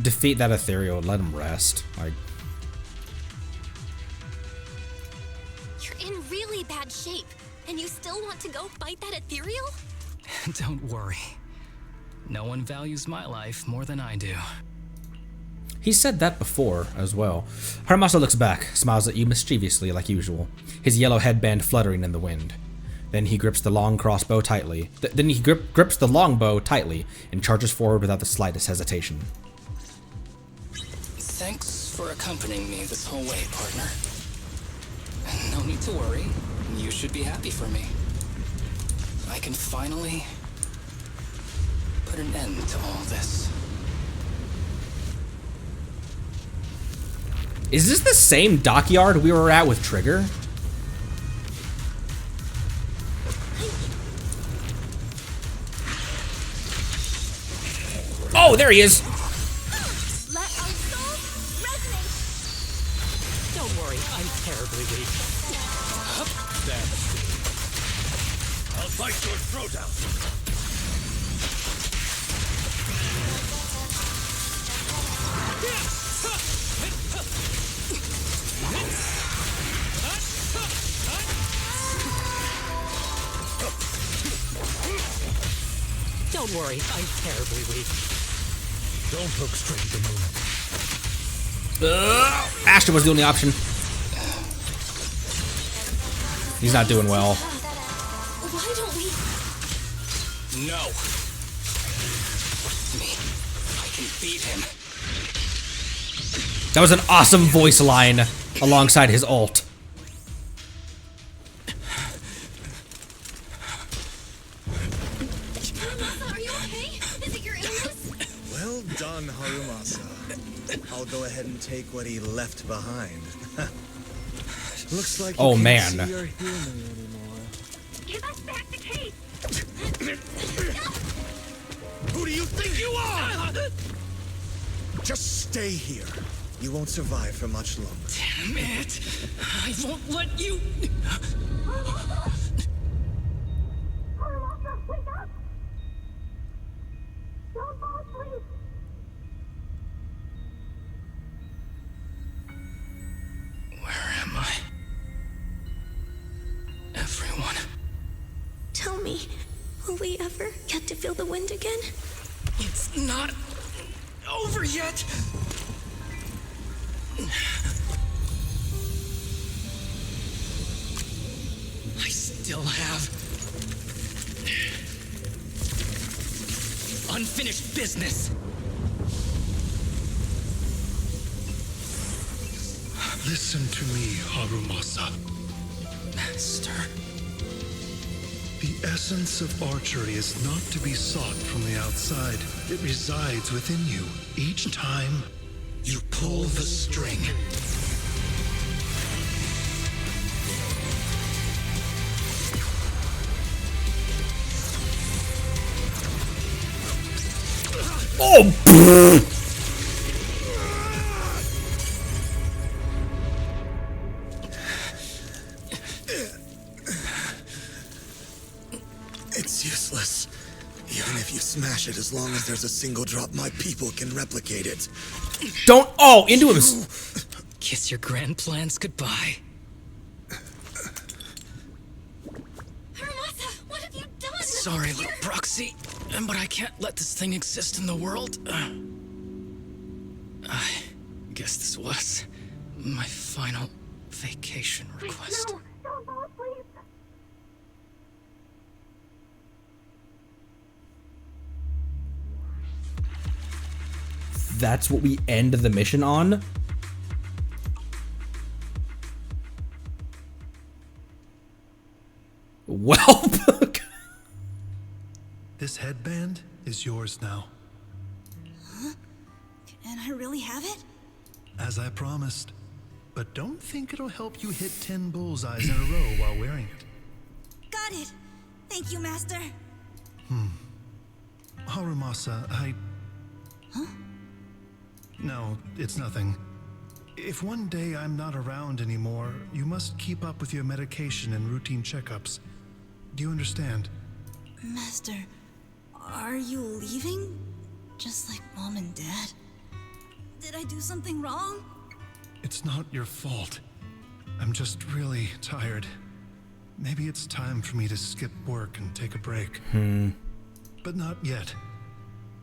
defeat that ethereal, let him rest. Like, You're in really bad shape, and you still want to go fight that ethereal? Don't worry. No one values my life more than I do. he said that before as well. Harumasa looks back, smiles at you mischievously like usual, his yellow headband fluttering in the wind. Then he grips the long crossbow tightly. Grips the longbow tightly and charges forward without the slightest hesitation. Thanks for accompanying me this whole way, partner. No need to worry. You should be happy for me. I can finally put an end to all this. Is this the same dockyard we were at with Trigger? Oh, there he is! Let our souls resonate! Don't worry, I'm terribly weak. Stand still. I'll bite your throat out. Don't worry, I'm terribly weak. Don't look straight at the moon. Ashton was the only option. He's not doing well. Why don't we... No. Me. I can beat him. That was an awesome voice line alongside his ult. Are you okay? Is it your illness? Well done, Harumasa. I'll go ahead and take what he left behind. Looks like you Oh, can't man. see or hear me anymore. Give us back the case! Who do you think you are? Just stay here. You won't survive for much longer. Damn it. I won't let you. Wake up! Don't fall asleep! Where am I? Everyone. Tell me, will we ever get to feel the wind again? It's not over yet. I still have unfinished business. Listen to me, Harumasa. Master. The essence of archery is not to be sought from the outside. It resides within you. Each time you pull the string. Oh! It's useless. Even if you smash it, as long as there's a single drop, my people can replicate it. Don't. Oh, into him. Kiss your grand plans goodbye. Harumasa, what have you done? Sorry, little proxy, but I can't let this thing exist in the world. I guess this was my final vacation request. No, don't fall asleep. that's what we end the mission on? Well, this headband is yours now. Huh? Can I really have it? As I promised. But don't think it'll help you hit 10 bullseyes in a row while wearing it. Got it. Thank you, Master. Harumasa, Huh? No, it's nothing. If one day I'm not around anymore, you must keep up with your medication and routine checkups. Do you understand? Master, are you leaving? Just like Mom and Dad? Did I do something wrong? It's not your fault. I'm just really tired. Maybe it's time for me to skip work and take a break. But not yet.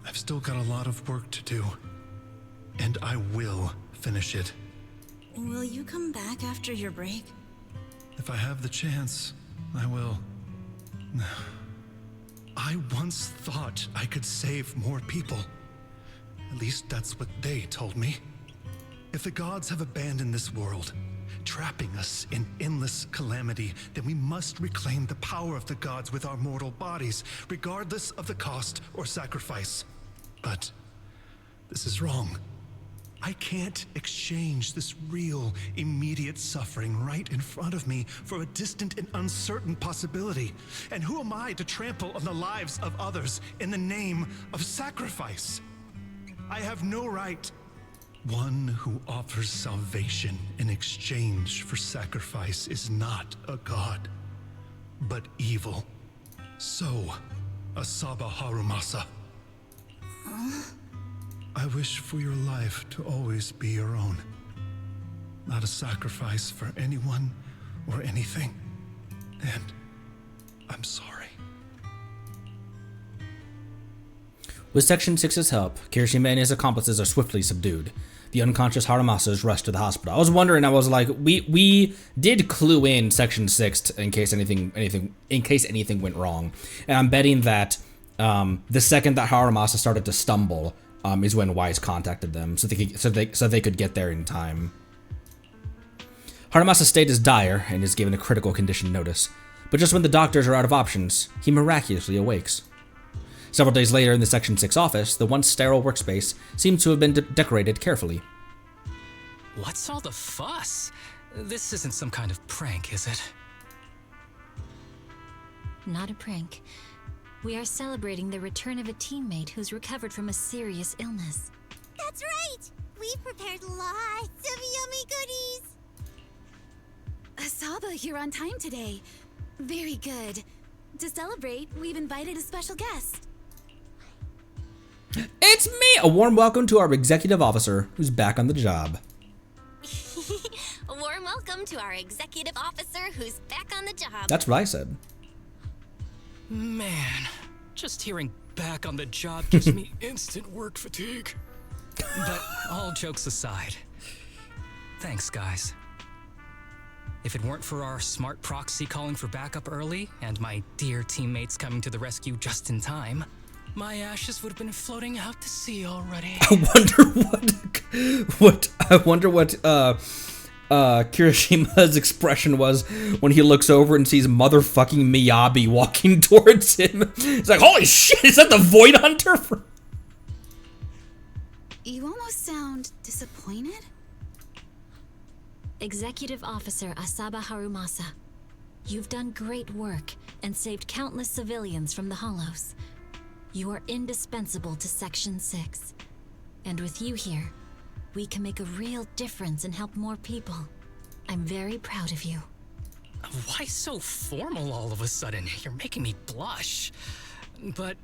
I've still got a lot of work to do. And I will finish it. Will you come back after your break? If I have the chance, I will. I once thought I could save more people. At least that's what they told me. If the gods have abandoned this world, trapping us in endless calamity, then we must reclaim the power of the gods with our mortal bodies, regardless of the cost or sacrifice. But this is wrong. I can't exchange this real, immediate suffering right in front of me for a distant and uncertain possibility. And who am I to trample on the lives of others in the name of sacrifice? I have no right. One who offers salvation in exchange for sacrifice is not a god, but evil. So, Asaba Harumasa. I wish for your life to always be your own. Not a sacrifice for anyone or anything. And I'm sorry. With Section 6's help, Kirishima and his accomplices are swiftly subdued. The unconscious Harumasa is rushed to the hospital. I was wondering, I was like, we did clue in Section 6 in case anything went wrong. And I'm betting that the second that Harumasa started to stumble is when Wise contacted them so they could get there in time. Harumasa's state is dire and is given a critical condition notice, but just when the doctors are out of options, he miraculously awakes. Several days later in the Section 6 office, the once sterile workspace seems to have been decorated carefully. What's all the fuss? This isn't some kind of prank, is it? Not a prank. We are celebrating the return of a teammate who's recovered from a serious illness. That's right! We've prepared lots of yummy goodies! Asaba, you're on time today. Very good. To celebrate, we've invited a special guest. It's me! A warm welcome to our executive officer, who's back on the job. A warm welcome to our executive officer who's back on the job. That's what I said. Man, just hearing back on the job gives me instant work fatigue. But all jokes aside, thanks, guys. If it weren't for our smart proxy calling for backup early and my dear teammates coming to the rescue just in time, my ashes would have been floating out to sea already. I wonder what Kirishima's expression was when he looks over and sees motherfucking Miyabi walking towards him. He's like, holy shit, is that the Void Hunter? You almost sound disappointed. Executive Officer Asaba Harumasa, you've done great work and saved countless civilians from the Hollows. You are indispensable to Section 6. And with you here, we can make a real difference and help more people. I'm very proud of you. Why so formal all of a sudden? You're making me blush. But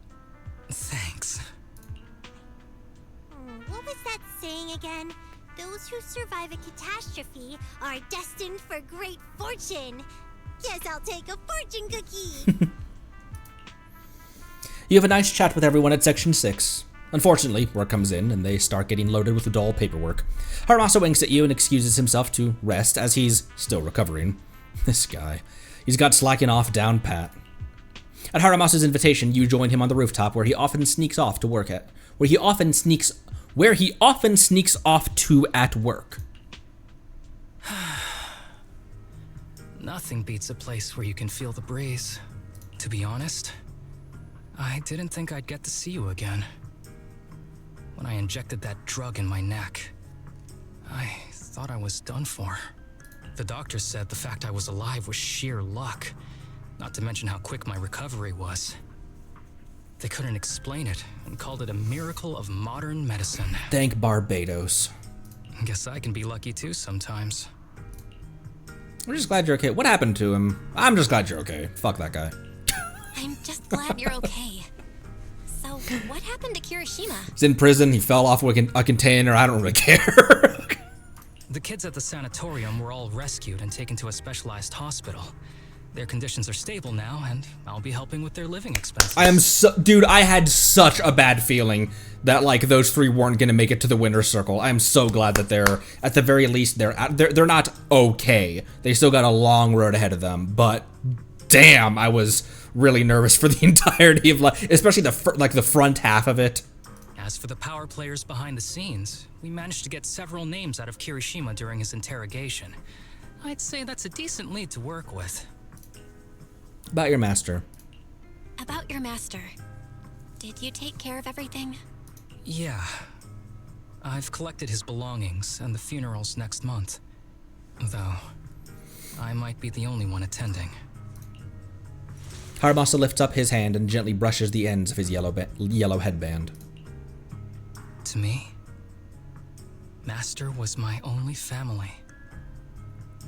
thanks. What was that saying again? Those who survive a catastrophe are destined for great fortune. Guess I'll take a fortune cookie. You have a nice chat with everyone at Section 6. Unfortunately, work comes in and they start getting loaded with dull paperwork. Harumasa winks at you and excuses himself to rest as he's still recovering. This guy. He's got slacking off down pat. At Harumasa's invitation, you join him on the rooftop where he often sneaks where he often sneaks off to at work. Nothing beats a place where you can feel the breeze. To be honest, I didn't think I'd get to see you again. When I injected that drug in my neck, I thought I was done for. The doctor said the fact I was alive was sheer luck, not to mention how quick my recovery was. They couldn't explain it and called it a miracle of modern medicine. Thank Barbados. Guess I can be lucky too sometimes. We're just glad you're okay. What happened to him? I'm just glad you're okay. Fuck that guy. I'm just glad you're okay. So, what happened to Kirishima? He's in prison. He fell off a container. I don't really care. The kids at the sanatorium were all rescued and taken to a specialized hospital. Their conditions are stable now, and I'll be helping with their living expenses. Dude, I had such a bad feeling that, like, those three weren't gonna make it to the winner's circle. I'm so glad that they're, at the very least, they're not okay. They still got a long road ahead of them, but damn, I was really nervous for the entirety of, especially the front half of it. As for the power players behind the scenes, we managed to get several names out of Kirishima during his interrogation. I'd say that's a decent lead to work with. About your master. About your master. Did you take care of everything? Yeah. I've collected his belongings, and the funeral's next month. Though, I might be the only one attending. Harumasa lifts up his hand and gently brushes the ends of his yellow headband. To me, Master was my only family.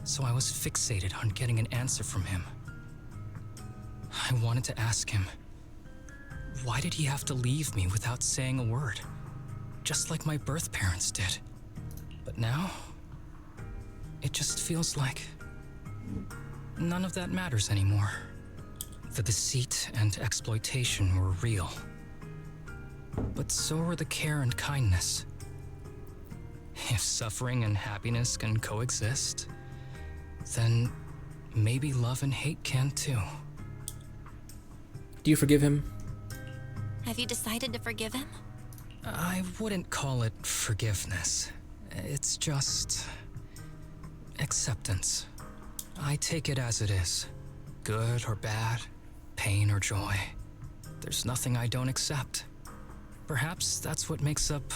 So I was fixated on getting an answer from him. I wanted to ask him, why did he have to leave me without saying a word? Just like my birth parents did. But now, it just feels like none of that matters anymore. The deceit and exploitation were real. But so were the care and kindness. If suffering and happiness can coexist, then maybe love and hate can too. Do you forgive him? Have you decided to forgive him? I wouldn't call it forgiveness. It's just acceptance. I take it as it is. Good or bad, pain or joy. There's nothing I don't accept. Perhaps that's what makes up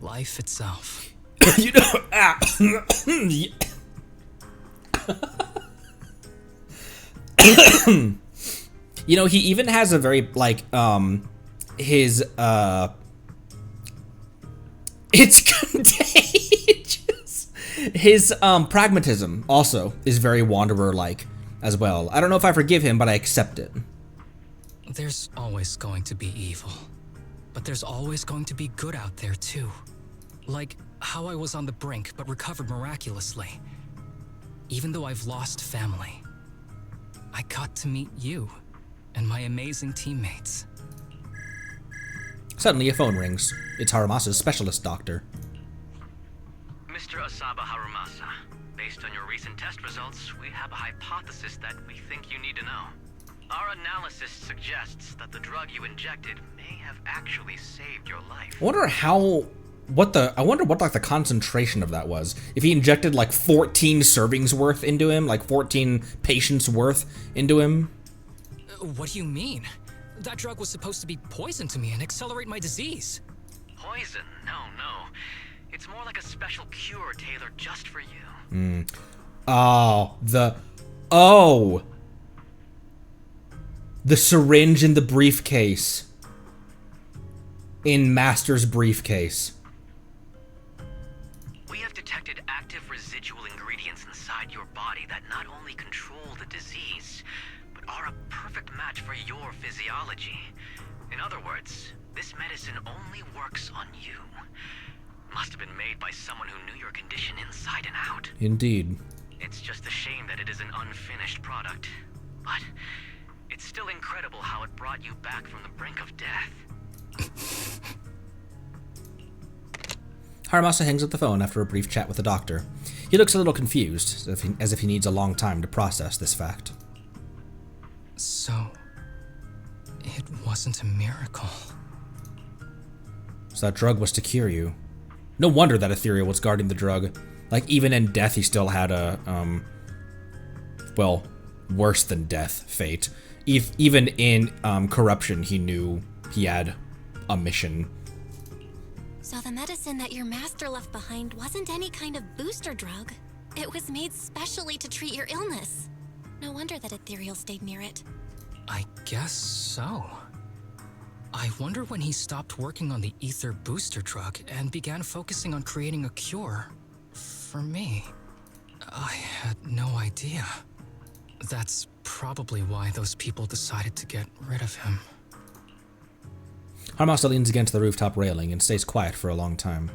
life itself. You know, you know, he even has a very, like, his, it's contagious. His, pragmatism also is very Wanderer-like as well. I don't know if I forgive him, but I accept it. There's always going to be evil. But there's always going to be good out there, too. Like how I was on the brink, but recovered miraculously. Even though I've lost family, I got to meet you and my amazing teammates. Suddenly, a phone rings. It's Harumasa's specialist doctor. Mr. Asaba Harumasa, based on your recent test results, we have a hypothesis that we think you need to know. Our analysis suggests that the drug you injected may have actually saved your life. I wonder I wonder what like the concentration of that was. If he injected like 14 servings worth into him, like 14 patients worth into him. What do you mean? That drug was supposed to be poison to me and accelerate my disease. Poison? No. It's more like a special cure tailored just for you. The syringe in the briefcase. In Master's briefcase. We have detected active residual ingredients inside your body that not only control the disease, but are a perfect match for your physiology. In other words, this medicine only works on you. Must have been made by someone who knew your condition inside and out. Indeed. It's just a shame that it is an unfinished product. But it's still incredible how it brought you back from the brink of death. Harumasa hangs up the phone after a brief chat with the doctor. He looks a little confused, as if he needs a long time to process this fact. So, it wasn't a miracle. So that drug was to cure you. No wonder that Ethereal was guarding the drug. Like, even in death, he still had a, well, worse than death fate. Even in corruption, he knew he had a mission. So the medicine that your master left behind wasn't any kind of booster drug. It was made specially to treat your illness. No wonder that Ethereal stayed near it. I guess so. I wonder when he stopped working on the ether booster drug and began focusing on creating a cure for me. I had no idea. That's probably why those people decided to get rid of him. Harumasa leans against the rooftop railing and stays quiet for a long time.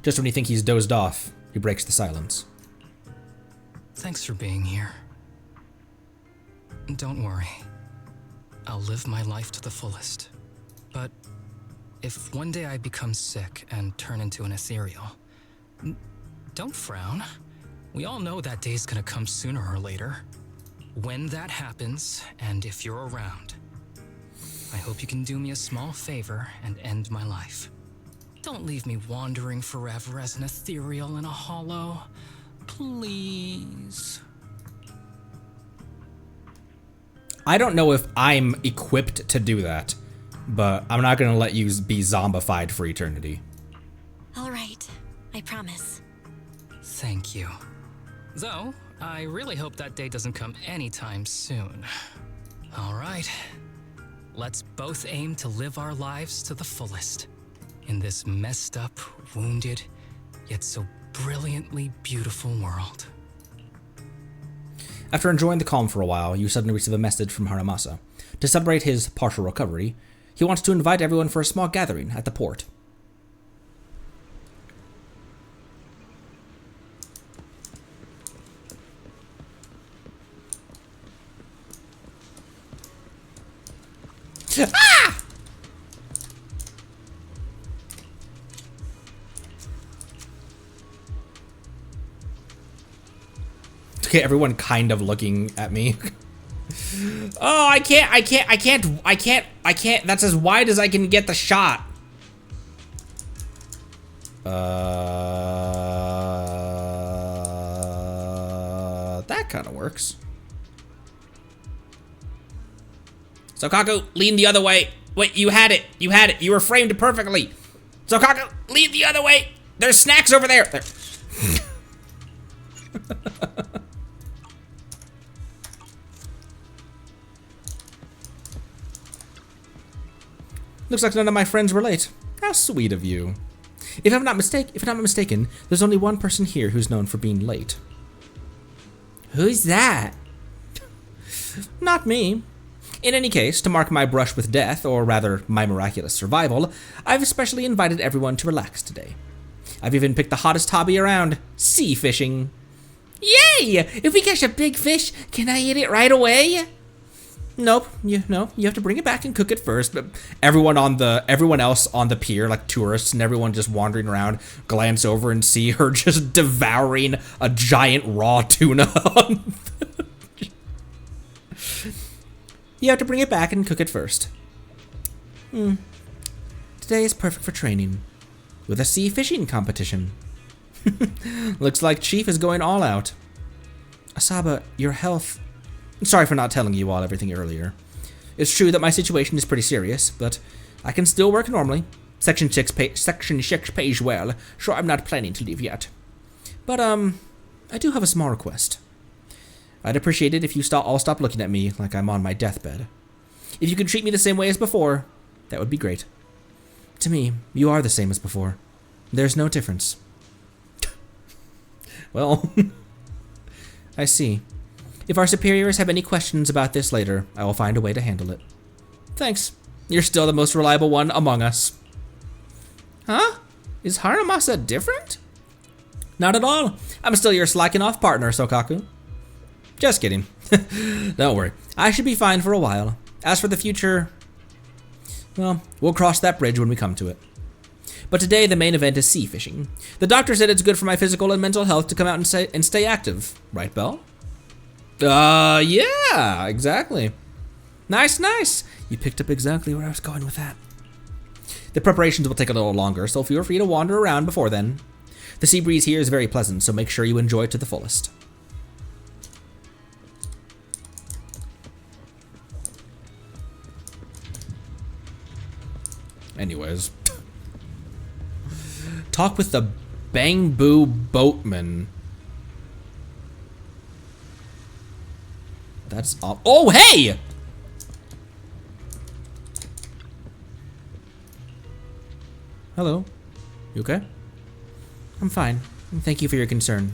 Just when you think he's dozed off, he breaks the silence. Thanks for being here. Don't worry. I'll live my life to the fullest. But if one day I become sick and turn into an ethereal, don't frown. We all know that day's gonna come sooner or later. When that happens, and if you're around, I hope you can do me a small favor and end my life. Don't leave me wandering forever as an ethereal in a hollow. Please. I don't know if I'm equipped to do that, but I'm not gonna let you be zombified for eternity. All right, I promise. Thank you. Though, I really hope that day doesn't come anytime soon. All right. Let's both aim to live our lives to the fullest in this messed up, wounded, yet so brilliantly beautiful world. After enjoying the calm for a while, you suddenly receive a message from Harumasa. To celebrate his partial recovery, he wants to invite everyone for a small gathering at the port. Ah! Okay, everyone kind of looking at me. Oh, I can't. That's as wide as I can get the shot. That kind of works. So Kaku, lean the other way. Wait, you had it. You had it. You were framed perfectly. So Kaku, lean the other way. There's snacks over there. Looks like none of my friends were late. How sweet of you. If I'm not mistaken, there's only one person here who's known for being late. Who's that? Not me. In any case, to mark my brush with death, or rather, my miraculous survival, I've especially invited everyone to relax today. I've even picked the hottest hobby around, sea fishing. Yay! If we catch a big fish, can I eat it right away? Nope, you have to bring it back and cook it first. But everyone else on the pier, like tourists and everyone just wandering around, glance over and see her just devouring a giant raw tuna. You have to bring it back and cook it first. Today is perfect for training, with a sea fishing competition. Looks like Chief is going all out. Asaba, your health... Sorry for not telling you all everything earlier. It's true that my situation is pretty serious, but I can still work normally. Section 6 pays well. Sure, I'm not planning to leave yet. But, I do have a small request. I'd appreciate it if you all stop looking at me like I'm on my deathbed. If you could treat me the same way as before, that would be great. To me, you are the same as before. There's no difference. Well, I see. If our superiors have any questions about this later, I will find a way to handle it. Thanks. You're still the most reliable one among us. Huh? Is Harumasa different? Not at all. I'm still your slacking off partner, Sokaku. Just kidding. Don't worry. I should be fine for a while. As for the future, well, we'll cross that bridge when we come to it. But today the main event is sea fishing. The doctor said it's good for my physical and mental health to come out and stay active. Right, Belle? Yeah, exactly. Nice. You picked up exactly where I was going with that. The preparations will take a little longer, so feel free to wander around before then. The sea breeze here is very pleasant, so make sure you enjoy it to the fullest. Anyways. Talk with the Bamboo Boatman. That's all. Oh, hey! Hello. You okay? I'm fine. Thank you for your concern.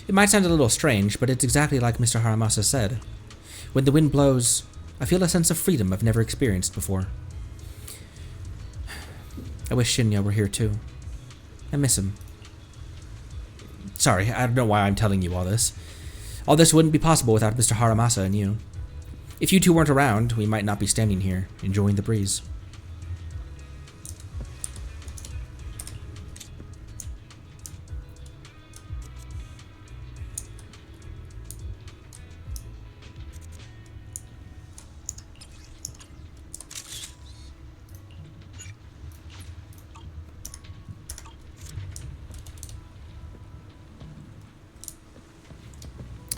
It might sound a little strange, but it's exactly like Mr. Harumasa said. When the wind blows, I feel a sense of freedom I've never experienced before. I wish Shinya were here too. I miss him. Sorry, I don't know why I'm telling you all this. All this wouldn't be possible without Mr. Harumasa and you. If you two weren't around, we might not be standing here, enjoying the breeze.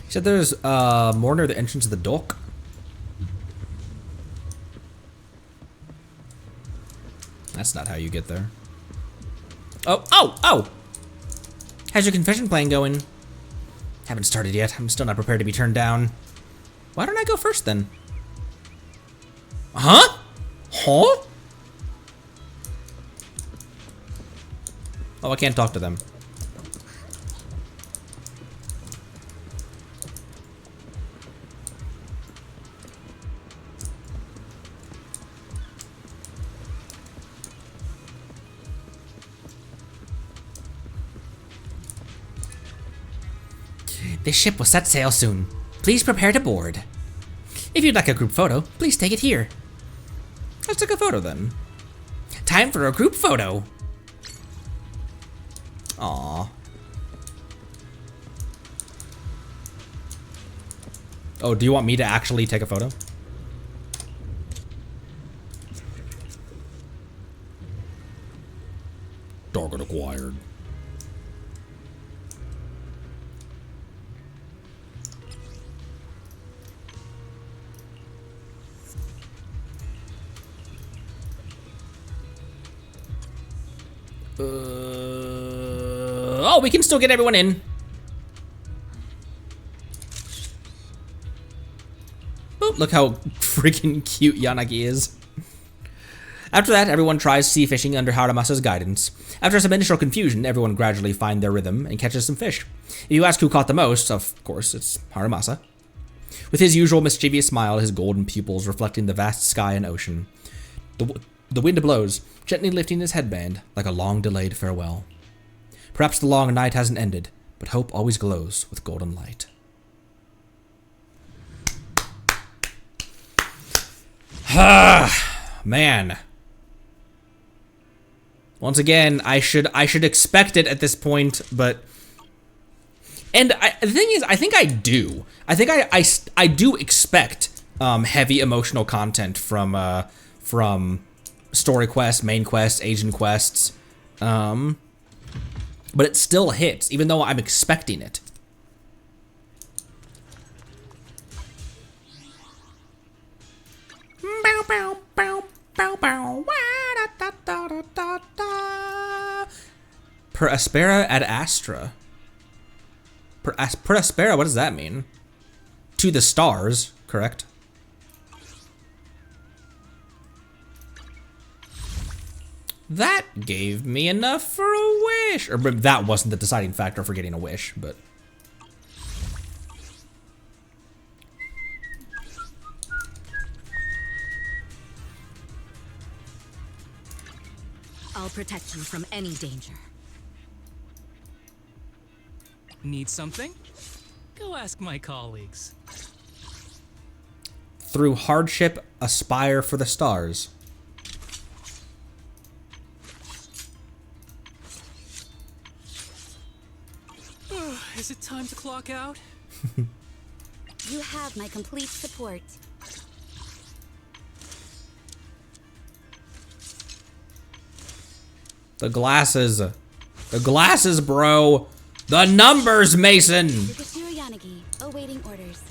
Said there's more near the entrance of the dock. That's not how you get there. Oh! How's your confession plan going? Haven't started yet. I'm still not prepared to be turned down. Why don't I go first then? Huh? Huh? Oh, I can't talk to them. This ship will set sail soon. Please prepare to board. If you'd like a group photo, please take it here. Let's take a photo then. Time for a group photo. Aww. Oh, do you want me to actually take a photo? Target acquired. Oh, we can still get everyone in. Boop, look how freaking cute Yanagi is. After that, everyone tries sea fishing under Harumasa's guidance. After some initial confusion, everyone gradually finds their rhythm and catches some fish. If you ask who caught the most, of course, it's Harumasa. With his usual mischievous smile, his golden pupils reflecting the vast sky and ocean. The wind blows, gently lifting his headband like a long-delayed farewell. Perhaps the long night hasn't ended, but hope always glows with golden light. Man. Once again, I should expect it at this point, but... And the thing is, I think I do. I think I do expect heavy emotional content from story quests, main quests, Asian quests. But it still hits, even though I'm expecting it. Per aspera ad astra. Per aspera, what does that mean? To the stars, correct? That gave me enough for a wish. Or that wasn't the deciding factor for getting a wish, but... I'll protect you from any danger. Need something? Go ask my colleagues. Through hardship, aspire for the stars. Is it time to clock out? You have my complete support. The glasses. The glasses, bro. The numbers, Mason. Yanagi, awaiting orders.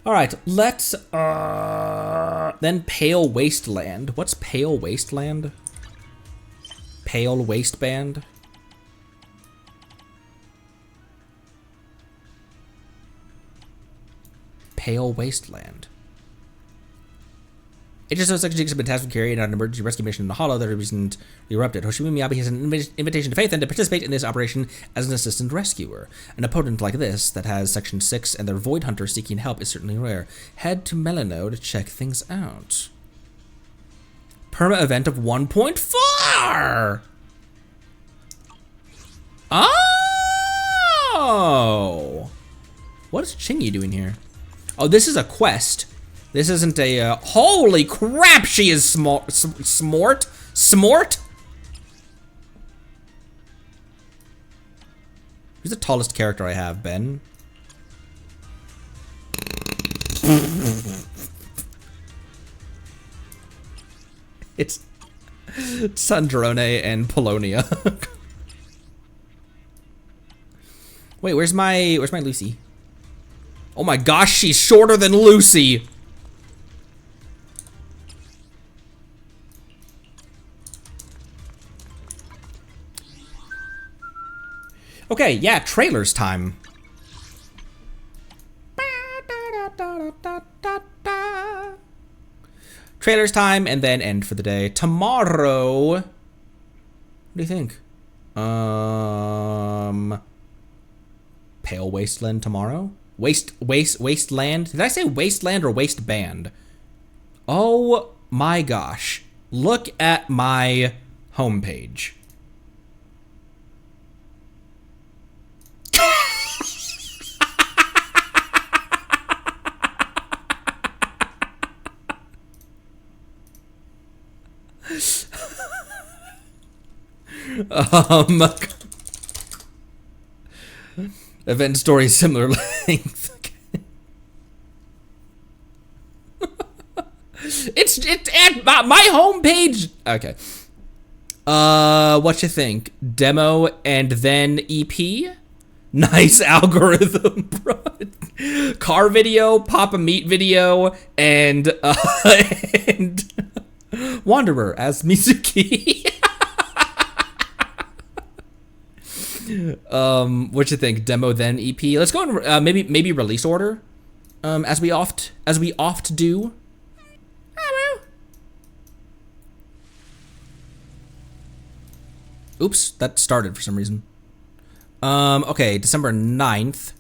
All right, let's then Pale Wasteland. What's Pale Wasteland? Pale Waistband. Pale Wasteland. It just looks like Jinx has been tasked with carrying out an emergency rescue mission in the Hollow that recently erupted. Hoshimi Miyabi has an invitation to Faith to participate in this operation as an assistant rescuer. An opponent like this that has Section 6 and their Void Hunter seeking help is certainly rare. Head to Melano to check things out. Perma event of 1.4! Oh! What is Chingy doing here? Oh, this is a quest. This isn't a, holy crap, she is smart. Smart? Who's the tallest character I have, Ben? It's Sandrone and Polonia. Wait, where's my Lucy? Oh my gosh, she's shorter than Lucy. Okay, yeah, trailers time. Trailers time, and then end for the day. Tomorrow, what do you think? Pale Wasteland tomorrow? Wasteland? Did I say Wasteland or Waistband? Oh my gosh. Look at my homepage. Event story similar length. It's at my homepage. Okay. What you think? Demo and then EP? Nice algorithm, bro. Car video, Papa Meat video, and Wanderer as Mizuki. What you think? Demo then EP. Let's go in maybe release order. As we oft do. Oops, that started for some reason. Okay, December 9th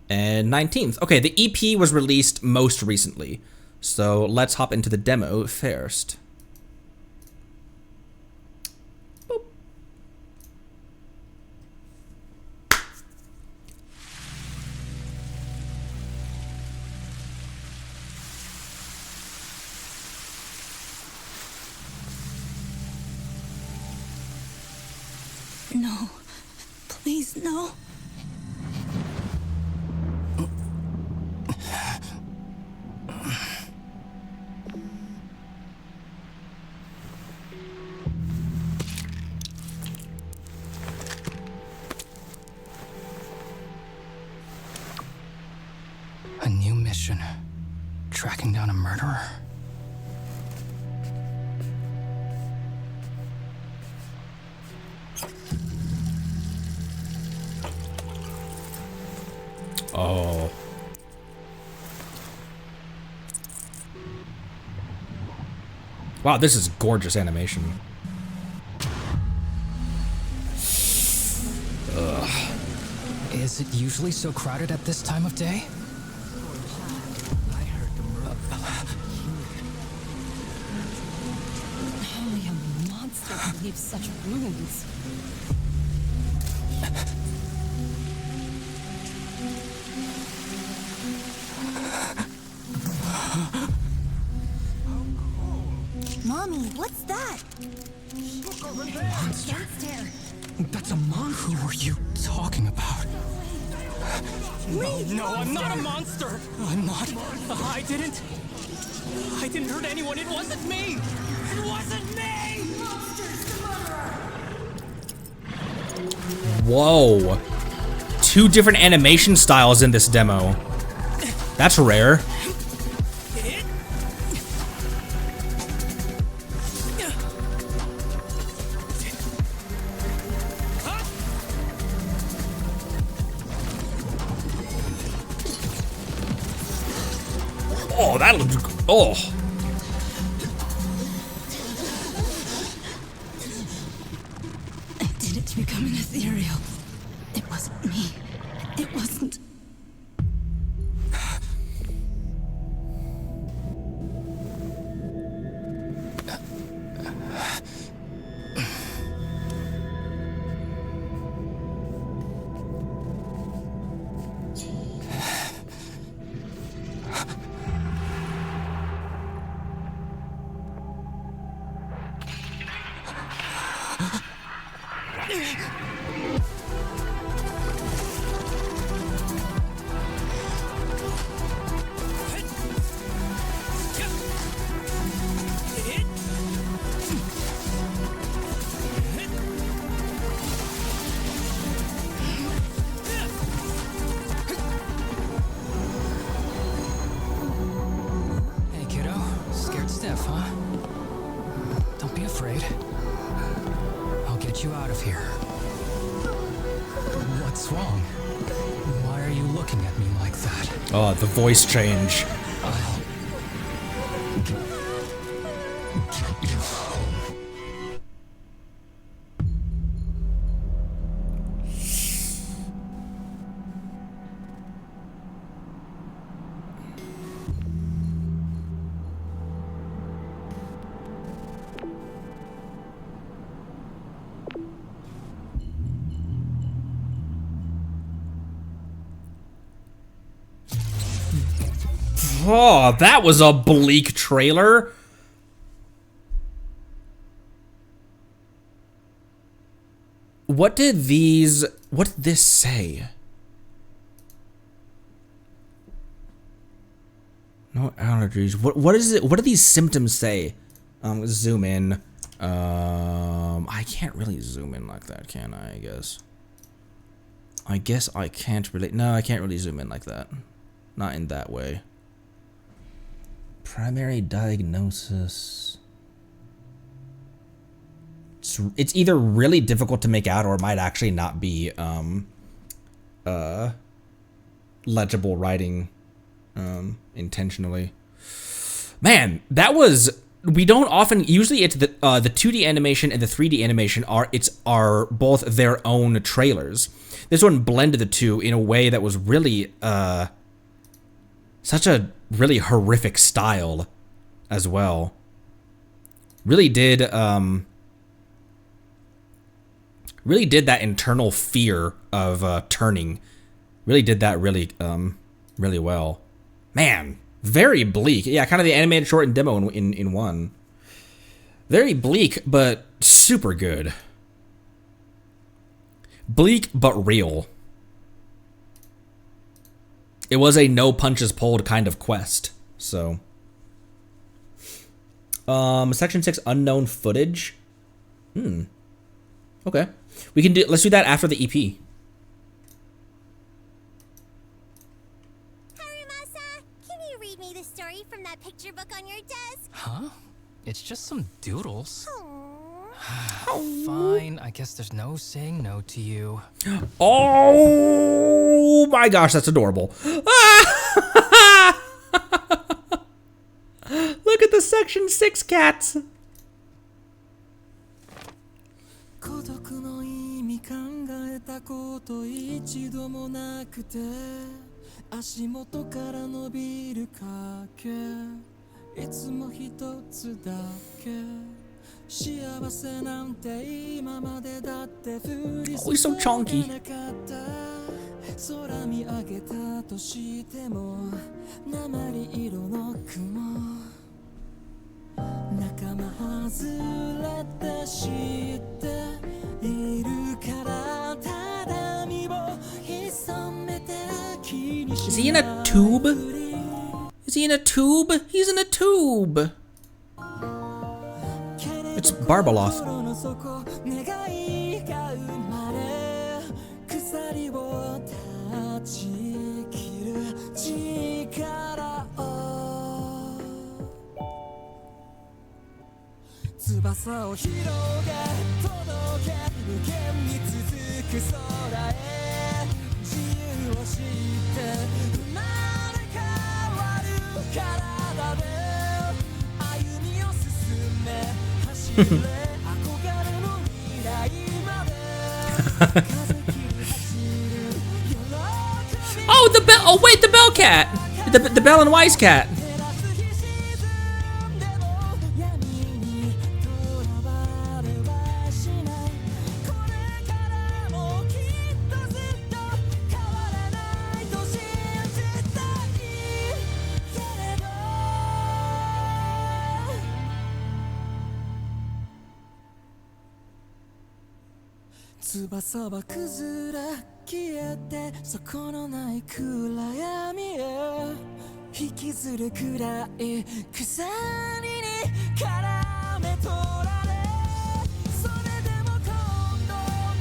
and 19th. Okay, the EP was released most recently. So let's hop into the demo first. Boop. No. Please, no. A new mission. Tracking down a murderer. Oh. Wow, this is gorgeous animation. Ugh. Is it usually so crowded at this time of day? Only a monster could leave such wounds. Mommy, what's that? Monster. That's a monster. Who are you talking about? Leave, No, I'm not a monster! monster. I'm not. I didn't hurt anyone. It wasn't me. It wasn't me. Whoa. 2 different animation styles in this demo. That's rare. Oh, that looks... Oh. I did it to become an ethereal. It wasn't me. It wasn't. Hey, kiddo. Scared stiff, huh? Don't be afraid. I'll get you out of here. What's wrong? Why are you looking at me like that? Oh, the voice change. Oh, that was a bleak trailer. What did this say? No allergies. What is it? What do these symptoms say? Zoom in. I can't really zoom in like that, can I? I guess I can't really. No, I can't really zoom in like that. Not in that way. Primary diagnosis. It's either really difficult to make out or it might actually not be legible writing intentionally. Man, that was... We don't often... Usually it's the 2D animation and the 3D animation are both their own trailers. This one blended the two in a way that was really such a really horrific style as well. Really did that internal fear of turning. Really did that really well. Man, very bleak. Yeah, kind of the animated short and demo in one. Very bleak, but super good. Bleak, but real. It was a no punches pulled kind of quest, so. Section 6, unknown footage. Okay. Let's do that after the EP. Harumasa, can you read me the story from that picture book on your desk? Huh? It's just some doodles. Fine, I guess there's no saying no to you. Oh my gosh, that's adorable. Look at the Section 6 cats. 孤独の意味考えたこと一度もなくて足元から伸びる影いつも一つだけ幸せなんて今までだって降り注いでなかった空見上げたとしても鉛色の雲仲間外れて知っているからただ身を潜めて気にし Is he in a tube? Is he in a tube? He's in a tube. It's Barbaloth. さを広げ届け無限に続く空へ自由を知って生まれ変わる体で歩みを進め走れ憧れの未来まで風切り走る喜び Oh, the bell. Oh, wait, the bell cat. The bell and wise cat. Tsubasa 翼は崩れ消えて底のない暗闇へ引きずるくらい鎖に絡め取られそれでも今度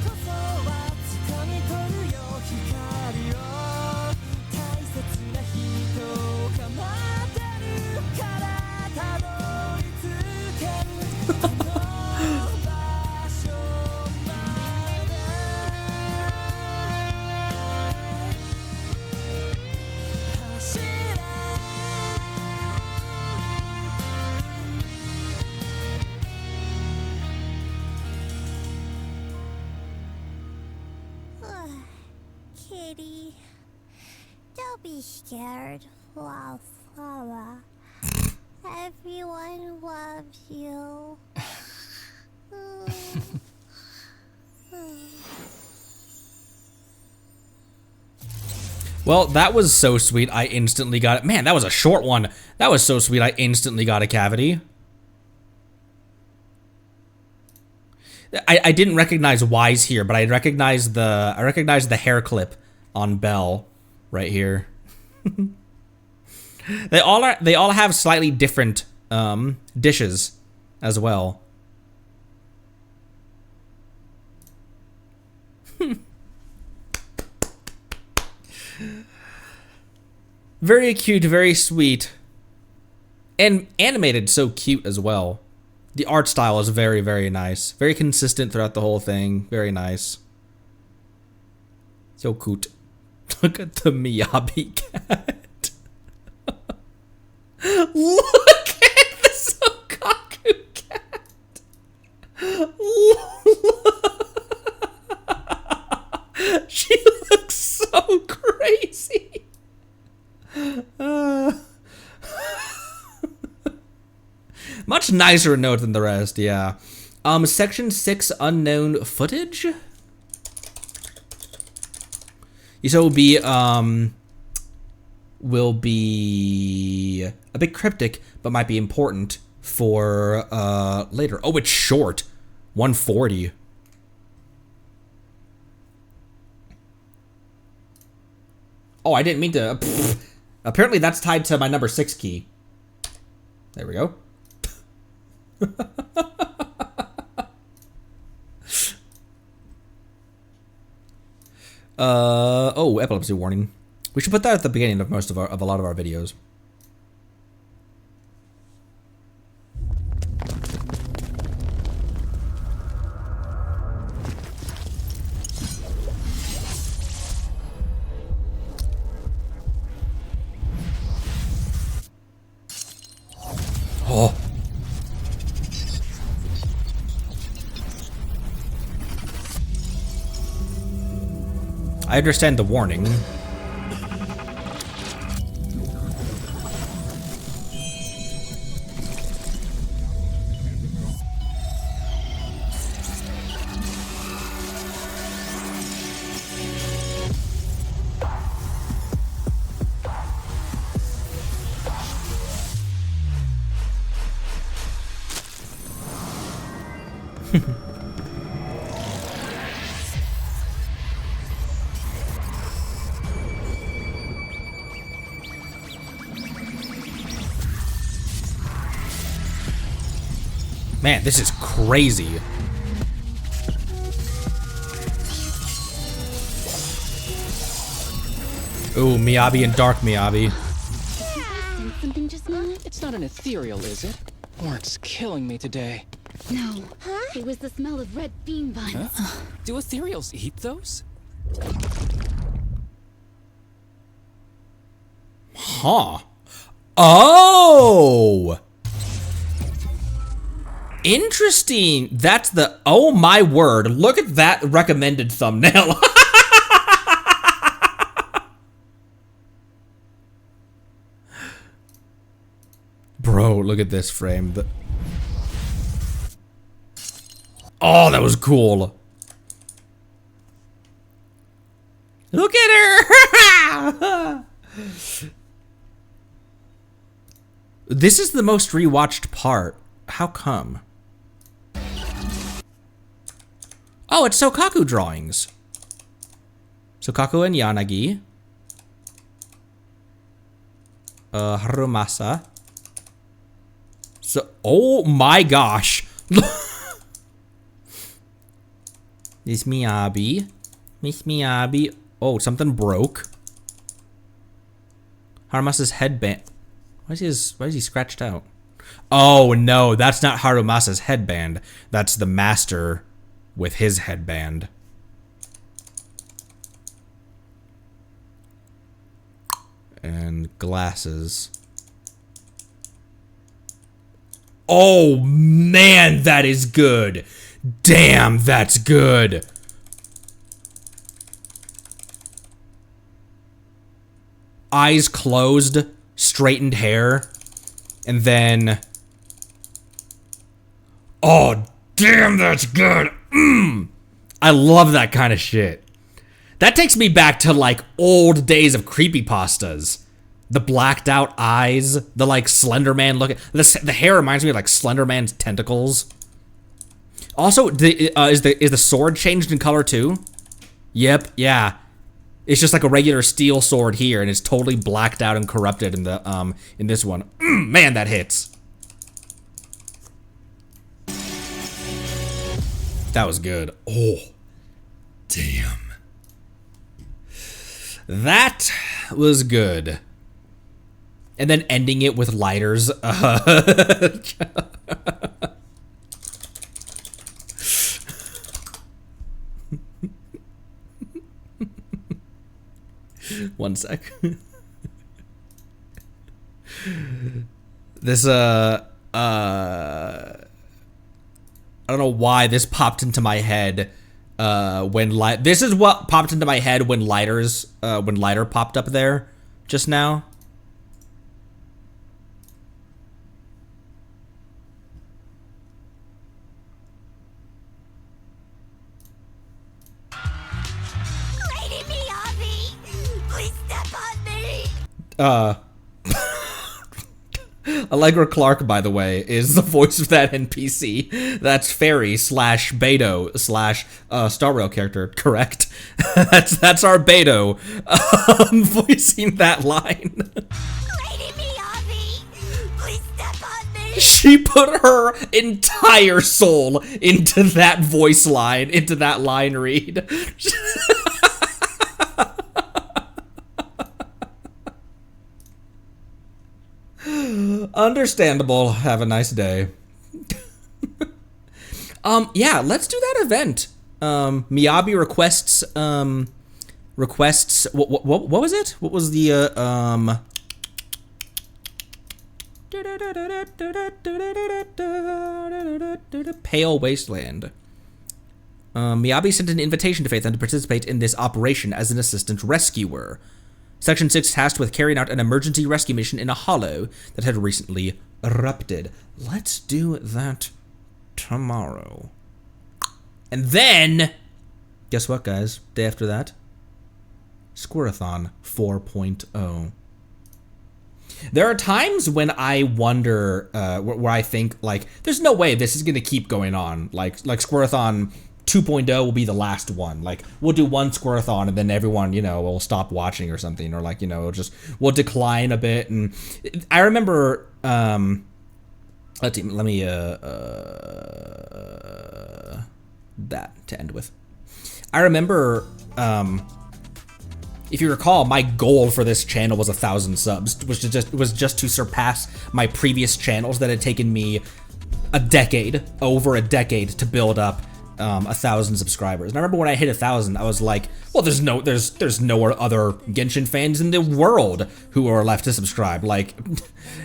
こそは掴み取るよ光を大切な人が待ってるからたどり着けるこの場所まで Kitty, don't be scared, Wildflower. Everyone loves you. Well, that was so sweet. I instantly got it. Man, that was a short one. That was so sweet. I instantly got a cavity. I didn't recognize Wise here, but I recognized the hair clip on Belle right here. They all have slightly different dishes as well. Very cute, very sweet. And animated so cute as well. The art style is very, very nice. Very consistent throughout the whole thing. Very nice. So cute. Look at the Miyabi cat. Look at the Sokaku cat. She looks so crazy. Much nicer note than the rest, yeah. Section 6 unknown footage. So will be a bit cryptic, but might be important for later. Oh, it's short. 140. Oh, I didn't mean to. Apparently that's tied to my number 6 key. There we go. Oh, epilepsy warning. We should put that at the beginning of a lot of our videos. Oh. I understand the warning. Man, this is crazy. Ooh, Miyabi and Dark Miyabi. Something just now? It's not an ethereal, is it? Work's killing me today. No. It was the smell of red bean buns. Do ethereals eat those? Huh. Oh! Interesting. That's the... Oh my word. Look at that recommended thumbnail. Bro, look at this frame. Oh, that was cool. Look at her! This is the most rewatched part. How come? Oh, it's Sokaku drawings. Sokaku and Yanagi. Harumasa. So, oh my gosh. Miss Miyabi. Miss Miyabi. Oh, something broke. Harumasa's headband. Why is he scratched out? Oh no, that's not Harumasa's headband. That's the master with his headband. And glasses. Oh man, that is good. Damn, that's good. Eyes closed, straightened hair, and then... Oh, damn, that's good. I love that kind of shit. That takes me back to, like, old days of creepypastas. The blacked out eyes, the, like, Slender Man looking... The hair reminds me of, like, Slender Man's tentacles. Also, is the sword changed in color, too? Yep, yeah. It's just like a regular steel sword here, and it's totally blacked out and corrupted in the in this one. Man, that hits. That was good. Oh, damn. That was good. And then ending it with lighters. One sec. This, I don't know why this popped into my head, this is what popped into my head when Lighter popped up there just now. Allegra Clark, by the way, is the voice of that NPC. That's Fairy / Beto / Star Rail character, correct? that's our Beto voicing that line. She put her entire soul into that voice line, into that line read. Understandable. Have a nice day. Yeah, let's do that event. Miyabi requests what was it? What was the Pale Wasteland. Miyabi sent an invitation to Faithlin to participate in this operation as an assistant rescuer. Section 6 tasked with carrying out an emergency rescue mission in a hollow that had recently erupted. Let's do that tomorrow. And then, guess what, guys? Day after that, Squirathon 4.0. There are times when I wonder, where I think, like, there's no way this is going to keep going on. Like Squirathon 2.0 will be the last one. Like, we'll do one Squirathon and then everyone, you know, will stop watching or something. Or, like, you know, we'll decline a bit. And I remember, let me, that to end with. I remember, if you recall, my goal for this channel was 1,000 subs, was just to surpass my previous channels that had taken me a decade, over a decade, to build up 1,000 subscribers. And I remember when I hit 1,000, I was like, well, there's no other Genshin fans in the world who are left to subscribe. Like,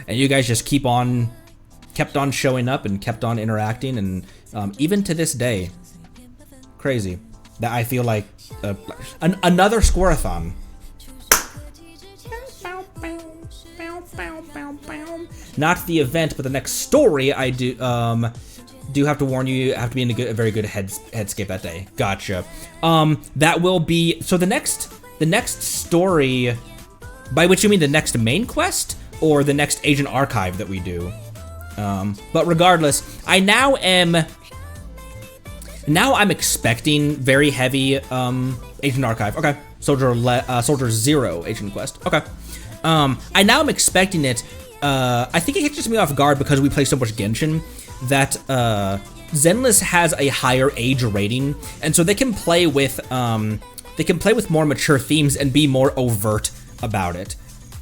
and you guys just kept on showing up and kept on interacting, and even to this day, crazy that I feel like another Squareathon. Not the event, but the next story. I do have to warn you have to be in a very good headscape that day. Gotcha. That will be so the next story, by which you mean the next main quest or the next Agent Archive that we do. But regardless, I'm expecting very heavy Agent Archive. Okay, Soldier 0 Agent Quest. Okay. I now am expecting it. I think it catches me off guard because we play so much Genshin that Zenless has a higher age rating, and so they can play with more mature themes and be more overt about it.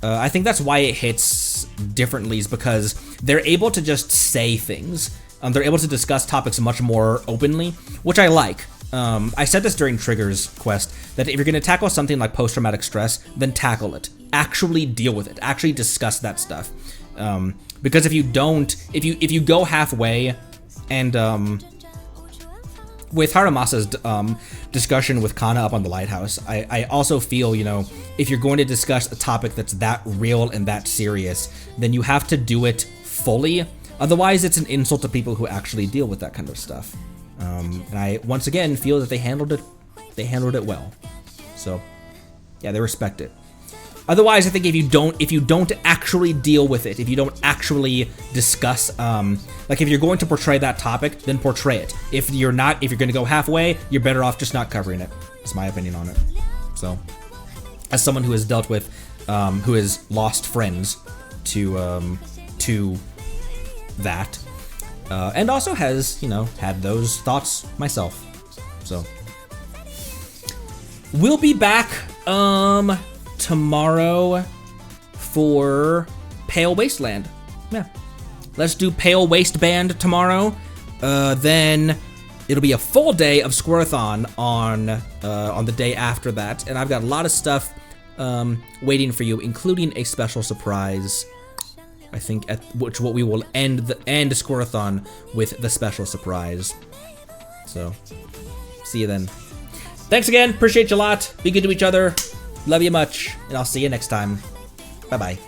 I think that's why it hits differently, is because they're able to just say things. They're able to discuss topics much more openly, which I like. I said this during Trigger's quest, that if you're going to tackle something like post-traumatic stress, then tackle it. Actually deal with it. Actually discuss that stuff. Because if you don't, if you go halfway, and with Harumasa's discussion with Kana up on the lighthouse, I also feel, you know, if you're going to discuss a topic that's that real and that serious, then you have to do it fully. Otherwise, it's an insult to people who actually deal with that kind of stuff. And I once again feel that they handled it well. So, yeah, they respect it. Otherwise, I think if you don't actually deal with it, if you don't actually discuss, like if you're going to portray that topic, then portray it. If you're going to go halfway, you're better off just not covering it. That's my opinion on it. So, as someone who has dealt with, who has lost friends to that, and also has, you know, had those thoughts myself. So, we'll be back, tomorrow for Pale Wasteland. Yeah. Let's do Pale Wasteland tomorrow. Then it'll be a full day of Squareathon on the day after that. And I've got a lot of stuff waiting for you, including a special surprise. I think what we will end Squareathon with the special surprise. So, see you then. Thanks again. Appreciate you a lot. Be good to each other. Love you much, and I'll see you next time. Bye-bye.